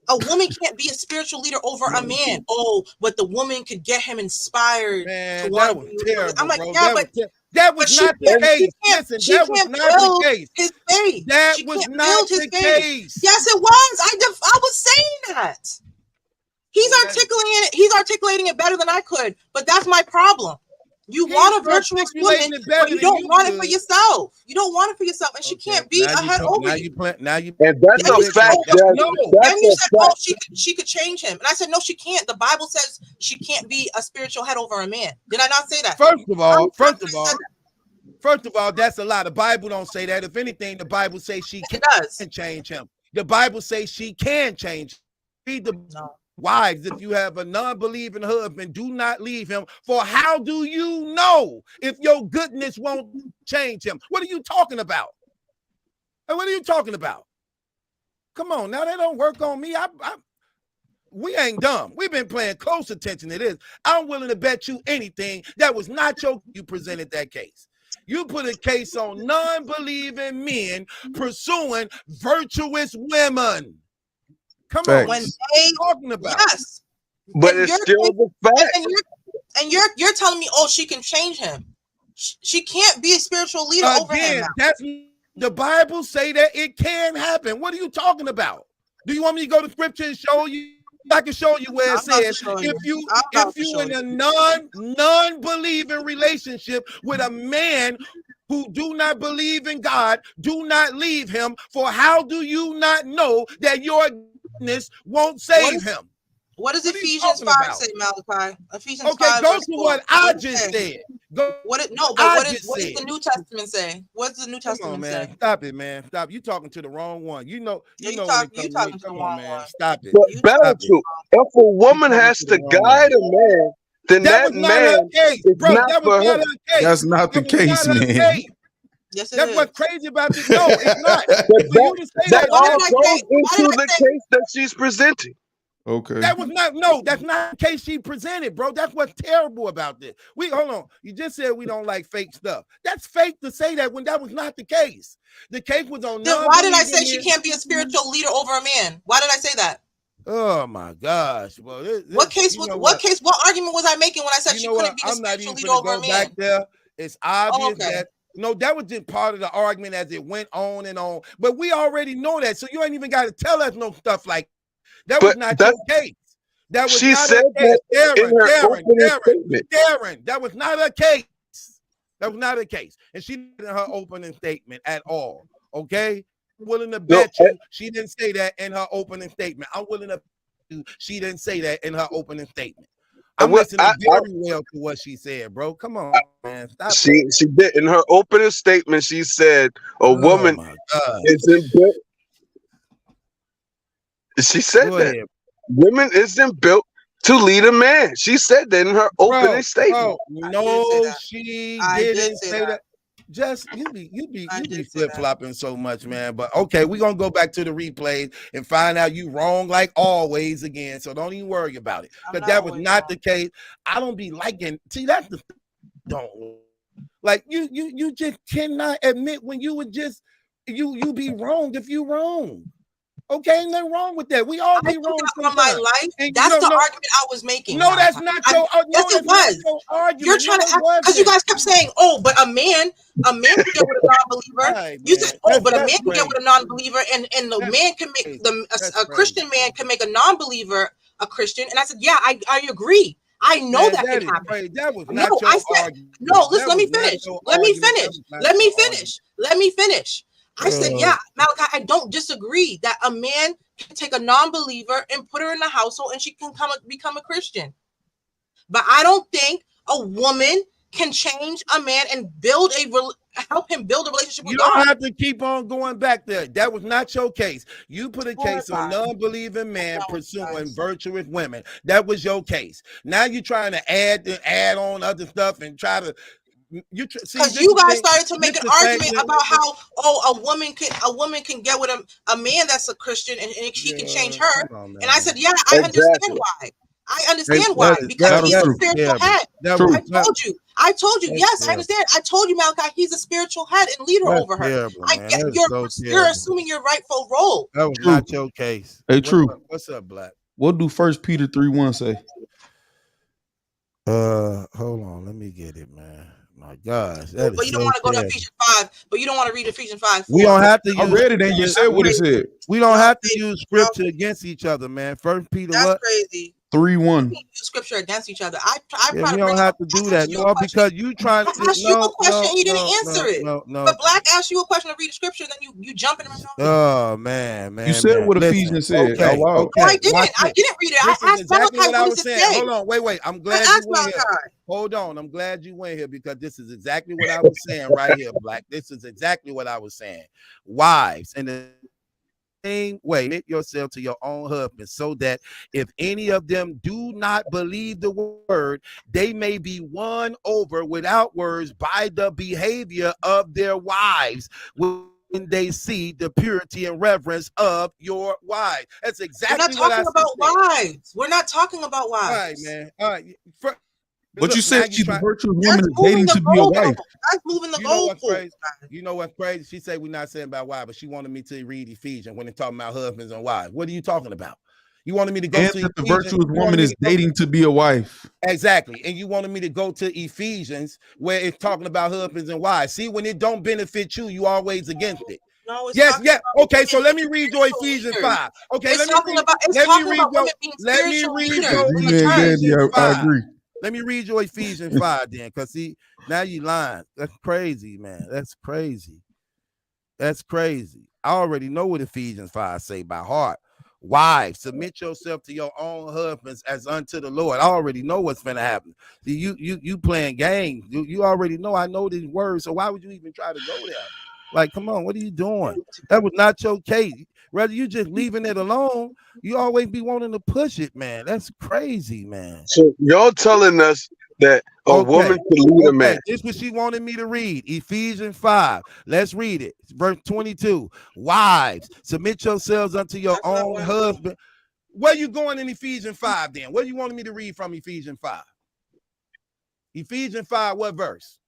a woman can't be a spiritual leader over a man. Oh, but the woman could get him inspired. Man, that was terrible. I'm like, bro. yeah, that was not the case. Listen, that was not the case. His faith. That was not the case. Yes, it was. I was saying that. He's articulating it better than I could, but that's my problem. You want a virtuous woman, but you don't want it for yourself. You don't want it for yourself, and she can't be ahead over you. And that's a fact. And you said, "Oh, she could change him," and I said, "No, she can't." The Bible says she can't be a spiritual head over a man. Did I not say that? First of all, that's a lie. The Bible don't say that. If anything, the Bible says she can change him. The Bible says she can change. Read the wives, if you have a non-believing husband, do not leave him. For how do you know if your goodness won't change him? What are you talking about? What are you talking about? Come on, now that don't work on me. We ain't dumb. We've been paying close attention to this. I'm willing to bet you anything that was not you presented that case. You put a case on non-believing men pursuing virtuous women. Come on, when they talking about but it's still the fact. And you're telling me, oh, she can change him. She can't be a spiritual leader over him. That's the Bible say that it can happen. What are you talking about? Do you want me to go to scripture and show you? I can show you where it says if you in a non-believing relationship with a man who do not believe in God, do not leave him. For how do you not know that your goodness won't save him? What does Ephesians 5 say, Malachi? Ephesians 5 go to what I just said. What does the New Testament say? What does the New Testament say? Stop it, man. Stop. You talking to the wrong one. You talking to the wrong one. Stop it. But if a woman has to guide a man, then that man is not for her. That's not the case, man. Yes, that's what's crazy about this. No, it's not. That all goes into the case that she's presenting. Okay. That's not the case she presented, bro. That's what's terrible about this. Hold on. You just said we don't like fake stuff. That's fake to say that when that was not the case. The case was on. Then why did I say she can't be a spiritual leader over a man? Why did I say that? Oh my gosh. Well, what argument was I making when I said she couldn't be a spiritual leader over a man? Back there. It's obvious that that was just part of the argument as it went on and on. But we already know that. So you ain't even got to tell us no stuff like that. Was not your case. That was not a case. Darren, that was not a case. That was not a case. And she didn't in her opening statement at all. Okay? I'm willing to bet you she didn't say that in her opening statement. I'm willing to bet you she didn't say that in her opening statement. I'm listening very well to what she said, bro. Come on, man. Stop. She did in her opening statement. She said a woman isn't built. She said that women isn't built to lead a man. She said that in her opening statement. No, she didn't say that. Just you be flip-flopping so much, man. But okay, we're gonna go back to the replays and find out you wrong like always again. So don't even worry about it. But that was not the case. I don't be liking. See, that's the don't like you just cannot admit when you would just you be wrong if you wrong. Okay, ain't nothing wrong with that. We all be wrong on my life. And that's the argument I was making. No, that's not your argument. Yes, it was. You're trying to because you guys kept saying, "Oh, but a man can get with a non-believer." Right, you said, "Oh, but a man can get with a non-believer, and the man can make a Christian man can make a non-believer a Christian." And I said, "Yeah, I agree. I know that can happen." That was not your argument. No, listen. Let me finish. I said, yeah, Malachi, I don't disagree that a man can take a non-believer and put her in the household and she can become a Christian. But I don't think a woman can change a man and help him build a relationship with God. You don't have to keep on going back there. That was not your case. You put a case on non-believing man pursuing virtuous women. That was your case. Now you're trying to add on other stuff and try to Because you guys started to make an argument about how a woman can get with a man that's a Christian and she can change her. And I said, yeah, I understand why. I understand why, because he's a spiritual head. I told you, yes, I understand. I told you, Malachi, he's a spiritual head and leader over her. I get you're assuming your rightful role. That was not your case. Hey, true. What's up, Black? What do 1 Peter 3:1 say? Hold on, let me get it, man. My gosh, but you don't want to go to Ephesians 5. But you don't want to read Ephesians 5. We don't have to. I read it and you said what it said. We don't have to use scripture against each other, man. 1 Peter That's crazy. 3:1. Use scripture against each other. We don't have to do that. No, because you trying to ask you a question, he didn't answer it. No. But Black asked you a question to read the scripture, then you jump in. Oh man. You said what Ephesians said. Okay, no, I didn't. I didn't read it. I asked exactly what I was saying. Say. Hold on, wait. I'm glad you went here. Hold on, I'm glad you went here because this is exactly what I was saying right here, Black. This is exactly what I was saying. Wives and the same way, submit yourself to your own husband, so that if any of them do not believe the word, they may be won over without words by the behavior of their wives when they see the purity and reverence of your wives. That's exactly what I said. We're not talking about wives. All right, man. All right. But look, you said she's a virtuous woman is dating to be a wife. That's moving the goalpost. You know what's crazy? She said we're not saying about wives, but she wanted me to read Ephesians when they're talking about husbands and wives. What are you talking about? You wanted me to go to Ephesians. The virtuous woman is dating to be a wife. Exactly. And you wanted me to go to Ephesians where it's talking about husbands and wives. See, when it don't benefit you, you always against it. No, yes. Okay, so let me read your Ephesians 5. Okay, let me read your Ephesians 5. I agree. Let me read your Ephesians 5 then, because see, now you lying. That's crazy, man. That's crazy. That's crazy. I already know what Ephesians 5 say by heart. Wives, submit yourself to your own husbands as unto the Lord. I already know what's going to happen. See, you playing games. You already know. I know these words, so why would you even try to go there? Like, come on, what are you doing? That was not your case. Rather, you just leaving it alone. You always be wanting to push it, man. That's crazy, man. So y'all telling us that a woman can lead a man. This is what she wanted me to read. Ephesians 5. Let's read it. Verse 22. Wives, submit yourselves unto your own husband. Where you going in Ephesians 5 then? What you wanted me to read from Ephesians 5? Ephesians 5, what verse?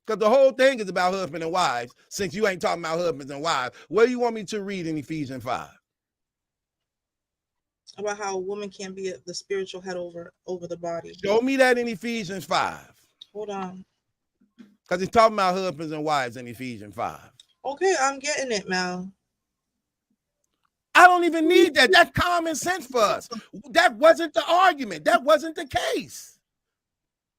Because the whole thing is about husband and wives, since you ain't talking about husbands and wives. What do you want me to read in Ephesians 5? About how a woman can be the spiritual head over the body. Show me that in Ephesians 5. Hold on. Because it's talking about husbands and wives in Ephesians 5. Okay, I'm getting it, Mal. I don't even need that. That's common sense for us. That wasn't the argument. That wasn't the case.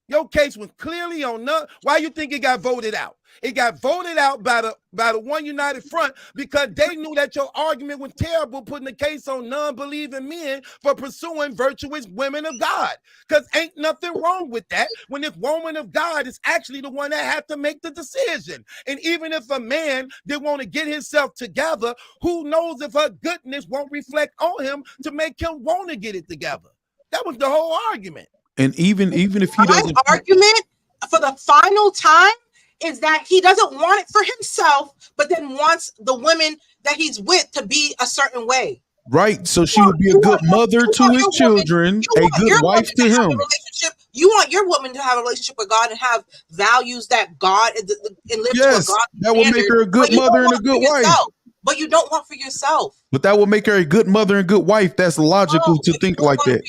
Your case was clearly on none. Why you think it got voted out? It got voted out by the One United Front because they knew that your argument was terrible, putting the case on non-believing men for pursuing virtuous women of God. Because ain't nothing wrong with that when this woman of God is actually the one that had to make the decision. And even if a man didn't want to get himself together, who knows if her goodness won't reflect on him to make him want to get it together. That was the whole argument. And even if he doesn't, my argument for the final time is that he doesn't want it for himself, but then wants the women that he's with to be a certain way. Right. So she would be a good mother to his children, a good wife to him. You want your woman to have a relationship with God and have values that God and live to a God. That would make her a good mother and a good wife. But you don't want for yourself. But that would make her a good mother and good wife. That's logical to think like that.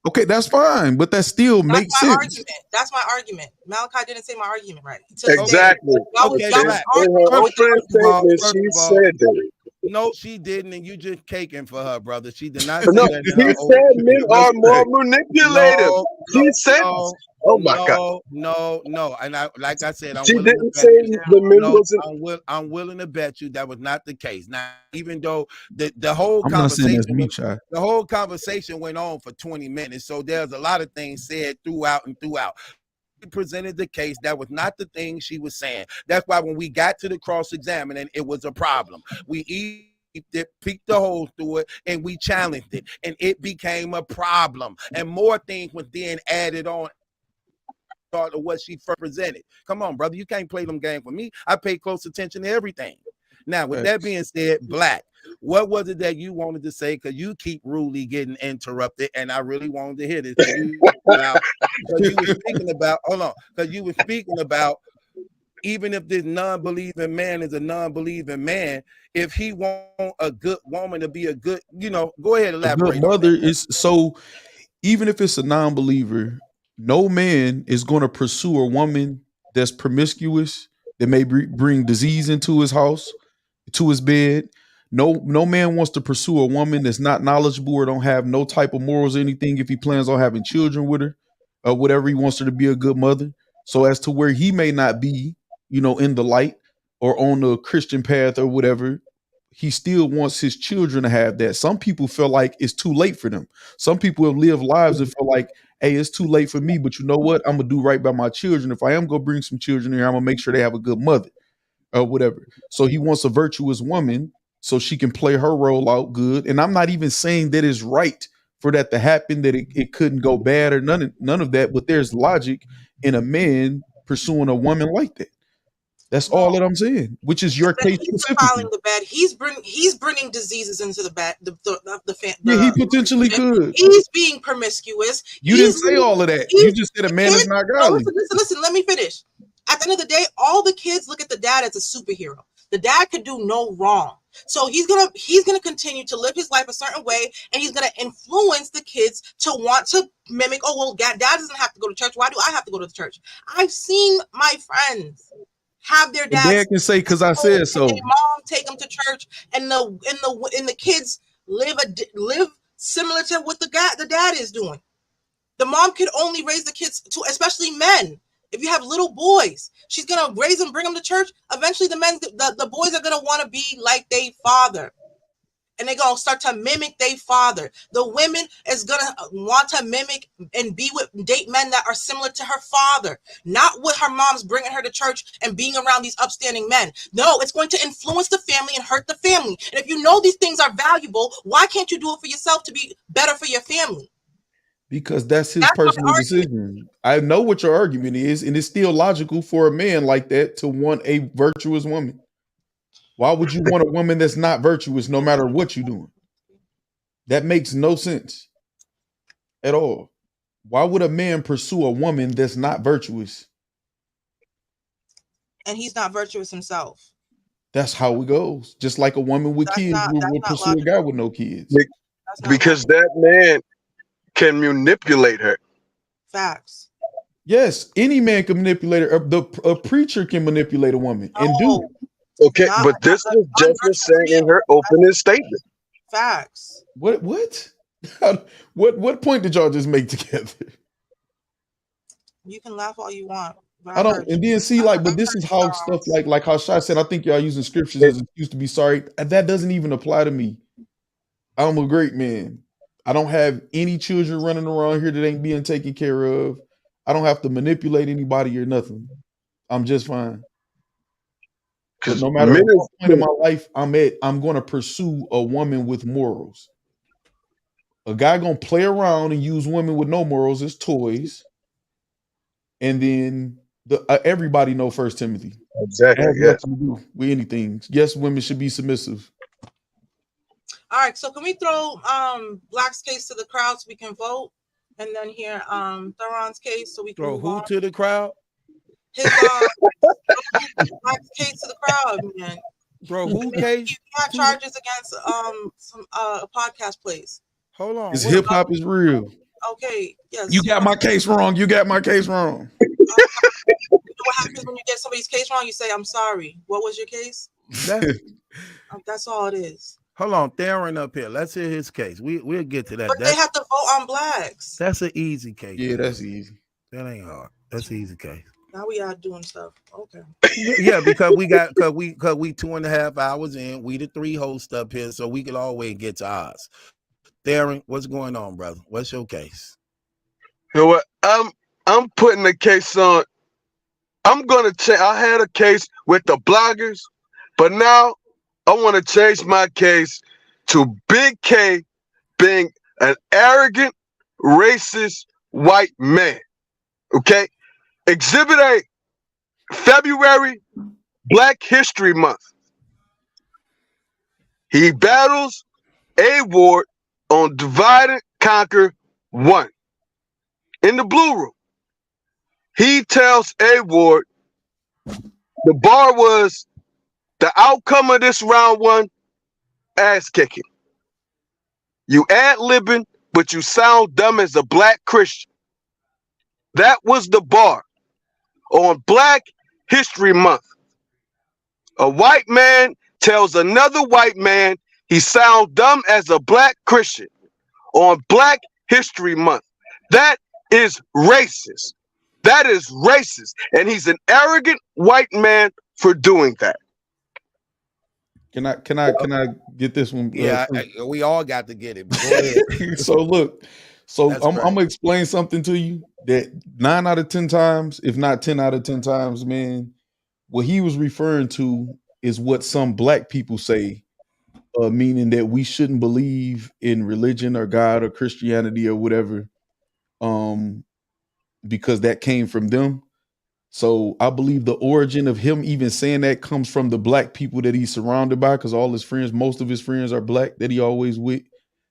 Okay, that's fine, but that still makes sense. Argument. That's my argument. Malachi didn't say my argument right. Exactly. She said that. No, she didn't, and you just caking for her, brother. She did not. No, he said men are more manipulative. He said, "Oh my God, no." And like I said, she didn't say the men wasn't. I'm willing to bet you that was not the case. Now, even though the whole conversation went on for 20 minutes, so there's a lot of things said throughout. Presented the case that was not the thing she was saying. That's why when we got to the cross-examining, it was a problem. We peeked the hole through it and we challenged it, and it became a problem. And more things was then added on. of what she represented. Come on, brother. You can't play them games for me. I pay close attention to everything. Now, with that being said, Black, what was it that you wanted to say? Because you keep rudely getting interrupted, and I really wanted to hear this. Because you were speaking about, hold on, because you were speaking about even if this non-believing man is a non-believing man, if he want a good woman to be a good, go ahead and elaborate. A good mother is so. Even if it's a non-believer, no man is going to pursue a woman that's promiscuous, that may bring disease into his house, to his bed. No man wants to pursue a woman that's not knowledgeable or don't have no type of morals or anything if he plans on having children with her or whatever. He wants her to be a good mother. So as to where he may not be, in the light or on the Christian path or whatever, he still wants his children to have that. Some people feel like it's too late for them. Some people have lived lives and feel like, hey, it's too late for me, but you know what? I'm going to do right by my children. If I am going to bring some children here, I'm going to make sure they have a good mother or whatever. So he wants a virtuous woman so she can play her role out good. And I'm not even saying that it's right for that to happen, that it couldn't go bad or none of that, but there's logic in a man pursuing a woman like that. That's all that I'm saying, which is your case specifically. The bad. He's bringing diseases into the bad. Yeah, he potentially could. He's being promiscuous. You didn't say all of that. You just said a man is not godly. Listen. Let me finish. At the end of the day, all the kids look at the dad as a superhero. The dad could do no wrong. So he's gonna continue to live his life a certain way, and he's gonna influence the kids to want to mimic. Oh well, dad doesn't have to go to church. Why do I have to go to the church? I've seen my friends have their dad can say because I said so. Their mom take them to church, and the kids live similar to what the dad is doing. The mom could only raise the kids to, especially men. If you have little boys, she's gonna raise them, bring them to church. Eventually, the boys are gonna want to be like their father, and they're gonna start to mimic their father. The women is gonna want to mimic and date men that are similar to her father, not what her mom's bringing her to church and being around these upstanding men. No, it's going to influence the family and hurt the family. And if you know these things are valuable, why can't you do it for yourself to be better for your family? Because that's his personal decision. I know what your argument is, and it's still logical for a man like that to want a virtuous woman. Why would you want a woman that's not virtuous no matter what you're doing? That makes no sense at all. Why would a man pursue a woman that's not virtuous? And he's not virtuous himself. That's how it goes. Just like a woman with kids will pursue a guy with no kids. Because that man can manipulate her. Facts. Yes, any man can manipulate her. A preacher can manipulate a woman and do it. Okay, but this is just saying in her opening statement. Facts. What? What point did y'all just make together? You can laugh all you want. I don't. And then see, but this is how stuff like how Shai said. I think y'all using scriptures as it used to be. Sorry, that doesn't even apply to me. I'm a great man. I don't have any children running around here that ain't being taken care of. I don't have to manipulate anybody or nothing. I'm just fine. Because no matter what point in my life I'm at, I'm going to pursue a woman with morals. A guy going to play around and use women with no morals as toys. And then everybody know 1 Timothy. Exactly. Yes. With anything. Yes, women should be submissive. All right, so can we throw Black's case to the crowd so we can vote, and then hear Theron's case so we can throw who to the crowd? His Black's case to the crowd, man. Bro, who case? He got charges against some a podcast place. Hold on. His hip hop is real. Okay, yes. You got my case wrong. You got my case wrong. What happens when you get somebody's case wrong? You say, "I'm sorry." What was your case? That's all it is. Hold on, Theron up here. Let's hear his case. We'll get to that. But they have to vote on Blacks. That's an easy case. Yeah, that's easy. That ain't hard. That's an easy case. Now we are doing stuff. Okay. Yeah, because we 2.5 hours in. We the 3 hosts up here, so we could always get to ours. Theron, what's going on, brother? What's your case? You know what? I'm putting the case on. I'm gonna change. I had a case with the bloggers, but now I want to change my case to Big K being an arrogant, racist white man. Okay? Exhibit A, February, Black History Month. He battles A Ward on Divide and Conquer 1. In the blue room, he tells A Ward the bar was the outcome of this round 1, ass kicking. You ad-libbing, but you sound dumb as a black Christian. That was the bar on Black History Month. A white man tells another white man he sounds dumb as a black Christian on Black History Month. That is racist. That is racist. And he's an arrogant white man for doing that. Can I get this one? Yeah, we all got to get it. Go ahead. So look, so That's I'm right. gonna explain something to you that 9 out of 10 times, if not 10 out of 10 times, man, what he was referring to is what some black people say, meaning that we shouldn't believe in religion or God or Christianity or whatever, because that came from them. So I believe the origin of him even saying that comes from the black people that he's surrounded by, because all his friends, most of his friends are black that he always with.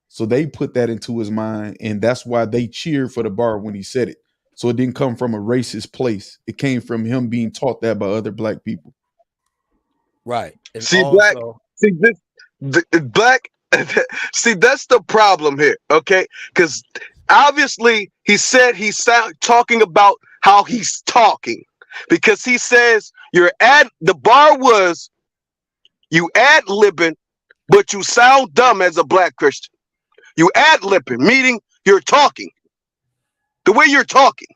So they put that into his mind, and that's why they cheered for the bar when he said it. So it didn't come from a racist place. It came from him being taught that by other black people. Right. And See, also, black, see, that's the problem here, okay? Because obviously he said he's talking about how he's talking, because he says the bar was you ad-libbing, but you sound dumb as a black Christian. You ad-libbing, meaning you're talking the way you're talking.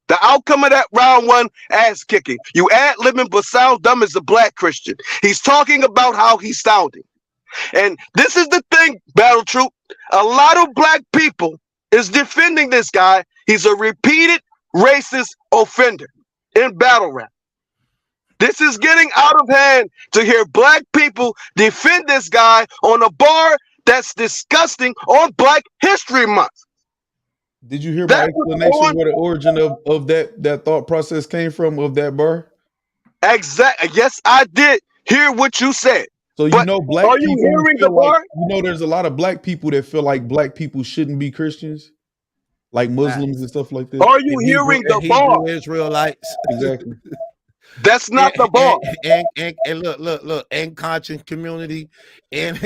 The outcome of that round 1, ass kicking. You ad-libbing, but sound dumb as a black Christian. He's talking about how he's sounding. And this is the thing, Battle Troop. A lot of black people is defending this guy. He's a repeated racist offender in battle rap. This is getting out of hand to hear black people defend this guy on a bar that's disgusting on Black History Month. Did you hear my explanation where the origin of that thought process came from, of that bar? Exactly. Yes, I did hear what you said. So you know, black are people you hearing the feel like, bar? you know, there's a lot of black people that feel like black people shouldn't be Christians, like Muslims and stuff like that. Are you hearing the bar? Hebrew Israelites. Exactly. That's not the bar. And look, and conscience community. And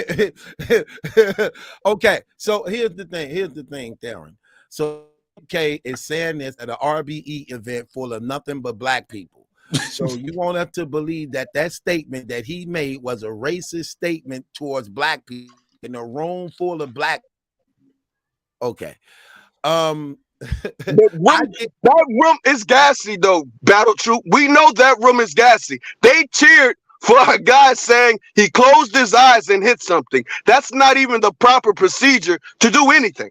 okay, so here's the thing, Darren. So UK is saying this at an RBE event full of nothing but black people. So you want us to believe that statement that he made was a racist statement towards black people in a room full of black. Okay. That room is gassy though, Battle Troop. We know that room is gassy. They cheered for a guy saying he closed his eyes and hit something. That's not even the proper procedure to do anything.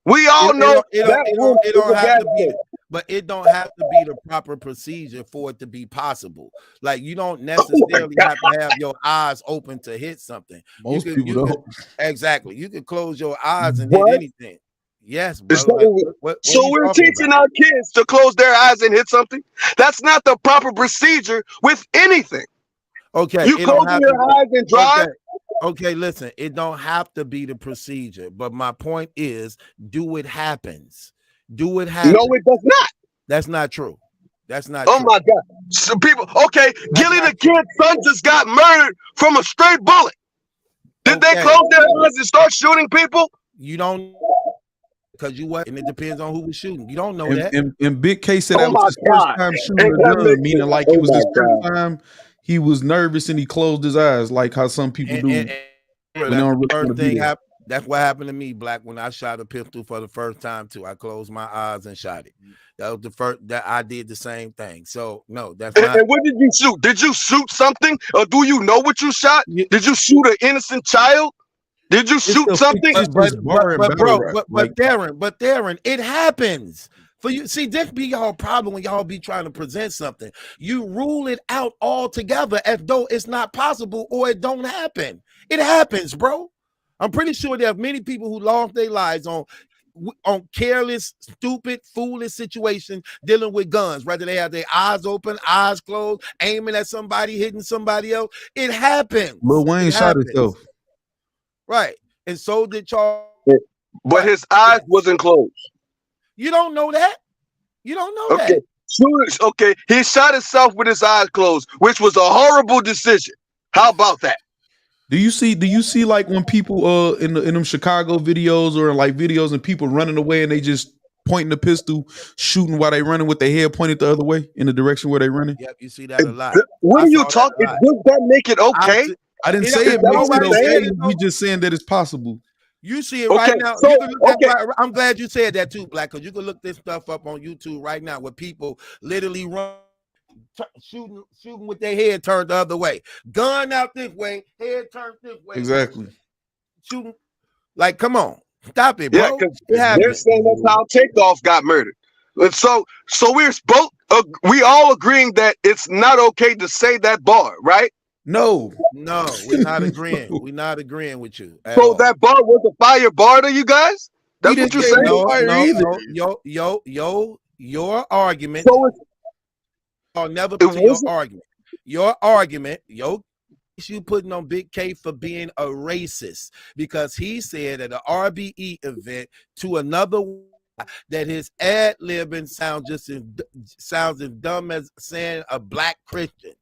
We all know it don't have to be, but it don't have to be the proper procedure for it to be possible. Like, you don't necessarily have to have your eyes open to hit something. Most people don't. Exactly. You can close your eyes and hit anything. Yes, bro. So we're teaching our kids to close their eyes and hit something? That's not the proper procedure with anything. Okay. You close your eyes and drive? Okay, listen, it don't have to be the procedure, but my point is, do it happens. Do it happen. No, it does not. That's not true. That's not true. Oh my God. So people, okay, Gilly the Kid's son just got murdered from a straight bullet. Did they close their eyes and start shooting people? You don't, because you what? And it depends on who was shooting. You don't know that. And Big K said that was his first time shooting a gun, meaning like it was his first time. He was nervous and he closed his eyes, like how some people do. That's what happened to me, Black, when I shot a pistol for the first time too. I closed my eyes and shot it. That was the first that I did the same thing. So no, that's not. And what did you shoot? Did you shoot something, or do you know what you shot? Did you shoot an innocent child? Did you shoot something? But Darren, it happens. For you, see, this be y'all problem when y'all be trying to present something. You rule it out altogether as though it's not possible or it don't happen. It happens, bro. I'm pretty sure there are many people who lost their lives on on careless, stupid, foolish situations dealing with guns, whether they have their eyes open, eyes closed, aiming at somebody, hitting somebody else. It happens. Lil Wayne shot himself. Right. And so did Charles. But his eyes wasn't closed. You don't know that? You don't know that. Okay. He shot himself with his eyes closed, which was a horrible decision. How about that? Do you see like when people in them Chicago videos or like videos and people running away and they just pointing the pistol, shooting while they running with their head pointed the other way in the direction where they running? Yep, you see that a lot. What are you talking? Does that make it okay? I didn't say it makes it okay. We just saying that it's possible. You see it right now. So, I'm glad you said that too, Black, because you can look this stuff up on YouTube right now where people literally run. Shooting with their head turned the other way, gun out this way, head turned this way. Exactly. Shooting, like, come on, stop it, bro. Yeah, because they're saying that's how Takeoff got murdered. And so we're both we all agreeing that it's not okay to say that bar, right? No, we're not agreeing. We're not agreeing with you. So that bar was a fire bar to you guys? That's what you're saying? No, your argument. So I'll never put your argument. Your argument, you putting on Big K for being a racist because he said at an RBE event to another that his ad-libbing sounds as dumb as saying a black Christian.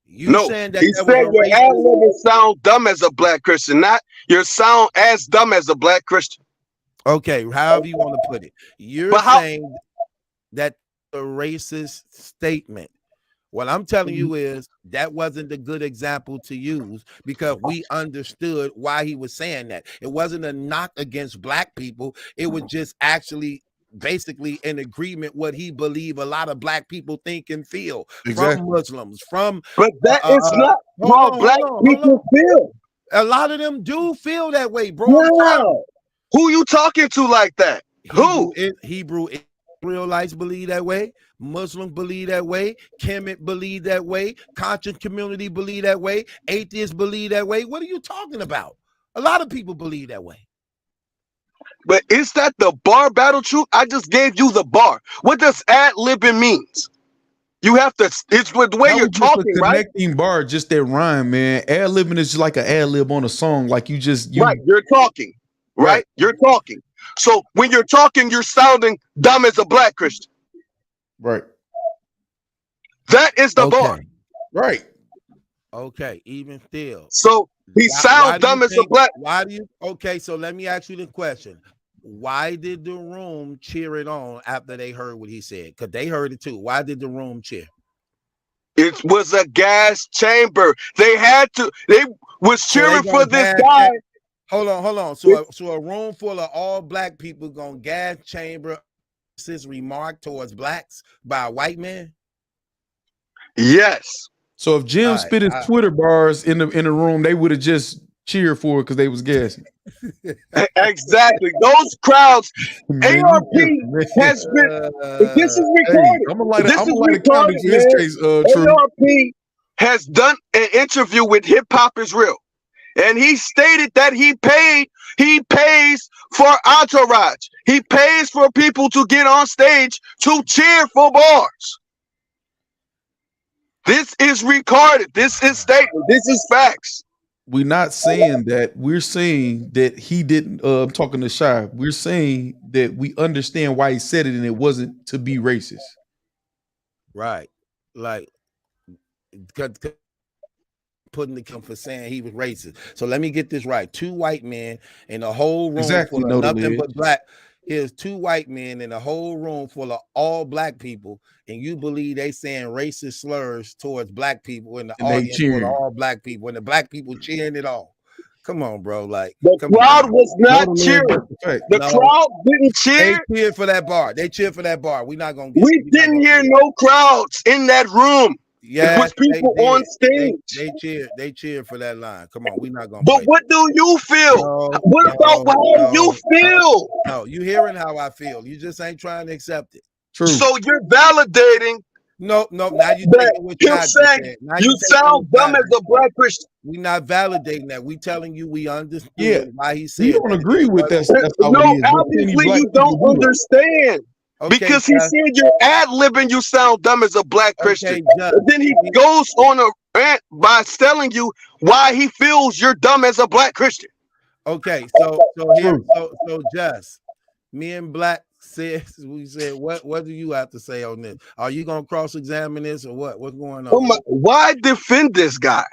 He said your ad-libbing sound dumb as a black Christian, not your sound as dumb as a black Christian. Okay, however you want to put it. You're saying that a racist statement. What I'm telling you is that wasn't a good example to use because we understood why he was saying that. It wasn't a knock against black people. It was just actually basically in agreement what he believed a lot of black people think and feel from Muslims, from but that is not how black people feel. A lot of them do feel that way, bro. Wow. Who you talking to like that? Hebrew Israelites believe that way. Muslims believe that way. Kemet believe that way. Conscious community believe that way. Atheists believe that way. What are you talking about? A lot of people believe that way. But is that the bar battle truth? I just gave you the bar. What does ad-libbing means? You have to. It's the way you're talking, right? Connecting bar, just that rhyme, man. Ad-libbing is just like an ad-lib on a song. Like you right. You're talking, right? You're talking. So when you're talking, you're sounding dumb as a black Christian. Right. That is the bar. Right. Okay. Even still. So he sounds dumb as a black. Why do you? Okay. So let me ask you the question. Why did the room cheer it on after they heard what he said? Because they heard it too. Why did the room cheer? It was a gas chamber. They had to. They was cheering for this guy. Hold on. So a room full of all black people gonna gas chamber this remark towards blacks by a white man? Yes. So if Jim spit his Twitter bars in the room, they would have just cheered for it because they was gassing. Exactly. Those crowds. ARP has been. This is recorded. I'm gonna light a comment in this case. ARP has done an interview with Hip Hop Is Real. And he stated that he pays for entourage. He pays for people to get on stage to cheer for bars. This is recorded. This is statement. This is facts. We're not saying that. We're saying that he didn't. I'm talking to Shy. We're saying that we understand why he said it and it wasn't to be racist. Right. Like, putting the for saying he was racist. So let me get this right. Two white men in a whole room full of nothing but black. Here's two white men in a whole room full of all black people, and you believe they saying racist slurs towards black people in the audience with all black people, and the black people cheering it all. Come on, bro. Like the crowd was not cheering. The crowd didn't cheer. They cheered for that bar. They cheered for that bar. We're not gonna. We didn't hear no crowds in that room. Yeah, it was people on stage. They cheered for that line. Come on, we're not gonna. But what do you feel? What about how you feel? No, you hearing how I feel. You just ain't trying to accept it. True. So you're validating No. Now you That taking what him Kaji saying said. Now you taking sound what dumb Kaji as a said. black Christian. We not validating that. We telling you we understood Yeah, why he we said don't that. agree with that. That's how it No, is. But plenty obviously black you people don't do that. understand. Okay, Because he Jess. said you're ad-libbing, you sound dumb as a black Christian. Okay, Jess. And then he goes on a rant by telling you why he feels you're dumb as a black Christian. Okay, so here, True. so Jess, me and Black says we said, what do you have to say on this? Are you gonna cross-examine this or what? What's going Oh on? my, why defend this guy?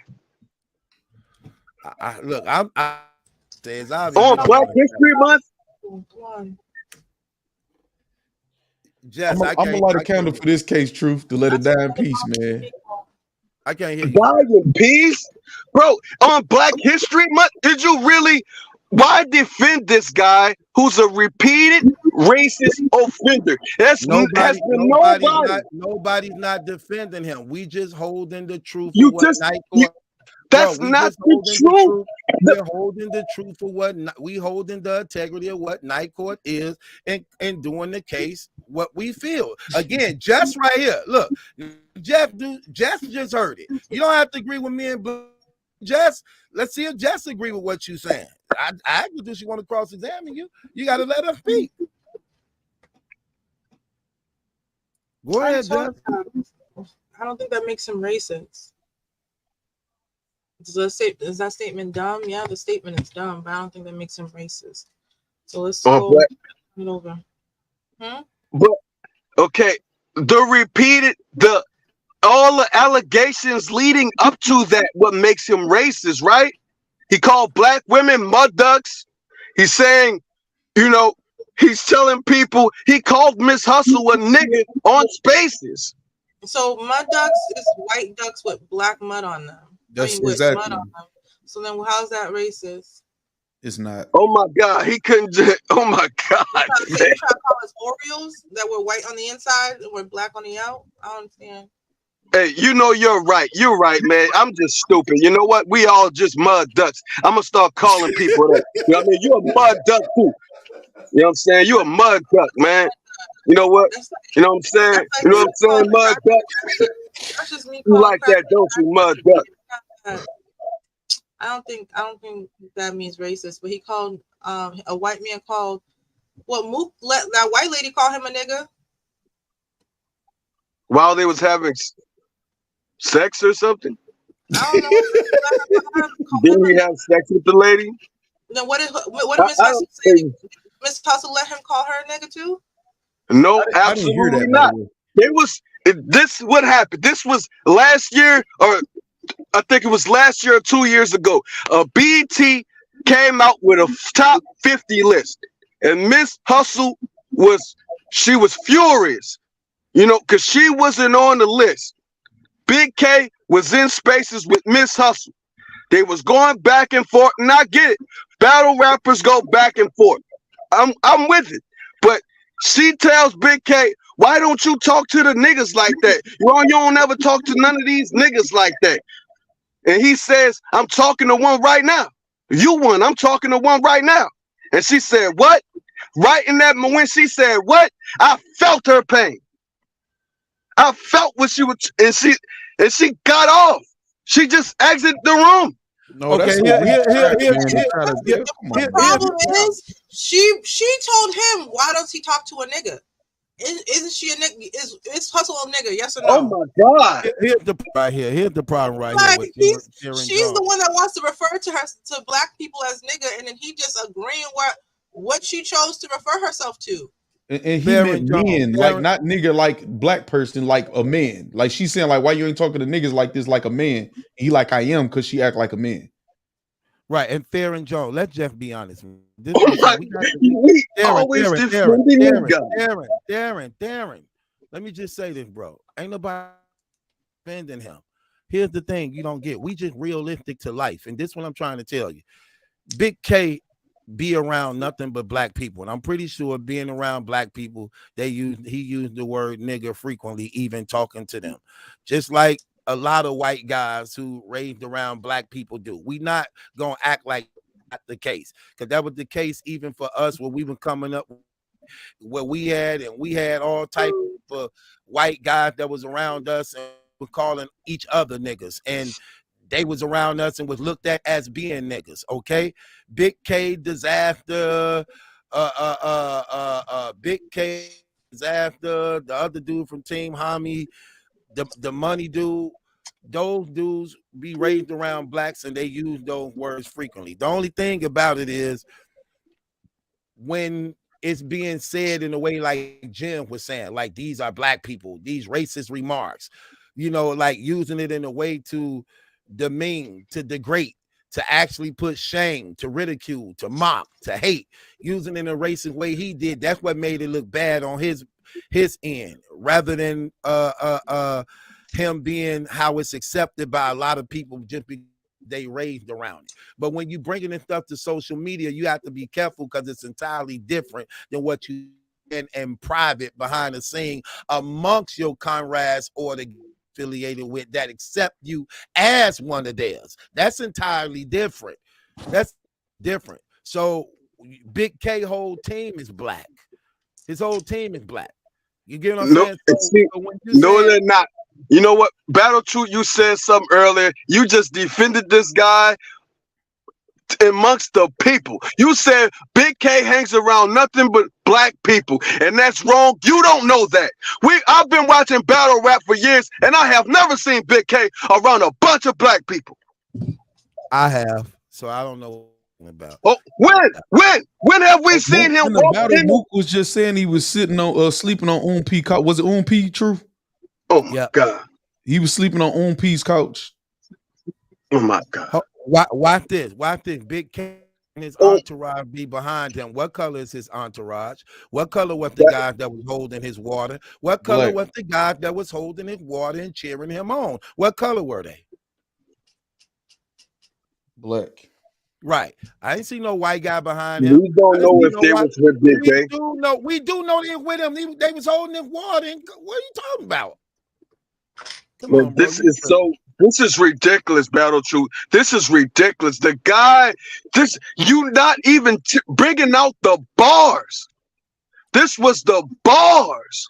Look, I say it's obvious. On You don't Black want History Month? Come on. Jess, I'm gonna light a candle for this case, Truth, to let it die in peace, man. I can't hear you. Die in peace? Bro, on Black History Month, did you really? Why defend this guy who's a repeated racist offender? Has been Nobody's not defending him. We just holding the truth You for what just night you, court. that's Bro, we not just the holding the truth. truth. We're holding the truth for what we holding the integrity of what night court is and doing the case what we feel. Again, Jess right here. Look, Jess just heard it. You don't have to agree with me and Jess. Let's see if Jess agree with what you're saying. I actually do. She want to cross-examine you. You got to let her speak. Go ahead, Jess. I don't think that makes him racist. Is that statement dumb? Yeah, the statement is dumb, but I don't think that makes him racist. So let's go it over. But okay, all the allegations leading up to that, what makes him racist, right? He called black women mud ducks. He's saying, he's telling people he called Miss Hustle a nigga on Spaces. So mud ducks is white ducks with black mud on them. That's with exactly. mud on them. So then how's that racist? It's not. Oh my God, he couldn't just, oh my God. You try to call us Oreos that were white on the inside and were black on the out? I don't understand. Hey, you're right. You're right, man. I'm just stupid. You know what? We all just mud ducks. I'm going to start calling people that. You know what I mean? You're a mud duck too. You know what I'm saying? You're a mud duck, man. You know what? You know what I'm saying? You know what I'm saying, mud duck? That's just me. You like that, don't you, mud duck? I don't think that means racist, but he called a white man called Mook let that white lady call him a nigga while they was having sex or something. I don't know. Didn't he have sex with the lady? Then what did Miss Hustle say? Miss Hustle let him call her a nigga too? No, absolutely not. This what happened. This was last year, or I think it was last year or 2 years ago. BET came out with a top 50 list, and Miss Hustle was furious, because she wasn't on the list. Big K was in Spaces with Miss Hustle. They was going back and forth, and I get it. Battle rappers go back and forth. I'm with it, but she tells Big K, "Why don't you talk to the niggas like that? You don't ever talk to none of these niggas like that." And he says, "I'm talking to one right now. You one, I'm talking to one right now." And she said, "What?" Right in that moment, when she said, "What?" I felt her pain. I felt what she was, and she got off. She just exited the room. No, okay, the problem is she told him, "Why don't he talk to a nigga? Isn't she a nigga? Is Hustle a nigga? Yes or no?" Oh my God! Here's the problem right here. She's the one that wants to refer to black people as nigga, and then he just agreeing what she chose to refer herself to. And he meant men, like not nigga, like black person, like a man. Like she's saying, like, why you ain't talking to niggas like this, like a man? He like, I am, because she act like a man. Right, and Fair and Joe, let Jeff be honest. This Darren. Let me just say this, bro. Ain't nobody defending him. Here's the thing you don't get. We just realistic to life. And this is what I'm trying to tell you. Big K be around nothing but black people. And I'm pretty sure being around black people, he used the word nigga frequently, even talking to them. Just like a lot of white guys who raised around black people do. We not gonna act like that's the case, because that was the case even for us when we were coming up, where we had all type of of white guys that was around us and were calling each other niggas, and they was around us and was looked at as being niggas. Okay, Big K Disaster, Big K Disaster, the other dude from Team Homie, the money dude. Those dudes be raised around blacks and they use those words frequently. The only thing about it is when it's being said in a way like Jim was saying, like these are black people, these racist remarks, you know, like using it in a way to demean, to degrade, to actually put shame, to ridicule, to mock, to hate, using it in a racist way he did. That's what made it look bad on his end, rather than him being how it's accepted by a lot of people just because they raised around it. But when you bringing this stuff to social media, you have to be careful because it's entirely different than what you in private behind the scene amongst your comrades or the affiliated with that accept you as one of theirs. That's entirely different. That's different. So Big K whole team is black. His whole team is black. You get what I'm saying? No, they're not. You know what? Battle Truth, you said something earlier. You just defended this guy amongst the people. You said Big K hangs around nothing but black people, and that's wrong. You don't know that. I've been watching battle rap for years, and I have never seen Big K around a bunch of black people. I have, so I don't know about. Oh, when have we seen him? Mook was just saying he was sitting on sleeping on P couch. Was it P? True. Oh my God, he was sleeping on P's couch. Oh my God. Watch this. Big K and his entourage be behind him. What color is his entourage? What color was the guy that was holding his water? What color was the guy that was holding his water and cheering him on? What color were they? Black. Right. I ain't see no white guy behind him. We don't know if they was with Big K. We do know they were with him. They was holding his water. And what are you talking about? Come on, bro. This is ridiculous, Battle Truth. This is ridiculous. The guy, you not even bringing out the bars. This was the bars.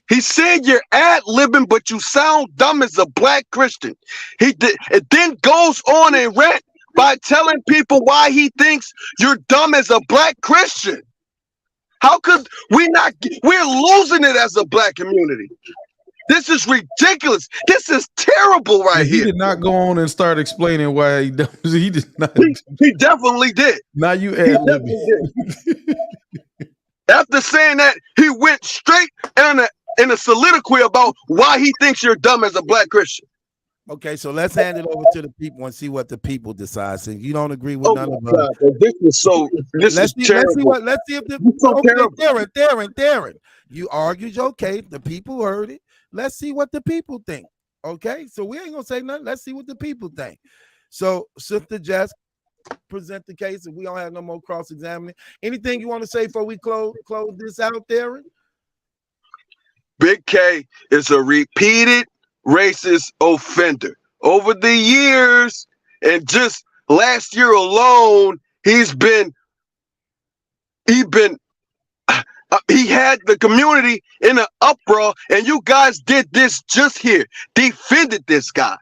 He said you're ad-libbing, but you sound dumb as a black Christian. It then goes on and rant by telling people why he thinks you're dumb as a black Christian. How could we're losing it as a black community. This is ridiculous. This is terrible right here. He did not go on and start explaining why he does. He did not. He definitely did. Now you ad-libbing. After saying that, he went straight in a soliloquy about why he thinks you're dumb as a black Christian. Okay, so let's hand it over to the people and see what the people decide. So you don't agree with none of us. This is terrible. Let's see if the Darren, you argued your case. The people heard it. Let's see what the people think. Okay, so we ain't gonna say nothing. Let's see what the people think. So, Sister Jess, present the case, and we don't have no more cross-examining. Anything you want to say before we close this out, Darren? Big K is a repeated racist offender. Over the years, and just last year alone, he had the community in an uproar, and you guys did this just here. Defended this guy.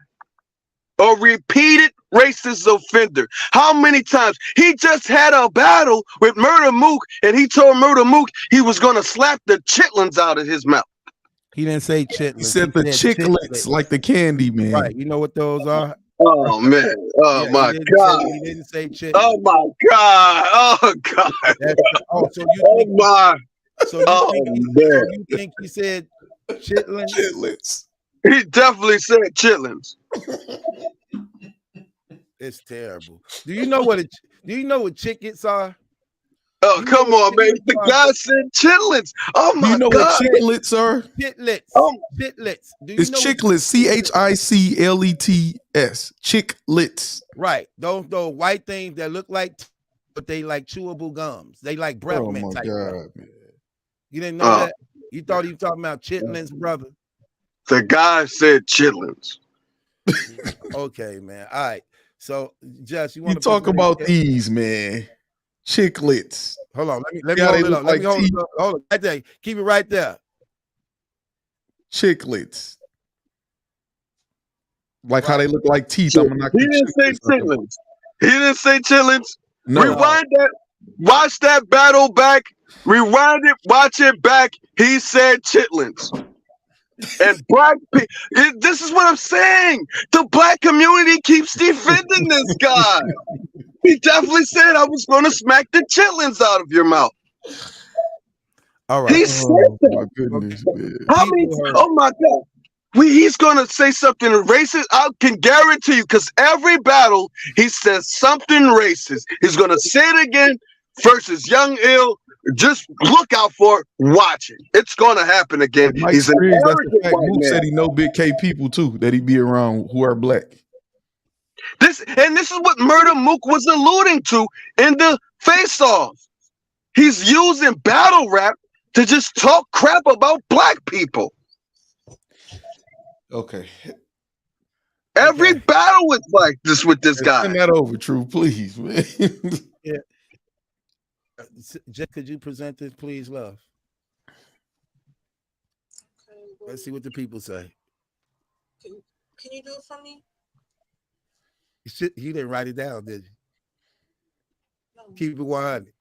A repeated racist offender. How many times? He just had a battle with Murder Mook, and he told Murder Mook he was going to slap the chitlins out of his mouth. He didn't say chitlins. He said the chiclets, like the candy, man. Right. You know what those are? Oh, man. Oh, my God. He didn't say chitlins. Oh, my God. Oh, God. So you think he said chitlins? Chitlins. He definitely said chitlins. It's terrible. Do you know what chitlets are? Oh, come on, man. The guy said chitlins. Oh, my God. You know what chitlets are? Chitlets. Chitlets. It's chiclets. CHICLETS. Chiclets. Right. Those white things that look like, but they like chewable gums. They like breath mint type. God, man. You didn't know that? You thought he was talking about chitlins, brother? The guy said chitlins. Okay, man. All right. So, Jess, you want to talk about these, man? Chiclets. Hold on. Let me hold it up. Let me hold it up. Hold it right there. Keep it right there. chiclets. Like how they look like teeth. He I'm gonna knock didn't say chitlins. He didn't say chitlins. No. Rewind that. Watch that battle back. Rewind it. Watch it back. He said chitlins. And black people. This is what I'm saying. The black community keeps defending this guy. He definitely said I was going to smack the chitlins out of your mouth. All right. He said that. My goodness, man. How many? Oh my God. He's gonna say something racist. I can guarantee you, because every battle he says something racist. He's gonna say it again versus Young Ill. Just look out for it. Watch it. It's gonna happen again. Mike He's an Spears, that's the arrogant fact. white Mook man. said he know Big K people too that he be around who are black. This is what Murder Mook was alluding to in the face-off. He's using battle rap to just talk crap about black people. Okay. Every battle is like this with this guy. Send that over, True, please, man. Yeah. Jeff, could you present this, please, love? Okay, Let's see what the people say. Can you do it for me? You didn't write it down, did you? No. Keep it 100.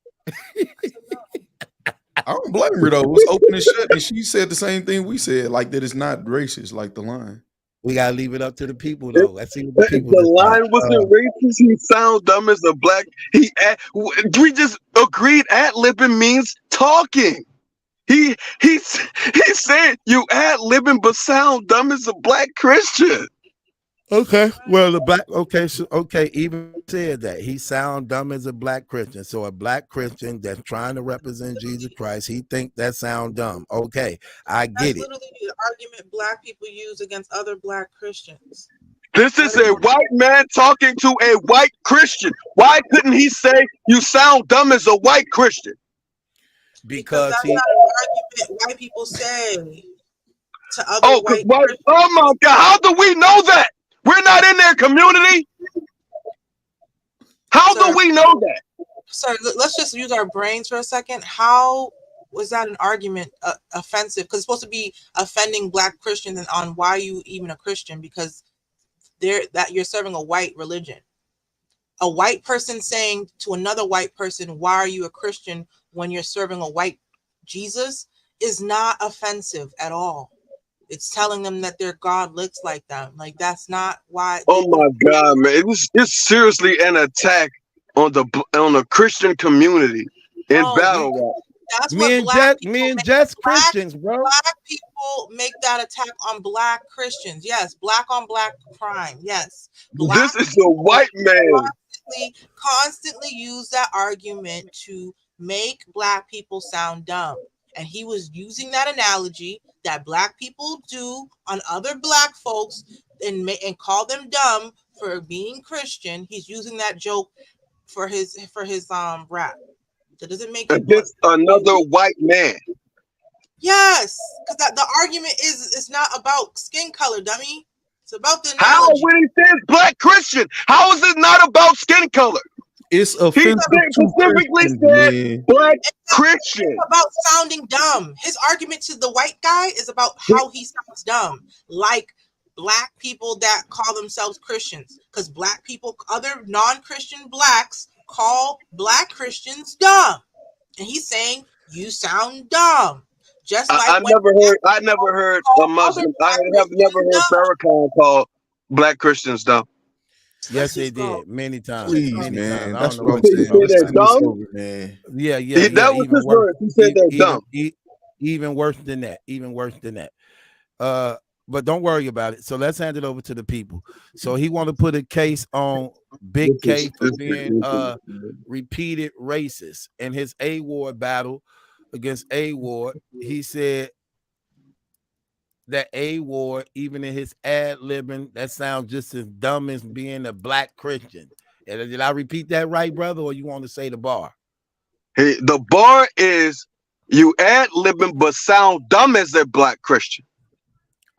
I don't blame her though. It was open and shut, and she said the same thing we said, like that it's not racist, like the line. We gotta leave it up to the people, though. Let's see what the people. The line wasn't racist. He sound dumb as a black. We just agreed ad-libbing means talking. He said you ad-libbing but sound dumb as a black Christian. Okay, well, the black. Okay, even said that he sound dumb as a black Christian. So a black Christian that's trying to represent Jesus Christ, he think that sound dumb. Okay, I get That's it. literally the argument black people use against other black Christians. This is a white man talking to a white Christian. Why couldn't he say you sound dumb as a white Christian? Because that's he. not an argument white people say to other white Christians. Oh my God! How do we know that? We're not in their community. How do we know that? Sir, let's just use our brains for a second. How was that an argument offensive? Because it's supposed to be offending black Christians and on why you even a Christian, because you're serving a white religion. A white person saying to another white person, why are you a Christian when you're serving a white Jesus is not offensive at all. It's telling them that their God looks like them. Like, that's not why. Oh my God, man! It's seriously an attack on the Christian community in battle rap. That's me and Jess Christians, bro. Black people make that attack on black Christians. Yes, black on black crime. Yes, This is a white man. Constantly use that argument to make black people sound dumb. And he was using that analogy that black people do on other black folks and call them dumb for being Christian. He's using that joke for his rap. That doesn't make against another white man. Yes, because the argument is it's not about skin color, dummy. It's about the how when he says black Christian, how is it not about skin color? It's offensive. He specifically said black Christian. It's about sounding dumb. His argument to the white guy is about how he sounds dumb, like black people that call themselves Christians, because black people, other non-Christian blacks, call black Christians dumb, and he's saying you sound dumb. Just like I never heard a Muslim. I have never heard Farrakhan call black Christians dumb. Yes, they did many times. Please, many man. times. That's what I'm saying. They're dumb. Man. Yeah. That was his word. He said they're dumb. Even worse than that. Even worse than that. But don't worry about it. So let's hand it over to the people. So he want to put a case on Big K for being repeated racist. In his A-Ward battle against A-Ward, he said that A-Ward, even in his ad-libbing, that sounds just as dumb as being a black Christian. Did I repeat that right, brother, or you want to say the bar? Hey, the bar is you ad-libbing but sound dumb as a black Christian.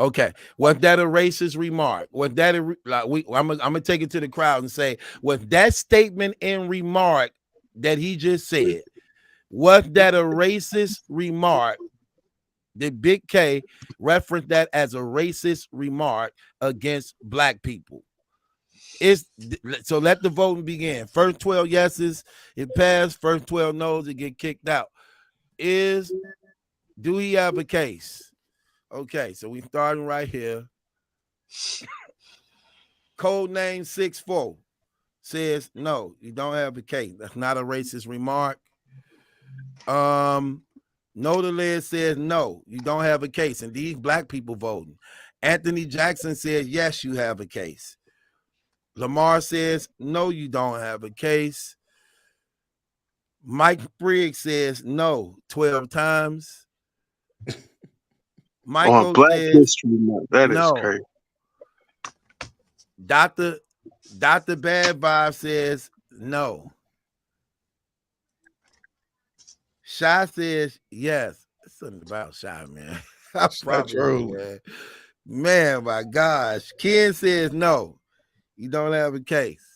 Okay, was that a racist remark? Was that I'm gonna take it to the crowd and say, was that statement and remark that he just said, was that a racist remark Did Big K reference that as a racist remark against black people? So let the voting begin. First 12 yeses, it passed. First 12 no's, it get kicked out. Do he have a case? Okay, so we starting right here. Code name 64 says no, you don't have a case. That's not a racist remark. No, the lid says no, you don't have a case. And these black people voting. Anthony Jackson says yes, you have a case. Lamar says no, you don't have a case. Mike Briggs says no 12 times. Michael on Black says History Month. That is no. crazy. Dr. Bad Vibe says no. Shy says yes. It's something about Shy, man. I probably, man, my gosh. Ken says no. You don't have a case.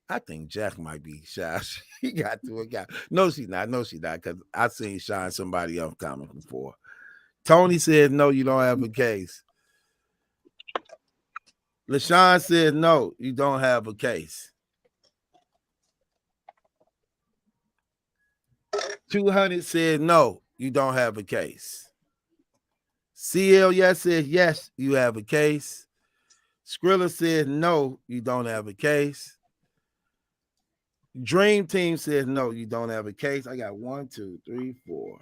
I think Jack might be Shy. He got to a guy. No, she's not. No, she's not. Because I seen Shy and somebody else comment before. Tony says no, you don't have a case. LaShawn says no, you don't have a case. 200 said no, you don't have a case. CL yes says yes, you have a case. Skrilla says no, you don't have a case. Dream Team says no, you don't have a case. I got 1, 2, 3, 4,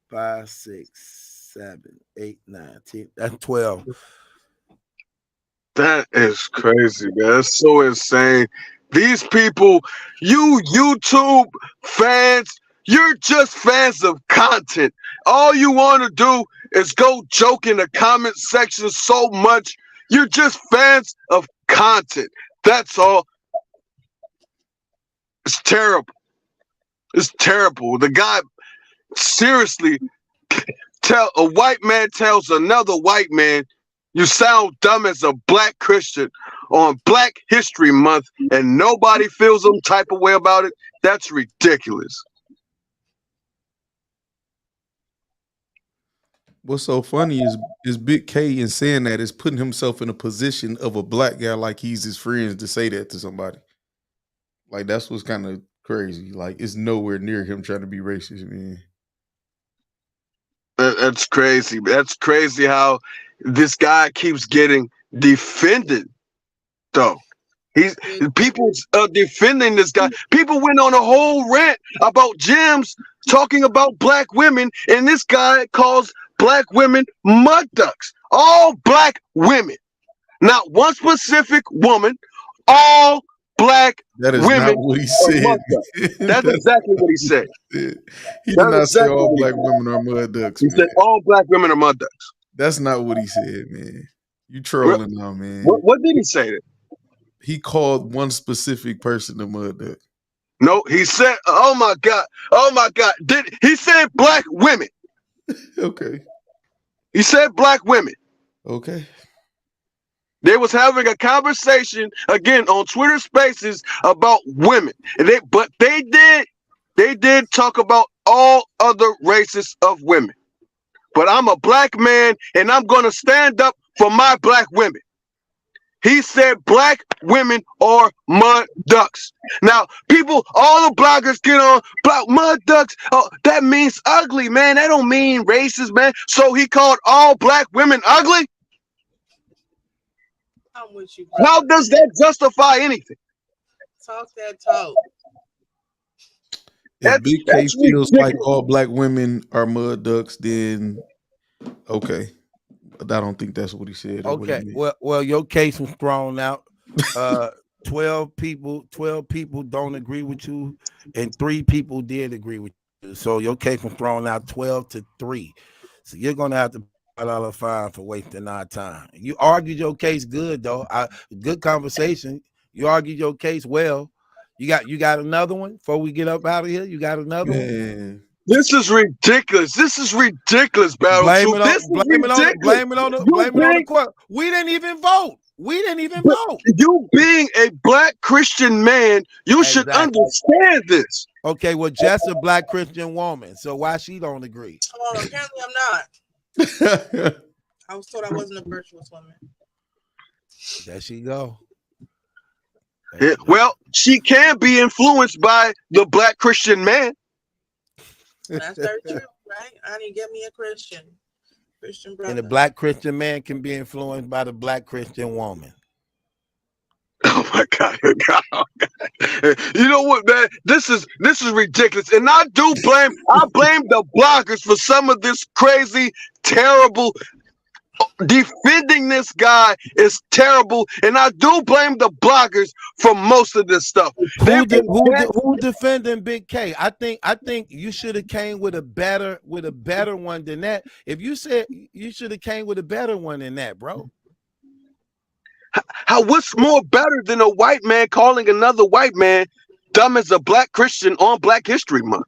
5, 6, 7, 8, 9, 10. That's 12. That is crazy, man. That's so insane. These people, you YouTube fans, you're just fans of content. All you want to do is go joke in the comment section so much. You're just fans of content. That's all. It's terrible. It's terrible. The guy, seriously, a white man tells another white man, you sound dumb as a black Christian on Black History Month, and nobody feels some type of way about it. That's ridiculous. What's so funny is Big K in saying that is putting himself in a position of a black guy like he's his friends to say that to somebody. Like, that's what's kind of crazy. Like, it's nowhere near him trying to be racist, man. That's crazy. That's crazy how this guy keeps getting defended, though. People's defending this guy. People went on a whole rant about gyms talking about black women, and this guy calls black women mud ducks. All black women, not one specific woman. All black that is women. Not what he said. That's exactly what he said. He did not say all black women are mud ducks. He said all black women are mud ducks. That's not what he said, man. You trolling now, man. What did he say then? He called one specific person a mud duck. No, he said, oh my God. He said black women. Okay. He said black women. Okay. They was having a conversation again on Twitter Spaces about women. And they did talk about all other races of women. But I'm a black man and I'm gonna stand up for my black women. He said black women are mud ducks. Now, people, all the bloggers get on black mud ducks. Oh, that means ugly, man. That don't mean racist, man. So he called all black women ugly? I'm with you, brother. How does that justify anything? Talk that talk. If Big K feels like all black women are mud ducks, then okay. But I don't think that's what he said. Okay. Well, your case was thrown out. 12 people don't agree with you, and 3 people did agree with you. So your case was thrown out 12-3. So you're gonna have to $5 fine for wasting our time. You argued your case good though. Good conversation. You argued your case well. You got another one before we get up out of here? You got another one? This is ridiculous. This is ridiculous, Battle. Blame it on the court. We didn't even vote. We didn't even vote. You being a black Christian man, you should understand this. Okay, well, Jess a black Christian woman, so why she don't agree? Oh, apparently I'm not. I was told I wasn't a virtuous woman. There she go. Yeah, well, she can be influenced by the black Christian man. That's very true, right? I need to get me a Christian brother. And the black Christian man can be influenced by the black Christian woman. Oh my God. You know what, man? This is ridiculous. And I blame the bloggers for some of this crazy, terrible. Defending this guy is terrible, and I do blame the bloggers for most of this stuff. Who defending Big K? I think you should have came with a better one than that. If you said you should have came with a better one than that, bro. What's more better than a white man calling another white man dumb as a black Christian on Black History Month?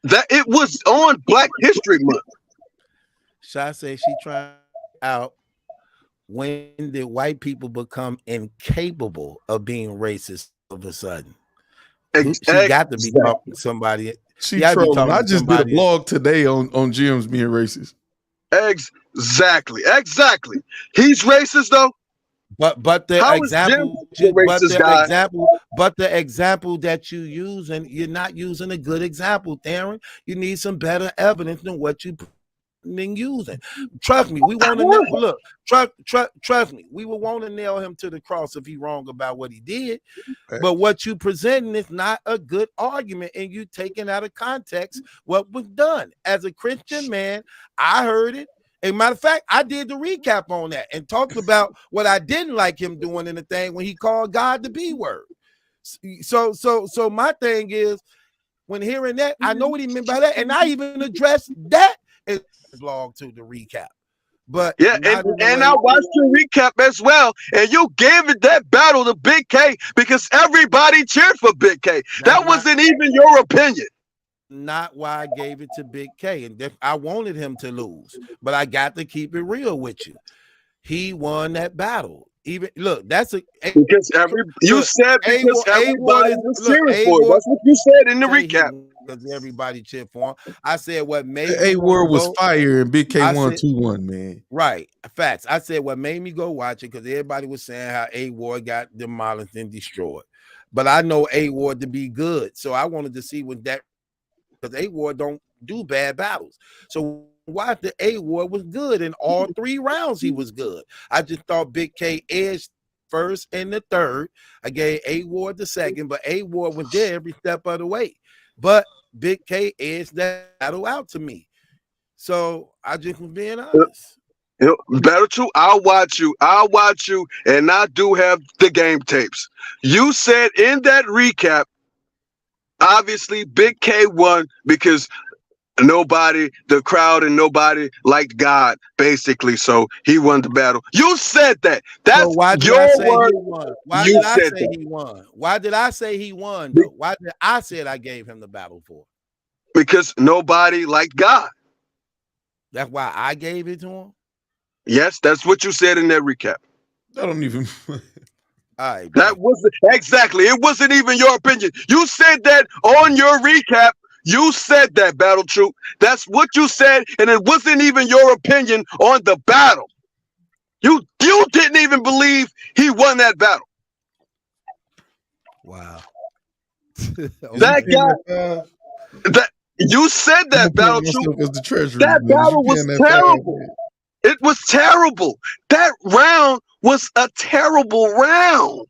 That it was on Black History Month. Sha say she trying out when did white people become incapable of being racist all of a sudden? She got to be talking to somebody. She trolling. I just did a blog today on Jim's being racist. Exactly. He's racist though. But the example that you use, and you're not using a good example, Darren. You need some better evidence than what you been using. Trust me, we want to look. Trust me, we will want to nail him to the cross if he's wrong about what he did. Okay. But what you presenting is not a good argument, and you taking out of context what was done. As a Christian man, I heard it. As a matter of fact, I did the recap on that and talked about what I didn't like him doing in the thing when he called God the B word. So my thing is, when hearing that, I know what he meant by that, and I even addressed that in the blog to the recap. But yeah, and I watched your recap as well, and you gave it that battle to Big K because everybody cheered for Big K. That wasn't even your opinion. Not why I gave it to Big K, and I wanted him to lose, but I got to keep it real with you. He won that battle. Even look, that's because everybody was cheering for it. That's what you said in the recap. Because everybody cheered for him. I said what made A word was fire and Big K won 2-1, man. Right, facts. I said what made me go watch it because everybody was saying how A Ward got demolished and destroyed, but I know A Ward to be good, so I wanted to see what that, because A Ward don't do bad battles. So why the A Ward was good in all 3 rounds? He was good. I just thought Big K edged first and the third. I gave A Ward the second, but A Ward was there every step of the way. But Big K edged that battle out to me. So I just was being honest. Better too. I'll watch you, and I do have the game tapes. You said in that recap, obviously Big K won because the crowd and nobody liked God, basically. So he won the battle. You said that. That's why did your I say word. He won? Why did I say he won? Why did I say he won, though? Why did I said I gave him the battle for? Because nobody liked God. That's why I gave it to him? Yes, that's what you said in that recap. I don't even... All right, that wasn't exactly. It wasn't even your opinion. You said that on your recap. You said that, Battle Troop. That's what you said, and it wasn't even your opinion on the battle. You didn't even believe he won that battle. Wow. That guy. That you said that, Battle Troop. That battle was terrible. It was terrible. That round was a terrible round.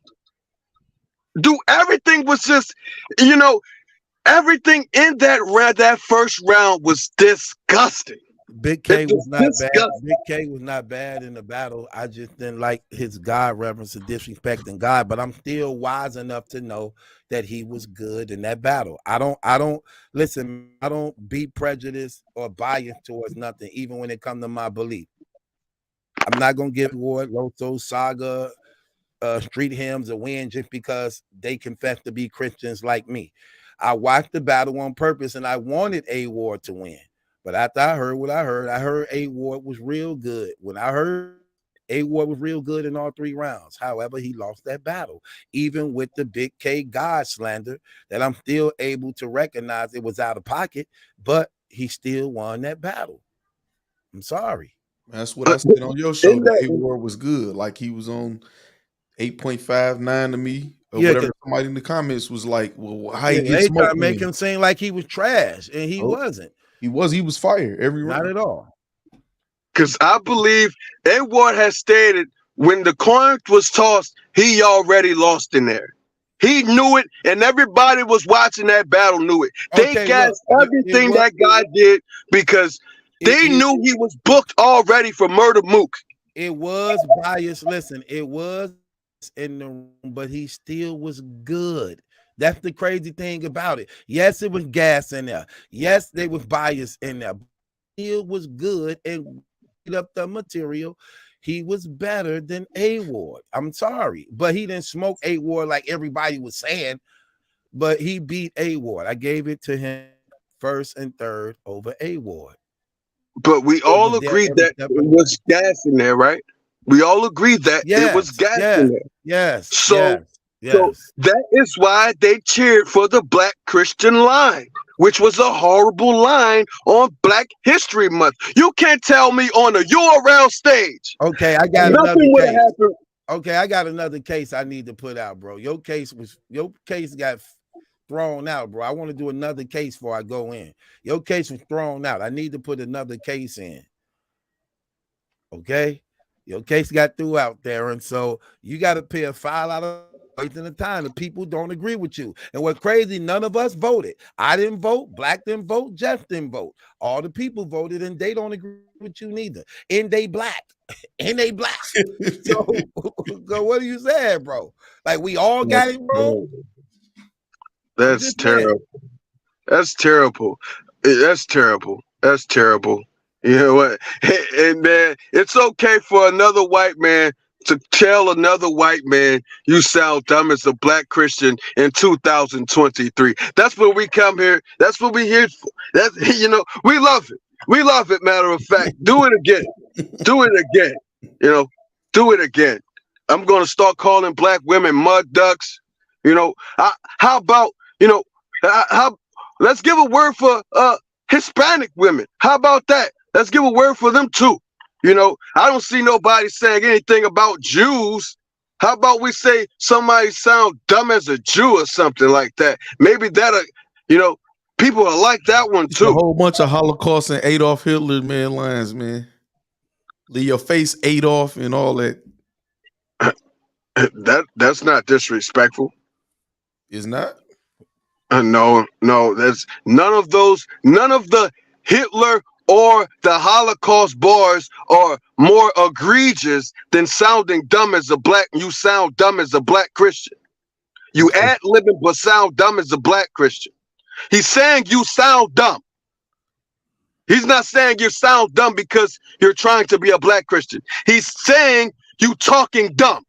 Dude, everything was just, everything in that first round was disgusting. Big K was not bad. Big K was not bad in the battle. I just didn't like his God reverence and disrespecting God, but I'm still wise enough to know that he was good in that battle. I don't be prejudiced or biased towards nothing, even when it comes to my belief. I'm not gonna give Ward, Loso, Saga, Street Hymns a win just because they confess to be Christians like me. I watched the battle on purpose, and I wanted A Ward to win. But after I heard what I heard A Ward was real good. When I heard A Ward was real good in all 3 rounds. However, he lost that battle, even with the Big K God slander that I'm still able to recognize it was out of pocket, but he still won that battle. I'm sorry. That's what I said on your show. That A Ward was good. Like he was on 8.59 to me, or whatever. Somebody in the comments was like, "Well, how he get smoked?" Make him seem like he was trash, and he wasn't. He was fire every round. Not at all. Because I believe A Ward has stated when the coin was tossed, he already lost in there. He knew it, and everybody was watching that battle knew it. They gassed everything that guy did because they knew he was booked already for Murder Mook. It was biased. Listen, it was in the room, but he still was good. That's the crazy thing about it. Yes, it was gas in there. Yes, they was biased in there. Still was good and up the material. He was better than A Ward. I'm sorry, but he didn't smoke A Ward like everybody was saying. But he beat A Ward. I gave it to him first and third over A Ward. But we all agreed that it was gas in there, right? We all agreed that it was gas in there. Yes. So that is why they cheered for the Black Christian line, which was a horrible line on Black History Month. You can't tell me on a URL stage. Okay, I got another case. Okay, I got another case I need to put out, bro. Your case got thrown out, bro. I want to do another case before I go in. Your case was thrown out. I need to put another case in. Okay, your case got threw out there, and so you got to pay a file out of wasting the time. The people don't agree with you. And what crazy, none of us voted. I didn't vote, Black didn't vote, Jeff didn't vote. All the people voted, and they don't agree with you neither. And they Black. And they Black. So what are you saying, bro? Like we all got it wrong? That's terrible. That's terrible. That's terrible. That's terrible. You know what? And then it's okay for another white man to tell another white man you sound dumb as a Black Christian in 2023. That's what we come here. That's what we here for. That's, we love it. We love it. Matter of fact, do it again. Do it again. Do it again. I'm gonna start calling Black women mud ducks. How about let's give a word for Hispanic women. How about that? Let's give a word for them too. I don't see nobody saying anything about Jews. How about we say somebody sound dumb as a Jew or something like that? Maybe that'll, people will like that one too. A whole bunch of Holocaust and Adolf Hitler lines, man. Leave your face Adolf and all that. That's not disrespectful. It's not. No, that's none of the Hitler or the Holocaust bars are more egregious than sounding dumb as a Black. You sound dumb as a Black Christian. You ad-libbing but sound dumb as a Black Christian. He's saying you sound dumb. He's not saying you sound dumb because you're trying to be a Black Christian. He's saying you talking dumb.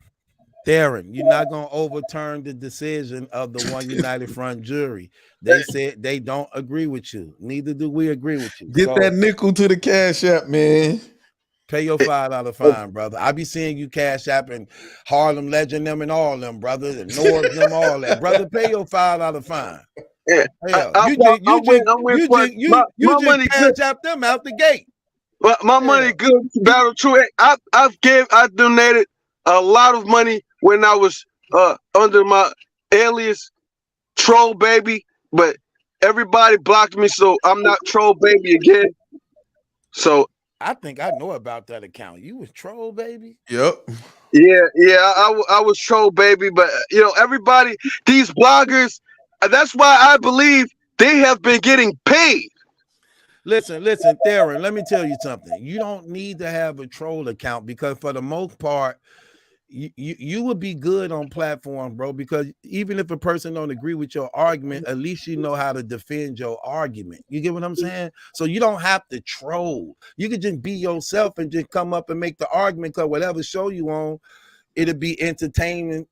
Darren, you're not going to overturn the decision of the One United Front jury. They said they don't agree with you. Neither do we agree with you. Get that nickel to the Cash App, man. Pay your $5 fine, brother. I be seeing you Cash App and Harlem Legend them and all them, brother, and North them, all that. Brother, pay your $5 fine. Yeah, you just Cash App them out the gate. Well, my money good. Battle true. I donated a lot of money when I was under my alias Troll Baby, but everybody blocked me, so I'm not Troll Baby again. So I think I know about that account. You was Troll Baby? Yep. Yeah, I was Troll Baby, but everybody, these bloggers, that's why I believe they have been getting paid. Listen, Theron, let me tell you something. You don't need to have a troll account because for the most part, you would be good on platform, bro, because even if a person don't agree with your argument, at least you know how to defend your argument. You get what I'm saying? So you don't have to troll. You can just be yourself and just come up and make the argument, because whatever show you on, it'll be entertaining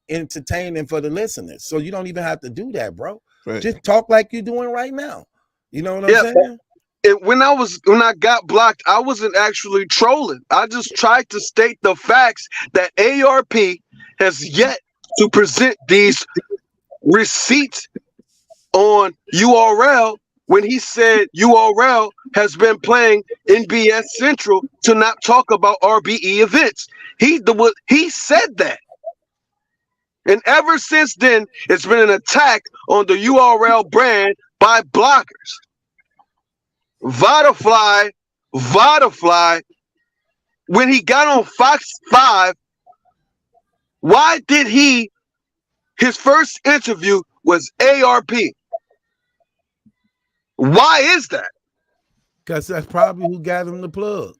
for the listeners. So you don't even have to do that, bro. Right. Just talk like you're doing right now. You know what I'm saying? when I got blocked, I wasn't actually trolling. I just tried to state the facts that ARP has yet to present these receipts on URL when he said URL has been playing NBS Central to not talk about RBE events. He said that. And ever since then, it's been an attack on the URL brand by bloggers. Vodafly, when he got on Fox 5, why did his first interview was ARP? Why is that? Because that's probably who got him the plug.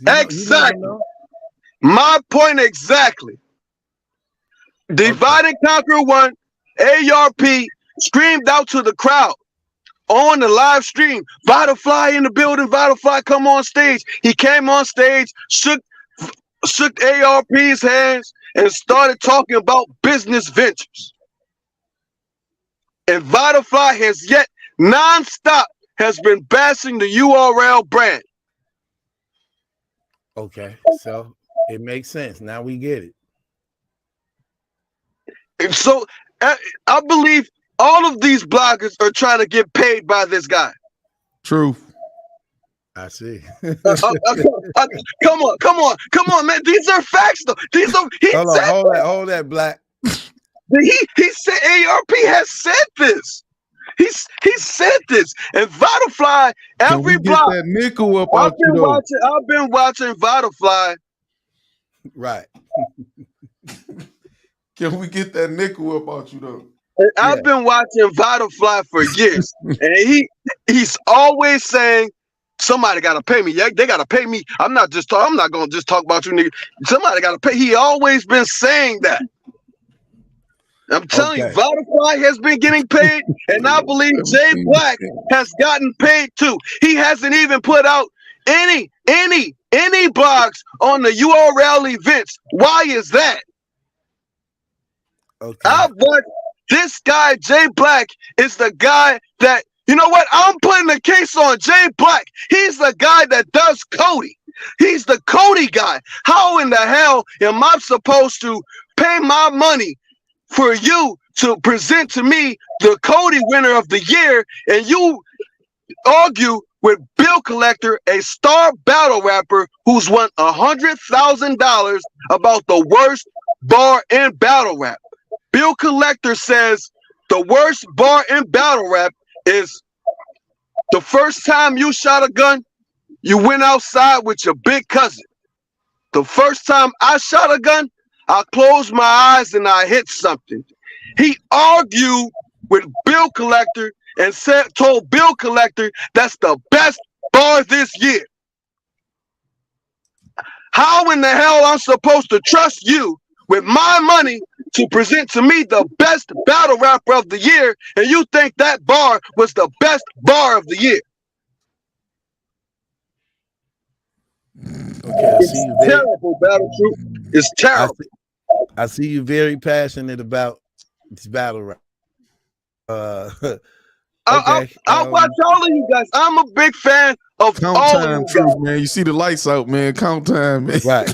Exactly. My point exactly. Divide and Conquer 1, ARP screamed out to the crowd on the live stream. Vodafly in the building. Vodafly, come on stage. He came on stage, shook ARP's hands, and started talking about business ventures. And Vodafly has yet nonstop has been bashing the URL brand. Okay, so it makes sense. Now we get it. And so I believe all of these bloggers are trying to get paid by this guy. True. I see. Come on, man. These are facts, though. Hold that, Black. He said ARP has said this. He said this, and Vodafly every block. That nickel up I've been watching Vodafly. Right. Can we get that nickel up out you though? I've been watching Vodafly for years, and he's always saying somebody got to pay me. Yeah, they got to pay me. I'm not going to just talk about you, nigga. Somebody got to pay. He always been saying that. I'm telling you, Vodafly has been getting paid, and I believe Jay Black has gotten paid too. He hasn't even put out any blogs on the URL events. Why is that? Okay. This guy, Jay Black, is the guy that, you know what? I'm putting the case on Jay Black. He's the guy that does Cody. He's the Cody guy. How in the hell am I supposed to pay my money for you to present to me the Cody winner of the year, and you argue with Bill Collector, a star battle rapper who's won $100,000 about the worst bar in battle rap? Bill Collector says the worst bar in battle rap is the first time you shot a gun, you went outside with your big cousin. The first time I shot a gun, I closed my eyes and I hit something. He argued with Bill Collector and told Bill Collector that's the best bar this year. How in the hell I'm supposed to trust you with my money to present to me the best battle rapper of the year, and you think that bar was the best bar of the year? Okay, I see you terrible, Battle Troop. It's terrible. I see you very passionate about this battle rap. I watch all of you guys. I'm a big fan of Count all time, of you guys. man. You see the lights out, man. Count time, man. Right.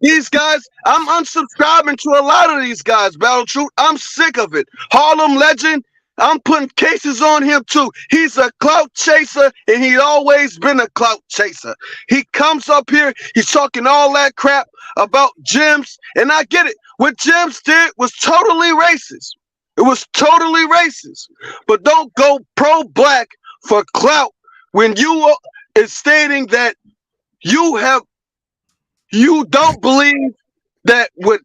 These guys, I'm unsubscribing to a lot of these guys, Battle Troop. I'm sick of it. Harlem Legend, I'm putting cases on him too. He's a clout chaser, and he's always been a clout chaser. He comes up here, he's talking all that crap about Gems, and I get it. What Gems did was totally racist. It was totally racist. But don't go pro-black for clout when you is stating that you don't believe that what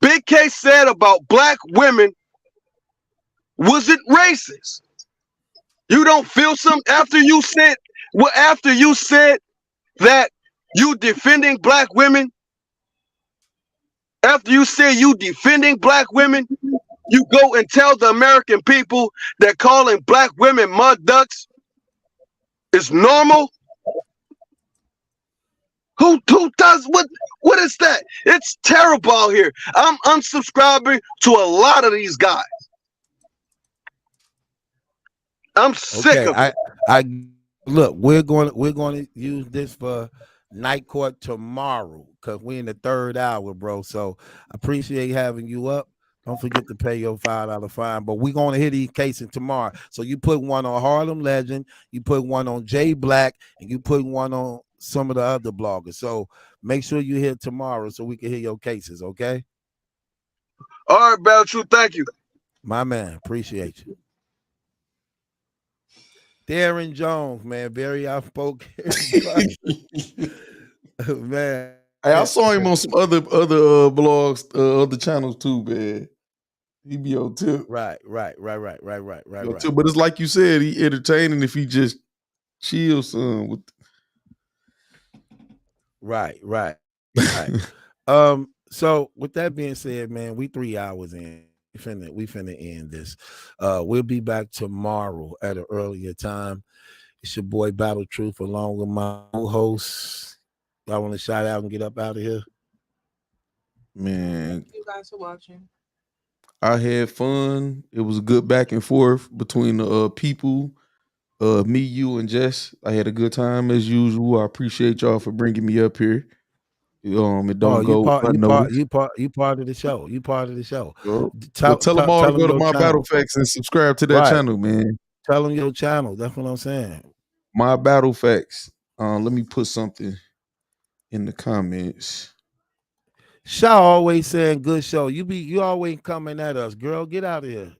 Big K said about black women wasn't racist. You don't feel after you said that you defending black women. After you say you defending black women, you go and tell the American people that calling black women mud ducks is normal. Who does what is that? It's terrible out here. I'm unsubscribing to a lot of these guys. I'm sick of it. I look, we're going to use this for night court tomorrow because we're in the 3rd hour, bro. So I appreciate having you up. Don't forget to pay your $5 fine. But we're gonna hit these cases tomorrow. So you put one on Harlem Legend, you put one on Jay Black, and you put one on some of the other bloggers. So make sure you hit tomorrow so we can hear your cases, okay? All right, Battle Truth, thank you. My man, appreciate you. Darren Jones, man, very outspoken. Man. Hey, I saw him on some other blogs, other channels too, man. He be on tip. Right. Tip. But it's like you said, he entertaining if he just chills some with. Right. So with that being said, man, we 3 hours in. We finna end this. We'll be back tomorrow at an earlier time. It's your boy Battle Truth along with my host. Y'all want to shout out and get up out of here? Man, thank you guys for watching. I had fun. It was a good back and forth between the people, me, you, and Jess. I had a good time as usual. I appreciate y'all for bringing me up here. It don't go unnoticed. You part of the show. You part of the show. Tell them all to go to my Battle Facts and subscribe to that channel, man. Tell them your channel. That's what I'm saying. My Battle Facts. Let me put something in the comments. Shaw always saying good show. You always coming at us, girl. Get out of here.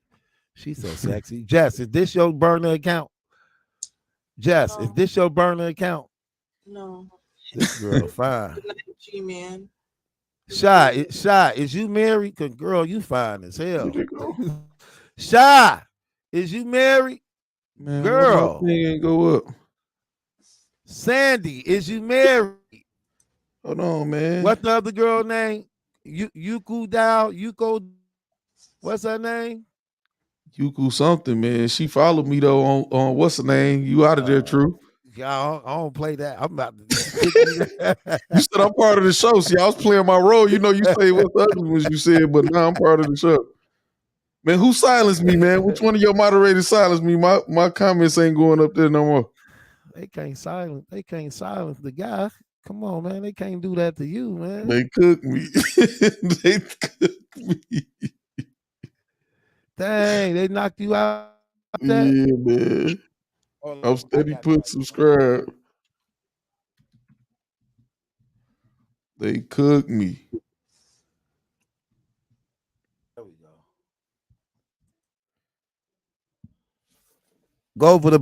She's so sexy. Jess, is this your burner account? Jess, is this your burner account? No. This girl fine. Good night, G-Man. Shy, is you married? Cause girl, you fine as hell. Shy, is you married? Man, girl, ain't go up. Sandy, is you married? Hold on, man. What's the other girl name? Yuko. What's her name? Yuko something, man. She followed me though on what's her name? You out of there, True? Yeah, I don't play that. I'm about to. You said I'm part of the show. See, I was playing my role. You know, you say what the other ones you said, but now I'm part of the show. Man, who silenced me, man? Which one of your moderators silenced me? My comments ain't going up there no more. They can't silence the guy. Come on, man. They can't do that to you, man. They cook me. They cook me. Dang, they knocked you out. Yeah, man. I'm steady put subscribe. They cook me. There we go. Go over to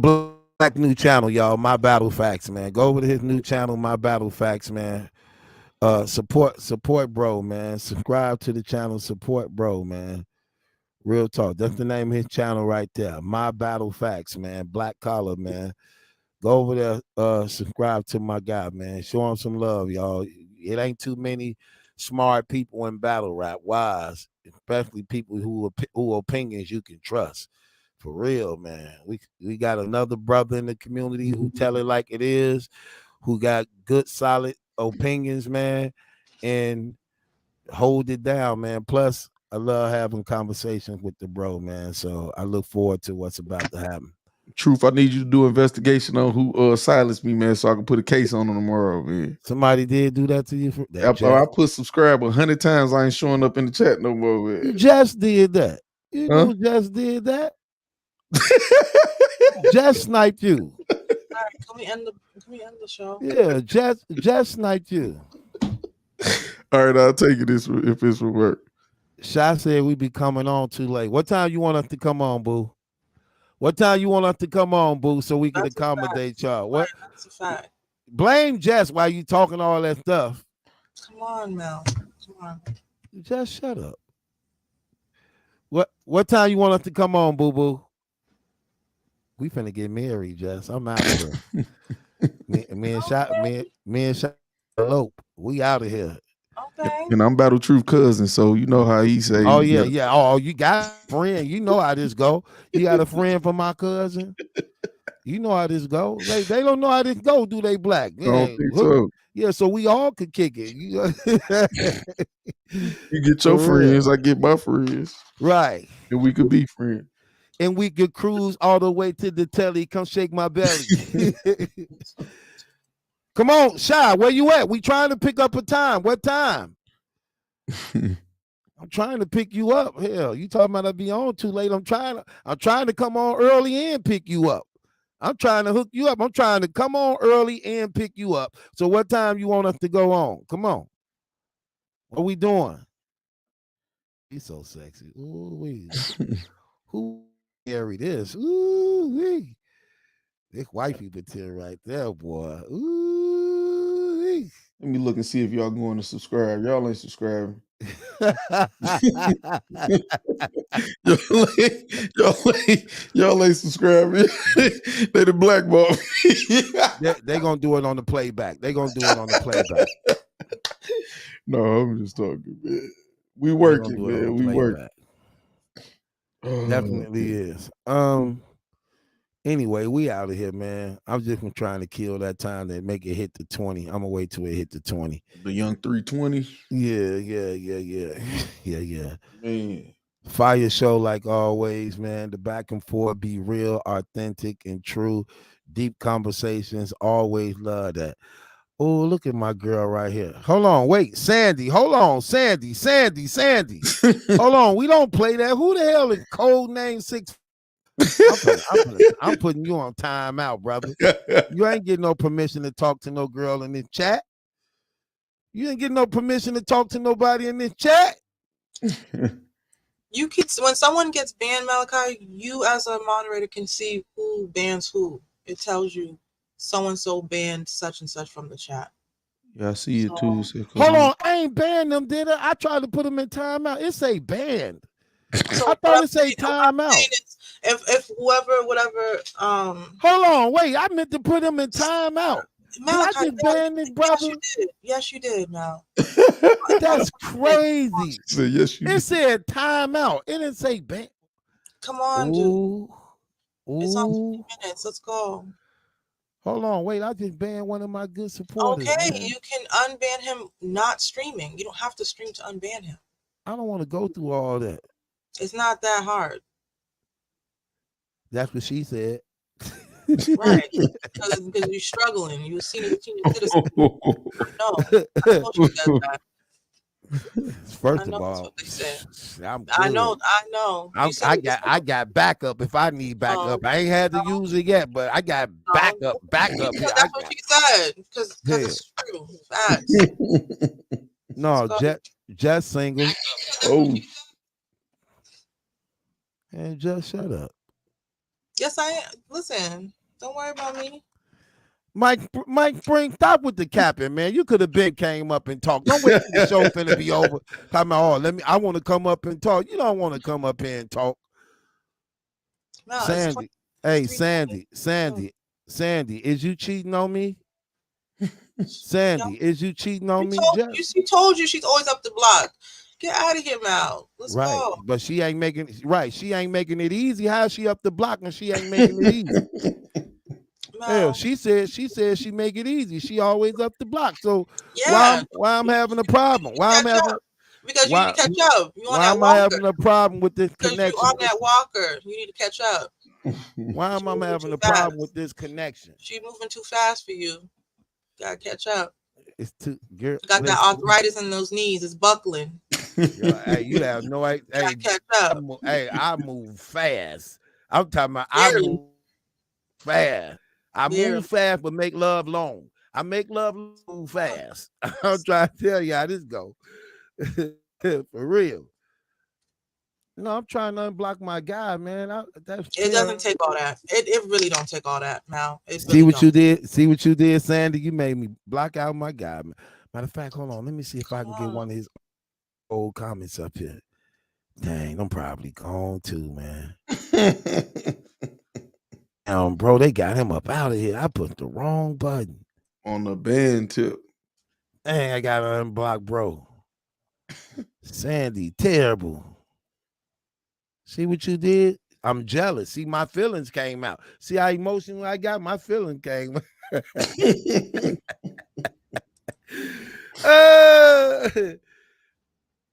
Black new channel, y'all. My Battle Facts, man. Go over to his new channel, My Battle Facts, man. Support bro, man. Subscribe to the channel, support bro, man. Real talk. That's the name of his channel right there. My Battle Facts, man. Black collar, man. Go over there, subscribe to my guy, man. Show him some love, y'all. It ain't too many smart people in battle rap, wise, especially people who opinions you can trust. For real, man. We got another brother in the community who tell it like it is, who got good, solid opinions, man, and hold it down, man. Plus, I love having conversations with the bro, man. So I look forward to what's about to happen. Truth, I need you to do investigation on who silenced me, man, so I can put a case on them tomorrow, man. Somebody did do that to you? I put subscribe 100 times. I ain't showing up in the chat no more, man. You just did that. You know who just did that? Just sniped you. All right, can we end the show? Yeah, just sniped you. All right, I'll take it if it's for work. Shy said we be coming on too late. What time you want us to come on, boo? What time you want us to come on, boo, so we can accommodate y'all? What? That's a fact. Blame Jess while you talking all that stuff. Come on, Mel. Come on. Just shut up. What time you want us to come on, boo boo? We finna get married, Jess. I'm out of here. me and Shot elope. We out of here. Okay. And I'm Battle Truth cousin, so you know how he say. Oh yeah. Oh, you got a friend. You know how this go. You got a friend for my cousin. You know how this go. They don't know how this go, do they, Black? I don't think so. Yeah, so we all could kick it. You get your friends, I get my friends. Right. And we could be friends. and we could cruise all the way to the telly. Come shake my belly. Come on, Shy, where you at? We trying to pick up a time. What time? I'm trying to pick you up. Hell, you talking about I be on too late. I'm trying to come on early and pick you up. I'm trying to hook you up. I'm trying to come on early and pick you up. So what time you want us to go on? Come on. What we doing? He's so sexy. Ooh wee. Who carry this? Ooh wee. This wifey material right there, boy. Ooh wee. Let me look and see if y'all going to subscribe. Y'all ain't subscribing. y'all ain't subscribing. They the black ball. they gonna do it on the playback. They gonna do it on the playback. No, I'm just talking, man. We working, man. We working. Definitely is. Anyway, we out of here, man. I'm just trying to kill that time to make it hit the 20. I'm gonna wait till it hit the 20. The young 320. Yeah. Man. Fire show like always, man. The back and forth be real, authentic, and true. Deep conversations. Always love that. Oh, look at my girl right here. Hold on, wait, Sandy. Hold on, Sandy. Hold on, we don't play that. Who the hell is code name 6? I'm putting you on timeout, brother. You ain't getting no permission to talk to no girl in this chat. You ain't getting no permission to talk to nobody in this chat. You can, when someone gets banned, Malachi, you as a moderator can see who bans who. It tells you so-and-so banned such and such from the chat. Yeah, I see it too. Hold on, I ain't banned them, did I? I tried to put them in timeout. It say banned. So I thought it say timeout. If whatever. Hold on, wait. I meant to put them in timeout. Malachi, I just banned this brother. Yes, you did, Mal. That's crazy. So, yes, you it said timeout. It didn't say ban. Come on, dude. It's on 20 minutes. Let's go. Hold on, wait. I just banned one of my good supporters. Okay, man. you can unban him not streaming. You don't have to stream to unban him. I don't want to go through all that. It's not that hard. That's what she said. Right, because you're struggling. You senior citizen. No, I told you that. First of all, I know. I got backup if I need backup. I ain't had to use it yet, but I got backup. That's what she said. Because it's true. Facts. No, Jess single. Oh. And just shut up. Yes, I am. Listen, don't worry about me. Mike Spring, stop with the capping, man. You could have been came up and talked. Don't wait till the show finna be over. Come on, I want to come up and talk. You don't want to come up here and talk. No, Sandy. Hey, Sandy, is you cheating on me? Sandy, is you cheating on me? She told you she's always up the block. Get out of here, Mal. Let's go. But she ain't making it easy. How is she up the block and she ain't making it easy? Hell, she said she make it easy. She always up the block. So why I'm having a problem? Why I'm having because you need to catch up. Why am I having a problem with this connection? You're on that walker. You need to catch up. Why am I having a problem with this connection? She's moving too fast for you. Gotta catch up. It's too girl. You got that arthritis in those knees. It's buckling. Hey, you have no idea. Hey, catch up. I move fast. I'm talking about I move fast. I move fast, but make love long. I make love move fast. I'm trying to tell you how this go. For real. No, I'm trying to unblock my guy, man. It doesn't take all that. It really don't take all that, Mal. See what you did? See what you did, Sandy? You made me block out my guy. Matter of fact, hold on. Let me see if I can get one of his old comments up here. Dang, I'm probably gone too, man. Bro, they got him up out of here. I put the wrong button on the band tip. Dang, I got to unblock, bro. Sandy, terrible. See what you did? I'm jealous. See, my feelings came out. See how emotional I got? My feelings came out.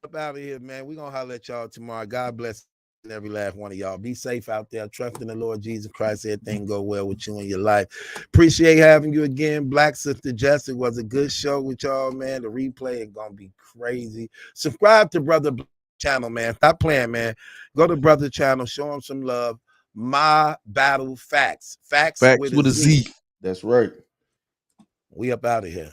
Up out of here, man. We're going to holler at y'all tomorrow. God bless. every last one of y'all. Be safe out there. Trust in the Lord Jesus Christ. Everything go well with you in your life. Appreciate having you again, Black Sister Jess. It was a good show with y'all, man. The replay is gonna be crazy. Subscribe to Brother channel, man. Stop playing, man. Go to Brother channel. Show him some love. My Battle Facts. Facts with a Z. That's right. We up out of here.